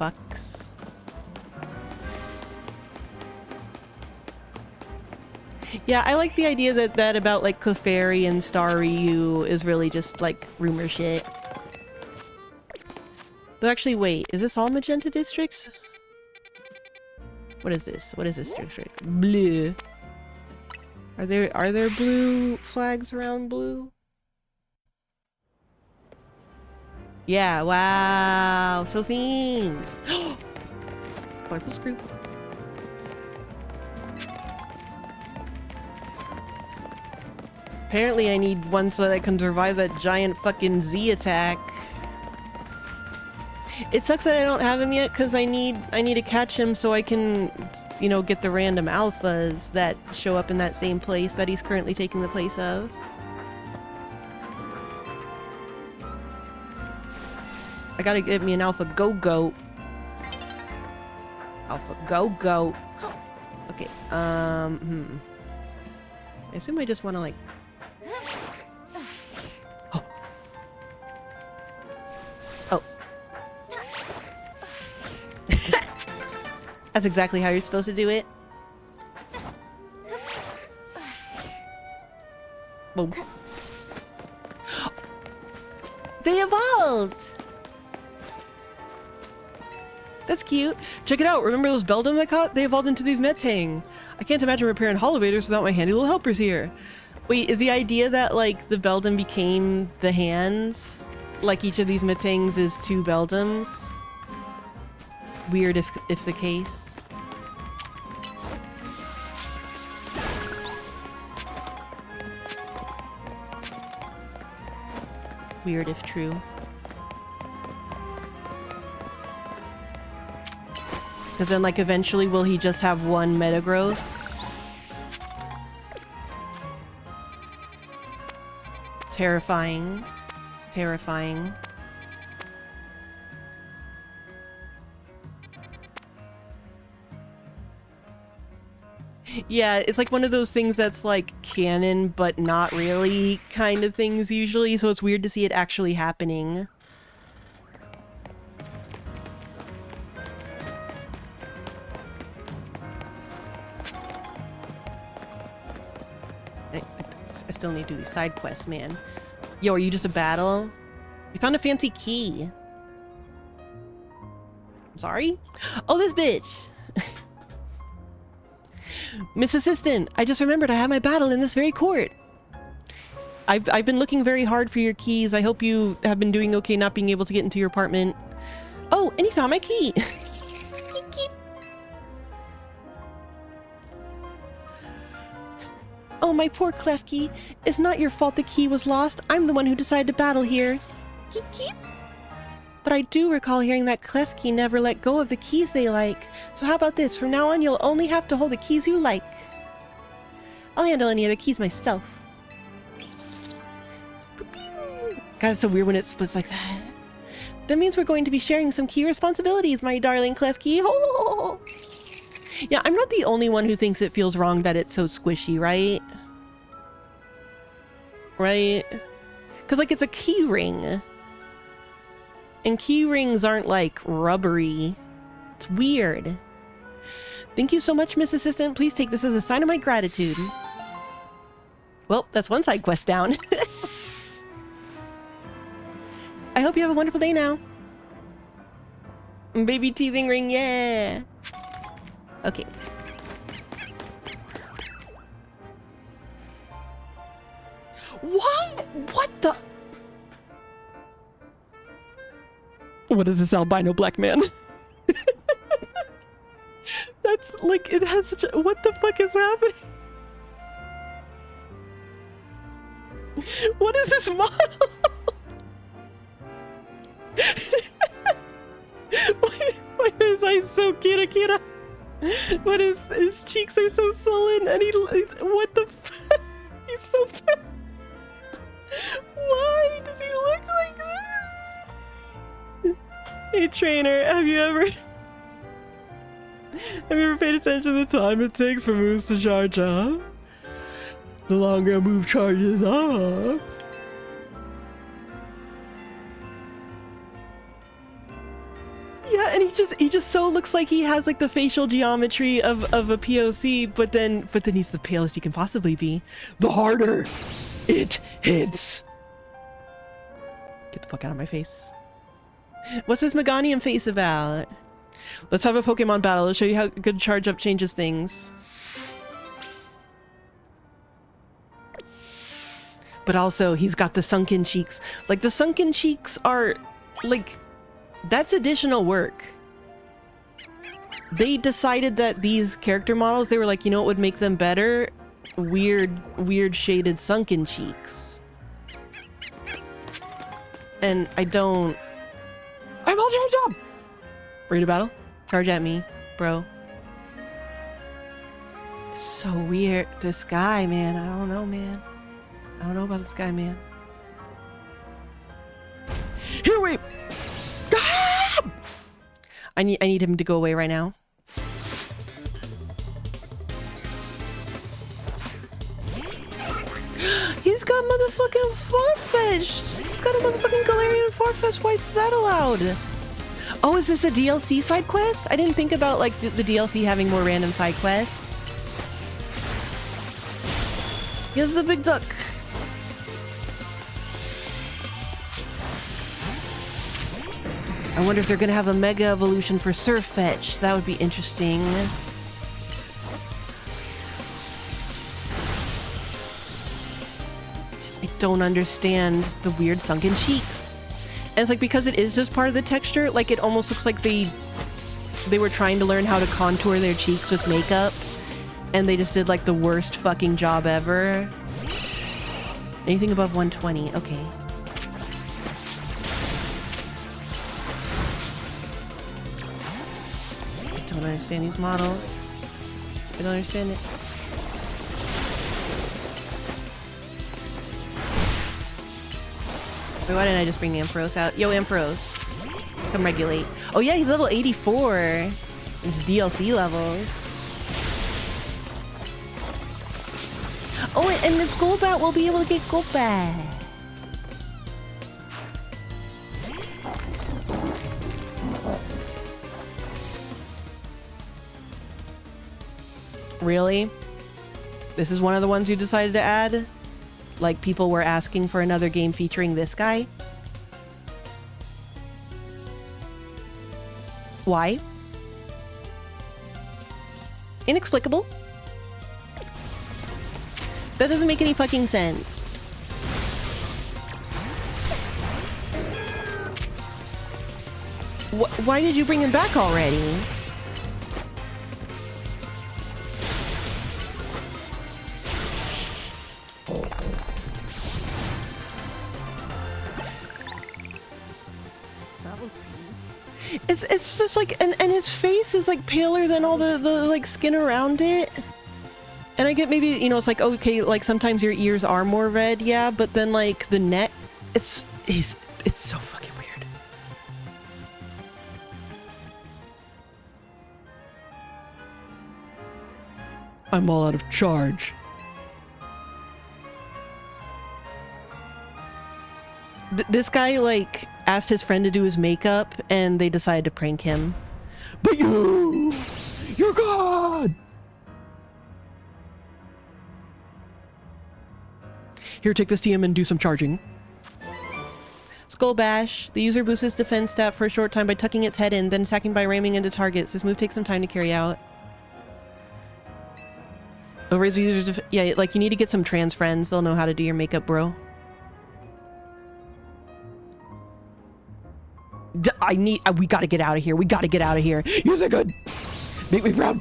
Fucks. Yeah, I like the idea that about, like, Clefairy and Staryu is really just, like, rumor shit. But actually, wait, is this all magenta districts? What is this? What is this district? Blue. Are there blue flags around blue? Yeah, wow, so themed. Colorful screw. Apparently I need one so that I can survive that giant fucking Z attack. It sucks that I don't have him yet because I need to catch him so I can, you know, get the random alphas that show up in that same place that he's currently taking the place of. I gotta get me an alpha go-goat. Alpha go-goat. Okay, I assume I just want to, like... Oh. That's exactly how you're supposed to do it. Boom. They evolved! That's cute. Check it out. Remember those Beldum I caught? They evolved into these Metang. I can't imagine repairing Holovators without my handy little helpers here. Wait, is the idea that, like, the Beldum became the hands? Like each of these Metangs is 2 Beldums? Weird if the case. Weird if true. Because then, like, eventually will he just have 1 Metagross? Terrifying. Terrifying. Yeah, it's like one of those things that's like canon but not really kind of things usually, so it's weird to see it actually happening. I still need to do these side quests, man. Yo, are you just a battle? You found a fancy key. I'm sorry? Oh, this bitch! Miss Assistant, I just remembered I had my battle in this very court. I've been looking very hard for your keys. I hope you have been doing okay not being able to get into your apartment. Oh, and you found my key! Oh, my poor Klefki. It's not your fault the key was lost. I'm the one who decided to battle here. Keep, keep. But I do recall hearing that Klefki never let go of the keys they like. So how about this? From now on, you'll only have to hold the keys you like. I'll handle any other keys myself. God, it's so weird when it splits like that. That means we're going to be sharing some key responsibilities, my darling Klefki. Oh! Yeah, I'm not the only one who thinks it feels wrong that it's so squishy, right? Right? Because, like, it's a key ring. And key rings aren't, like, rubbery. It's weird. Thank you so much, Miss Assistant. Please take this as a sign of my gratitude. Well, that's one side quest down. I hope you have a wonderful day now. Baby teething ring, yeah. Okay. What? What the? What is this albino black man? That's like, it has such a, what the fuck is happening? What is this model? Why is his eyes so Kira Kira? But his cheeks are so sullen and what the fuck? He's so bad. Why does he look like this? Hey trainer, have you ever paid attention to the time it takes for moves to charge up? The longer a move charges up. Yeah, and he just so looks like he has like the facial geometry of a POC, but then he's the palest he can possibly be. The harder it hits. Get the fuck out of my face. What's this Meganium face about? Let's have a Pokemon battle. I'll show you how good charge up changes things. But also, he's got the sunken cheeks. Like, the sunken cheeks are, like, that's additional work. They decided that these character models, they were like, you know what would make them better? Weird shaded sunken cheeks. And I don't... I'm all charged up! Ready to battle? Charge at me, bro. So weird. This guy, man. I don't know, man. I don't know about this guy, man. Here we... Ah! I need him to go away right now. He's got motherfucking Farfetch'd! He's got a motherfucking Galarian Farfetch'd. Why is that allowed? Oh, is this a DLC side quest? I didn't think about, like, the DLC having more random side quests. Here's the big duck. I wonder if they're gonna have a Mega Evolution for Surfetch. That would be interesting. I don't understand the weird sunken cheeks. And it's like, because it is just part of the texture, like it almost looks like they were trying to learn how to contour their cheeks with makeup, and they just did like the worst fucking job ever. Anything above 120, okay. I don't understand these models. I don't understand it. Wait, why didn't I just bring the Ampharos out? Yo, Ampharos. Come regulate. Oh yeah, he's level 84. His DLC levels. Oh, and this Golbat will be able to get Golbat. Really? This is one of the ones you decided to add? Like, people were asking for another game featuring this guy? Why? Inexplicable. That doesn't make any fucking sense. Why did you bring him back already? It's just like, and his face is like paler than all the like skin around it. And I get maybe, you know, it's like, okay, like sometimes your ears are more red, yeah, but then like the neck, it's so fucking weird. I'm all out of charge. This guy like asked his friend to do his makeup and they decided to prank him. But you're God! Here, take this TM and do some charging. Skull Bash. The user boosts its defense stat for a short time by tucking its head in, then attacking by ramming into targets. This move takes some time to carry out. Oh, raise the user's yeah, like you need to get some trans friends. They'll know how to do your makeup, bro. We gotta get out of here. We gotta get out of here. Use it good. Make me proud.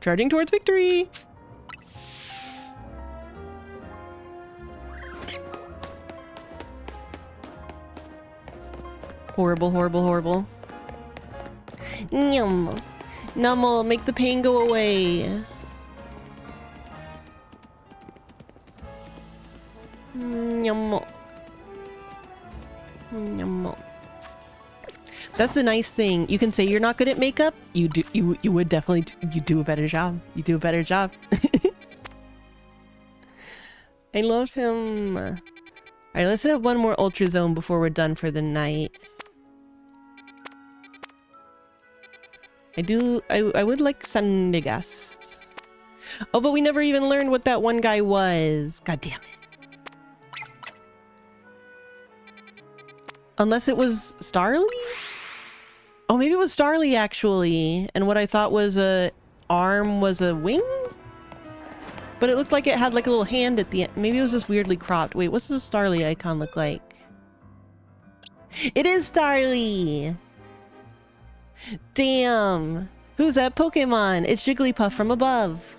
Charging towards victory. Horrible, horrible, horrible. Nyum. Numble, make the pain go away. Nyum. Nyum. That's the nice thing. You can say you're not good at makeup. You do. You would definitely. You do a better job. You do a better job. I love him. All right, let's hit up one more Ultra Zone before we're done for the night. I would like Sandygast. Oh, but we never even learned what that one guy was. God damn it. Unless it was Starly? Oh, maybe it was Starly actually. And what I thought was a arm was a wing? But it looked like it had like a little hand at the end. Maybe it was just weirdly cropped. Wait, what's the Starly icon look like? It is Starly! Damn! Who's that Pokemon? It's Jigglypuff from above.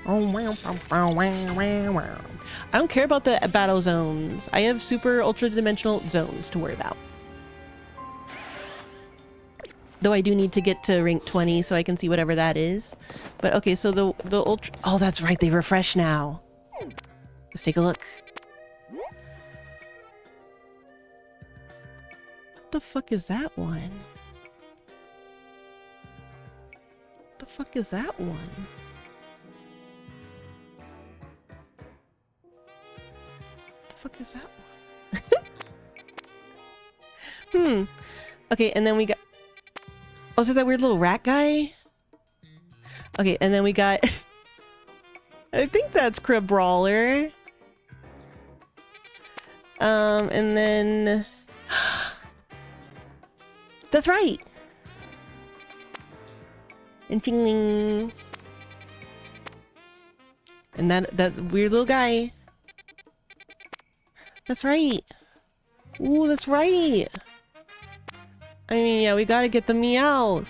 I don't care about the battle zones. I have super ultra dimensional zones to worry about. Though I do need to get to rank 20 so I can see whatever that is. But okay, so the ultra... Oh, that's right. They refresh now. Let's take a look. What the fuck is that one? What the fuck is that one? Fuck is that one? Okay, and then we got... Oh, is it that weird little rat guy? Okay, and then we got... I think that's Crabrawler. And then... That's right! And Chingling. And that weird little guy. That's right. Ooh, that's right. I mean, yeah, we gotta get the Meowth.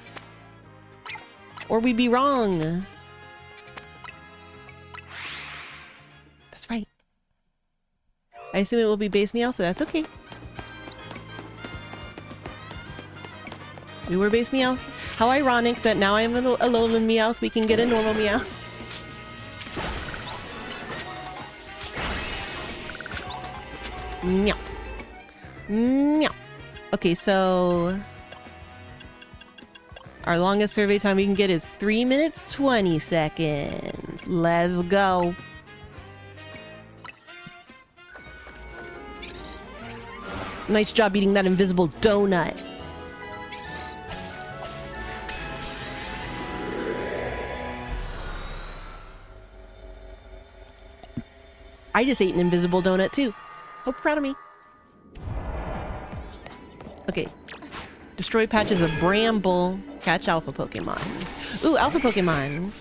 Or we'd be wrong. That's right. I assume it will be base Meowth, but that's okay. We were base Meowth. How ironic that now I'm a Alolan Meowth, we can get a normal Meowth. Meow. Meow. Okay, so... Our longest survey time we can get is 3 minutes 20 seconds. Let's go. Nice job eating that invisible donut. I just ate an invisible donut too. Hope you're proud of me. Okay. Destroy patches of bramble. Catch alpha Pokemon. Ooh, alpha Pokemon.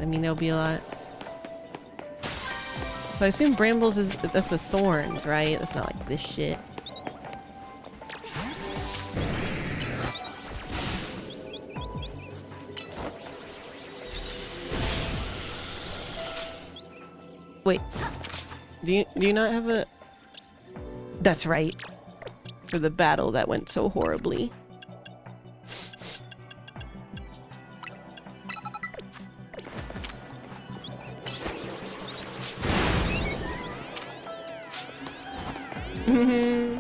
I mean, there'll be a lot. So I assume brambles that's the thorns, right? That's not like this shit. Wait. Do you not have a... That's right. For the battle that went so horribly.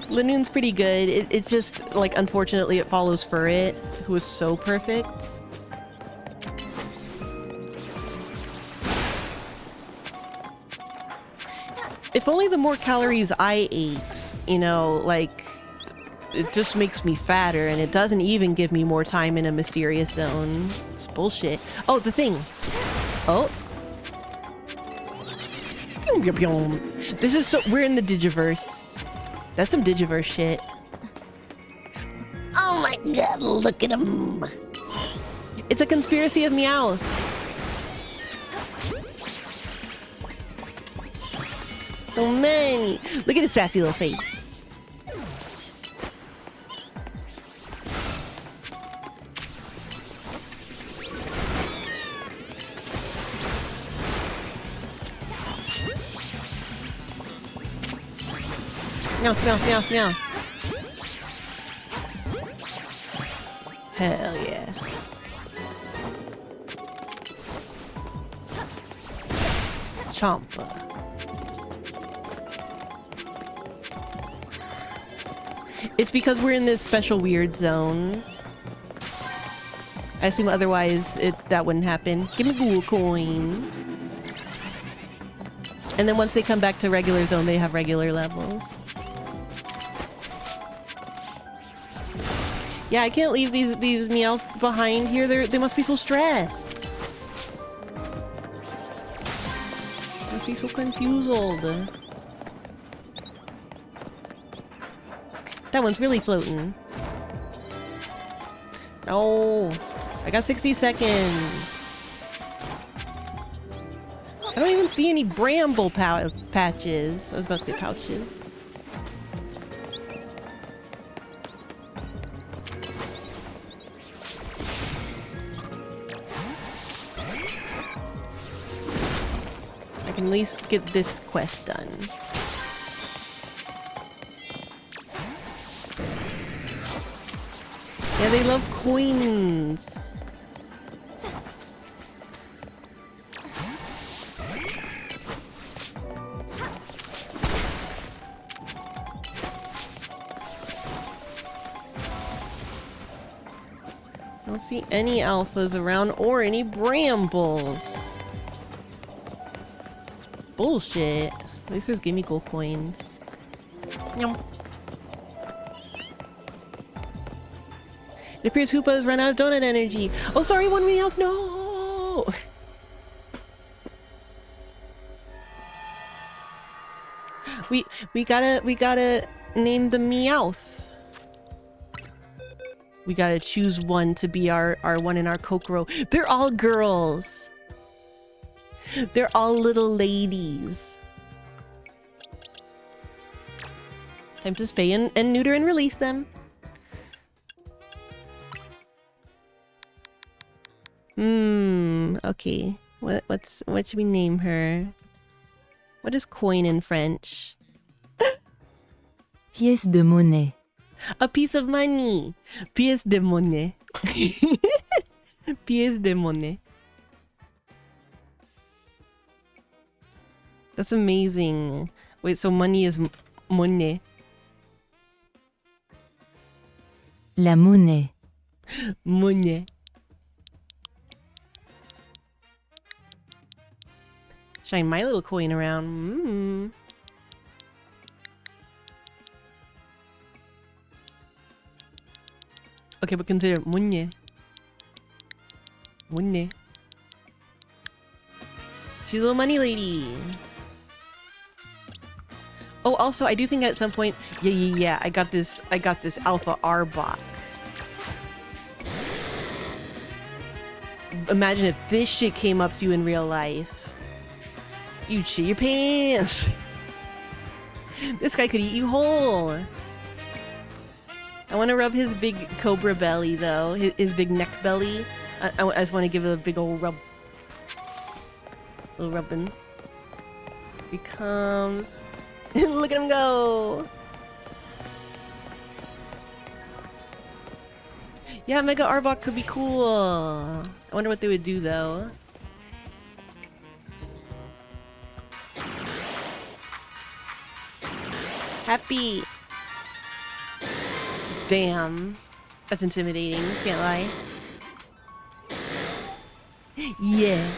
Lanoon's pretty good. It's just, like, unfortunately it follows Furret, who is so perfect. If only the more calories I ate, you know, like, it just makes me fatter, and it doesn't even give me more time in a mysterious zone. It's bullshit. Oh, the thing. Oh. This is so... We're in the Digiverse. That's some Digiverse shit. Oh my god, look at him. It's a conspiracy of Meowth. So many. Look at his sassy little face. Meow, meow, meow, meow. Hell yeah. Champa. It's because we're in this special weird zone. I assume otherwise that wouldn't happen. Give me Ghoul Coin. And then once they come back to regular zone, they have regular levels. Yeah, I can't leave these Meowths behind here. They must be so stressed. Must be so confused. That one's really floating. No, I got 60 seconds. I don't even see any bramble patches. I was about to say pouches. I can at least get this quest done. Yeah, they love coins. I don't see any alphas around or any brambles. It's bullshit. At least there's gimme gold coins. Yum. It appears Hoopa has run out of donut energy. Oh, sorry, one Meowth. No. we gotta name the Meowth. We gotta choose one to be our one in our Kokoro. They're all girls. They're all little ladies. Time to spay and neuter and release them. Okay. What should we name her? What is coin in French? Pièce de monnaie. A piece of money. Pièce de monnaie. Pièce de monnaie. That's amazing. Wait, so money is monnaie. La monnaie. Monnaie. Shine my little coin around. Okay, but consider monnaie. Monnaie. She's a little money lady. Oh, also, I do think at some point, yeah. I got this Alpha Arbok. Imagine if this shit came up to you in real life. You'd shit your pants. This guy could eat you whole. I want to rub his big cobra belly, though. His big neck belly. I just want to give it a big old rub. Little rubbing. Here he comes. Look at him go. Yeah, Mega Arbok could be cool. I wonder what they would do though. Happy. Damn. That's intimidating, can't lie. Yeah.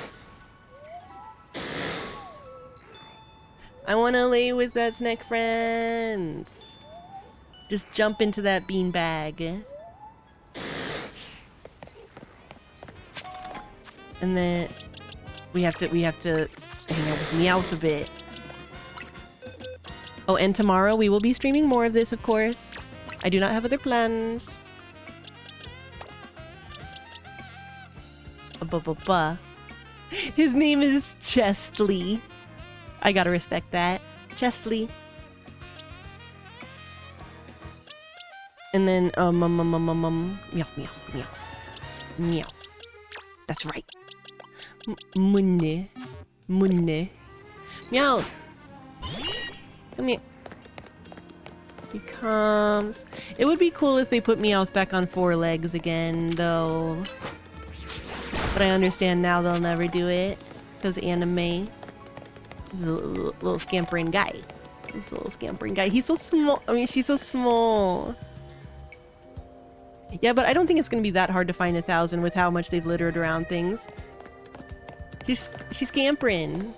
I wanna lay with that snack friends. Just jump into that beanbag. And then we have to hang out with Meowth a bit. Oh, and tomorrow we will be streaming more of this, of course. I do not have other plans. His name is Chestly. I gotta respect that. Chestly. And then, meowth, meowth, meowth. Meowth. That's right. Munne. Munne. Meowth. Come here. He comes. It would be cool if they put Meowth back on 4 legs again, though. But I understand now they'll never do it. Because anime. He's a little scampering guy. He's a little scampering guy. He's so small. I mean, she's so small. Yeah, but I don't think it's going to be that hard to find 1,000 with how much they've littered around things. She's scampering.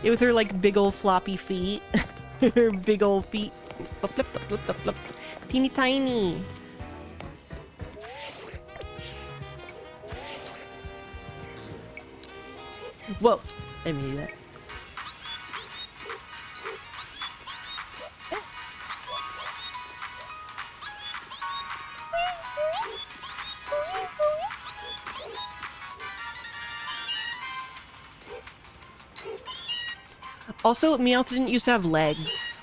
Yeah, with her, like, big old floppy feet. Her big old feet. Flip, flip, flip, flip, flip. Teeny tiny. Whoa. I didn't do that. Also, Meowth didn't used to have legs.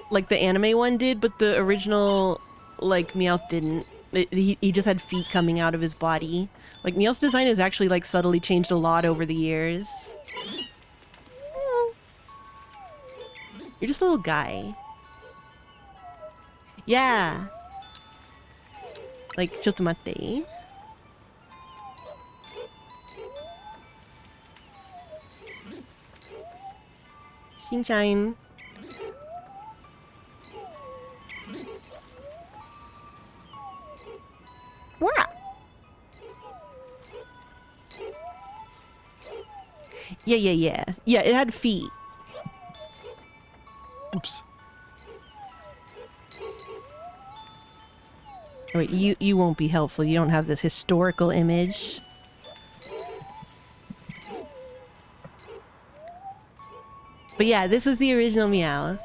Like the anime one did, but the original, like, Meowth didn't. He just had feet coming out of his body. Like, Meowth's design has actually, like, subtly changed a lot over the years. You're just a little guy. Yeah. Like, chotomate. Sunshine. What? Yeah. Yeah, it had feet. Oops. Oh, wait, you won't be helpful. You don't have this historical image. But yeah, this was the original Meowth.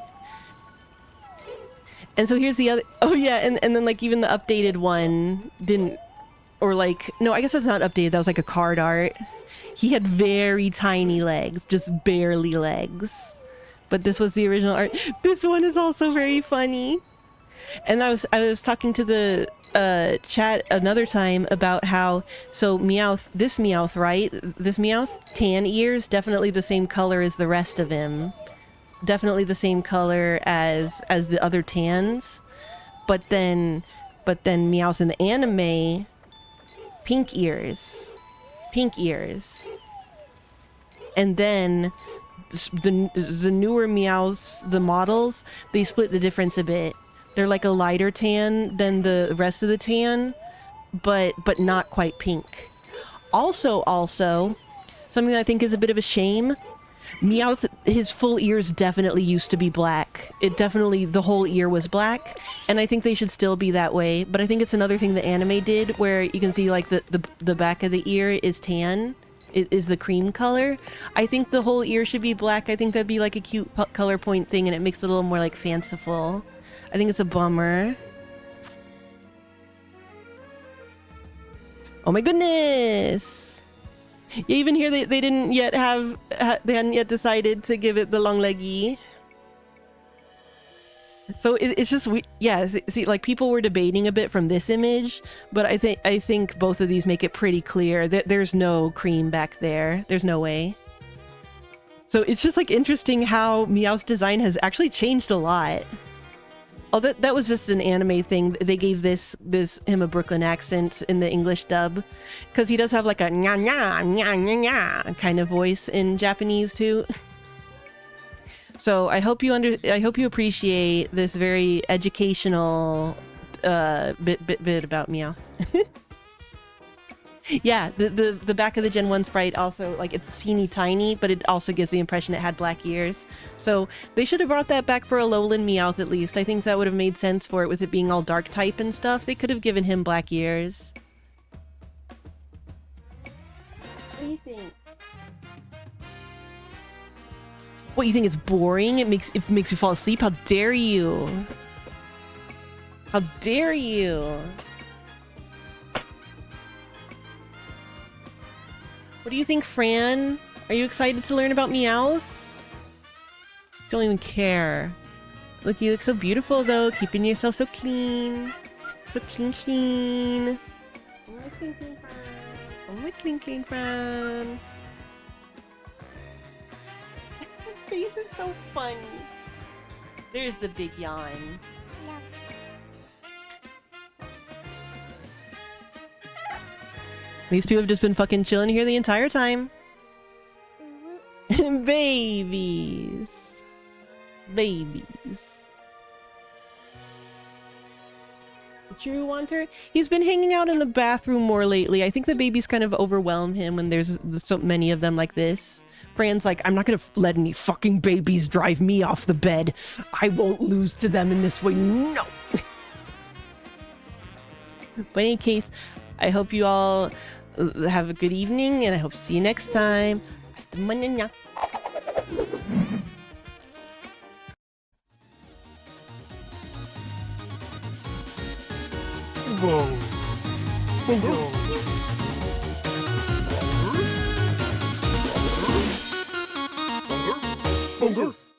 And so here's the other... Oh yeah, and then like even the updated one didn't... Or like... No, I guess that's not updated. That was like a card art. He had very tiny legs. Just barely legs. But this was the original art. This one is also very funny. And I was talking to the chat another time about how... So Meowth... This Meowth, right? This Meowth? Tan ears. Definitely the same color as the rest of him. Definitely the same color as the other tans, but then Meowth in the anime, pink ears, and then the newer Meowths, the models, they split the difference a bit. They're like a lighter tan than the rest of the tan, but not quite pink. Also, something that I think is a bit of a shame. Meowth, his full ears definitely used to be black. It definitely, the whole ear was black, and I think they should still be that way. But I think it's another thing the anime did, where you can see like the back of the ear is tan, is the cream color. I think the whole ear should be black. I think that'd be like a cute color point thing, and it makes it a little more like fanciful. I think it's a bummer. Oh my goodness! Yeah, even here they didn't yet they hadn't yet decided to give it the long leggy. So it's just yeah. See, like people were debating a bit from this image, but I think both of these make it pretty clear that there's no cream back there. There's no way. So it's just like interesting how Meowth's design has actually changed a lot. Oh, that was just an anime thing. They gave him a Brooklyn accent in the English dub, because he does have like a nya nya nya nya nya kind of voice in Japanese too. So I hope you appreciate this very educational bit about Meowth. Yeah, the back of the Gen 1 sprite also, like, it's teeny tiny, but it also gives the impression it had black ears. So they should have brought that back for a lowland Meowth at least. I think that would have made sense for it with it being all dark type and stuff. They could have given him black ears. What do you think? What, you think it's boring? It makes you fall asleep? How dare you? How dare you? What do you think, Fran? Are you excited to learn about Meowth? Don't even care. Look, you look so beautiful though, keeping yourself so clean. So clean. Oh my clean Fran. Oh my clean Fran. Your face is so funny. There's the big yawn. These two have just been fucking chilling here the entire time. Babies. Babies. True Wanter? He's been hanging out in the bathroom more lately. I think the babies kind of overwhelm him when there's so many of them like this. Fran's like, I'm not gonna let any fucking babies drive me off the bed. I won't lose to them in this way. No! But in any case, I hope you all have a good evening, and I hope to see you next time. Hasta mañana.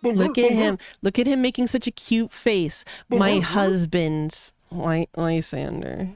Look at him. Look at him making such a cute face. My husband's Lysander.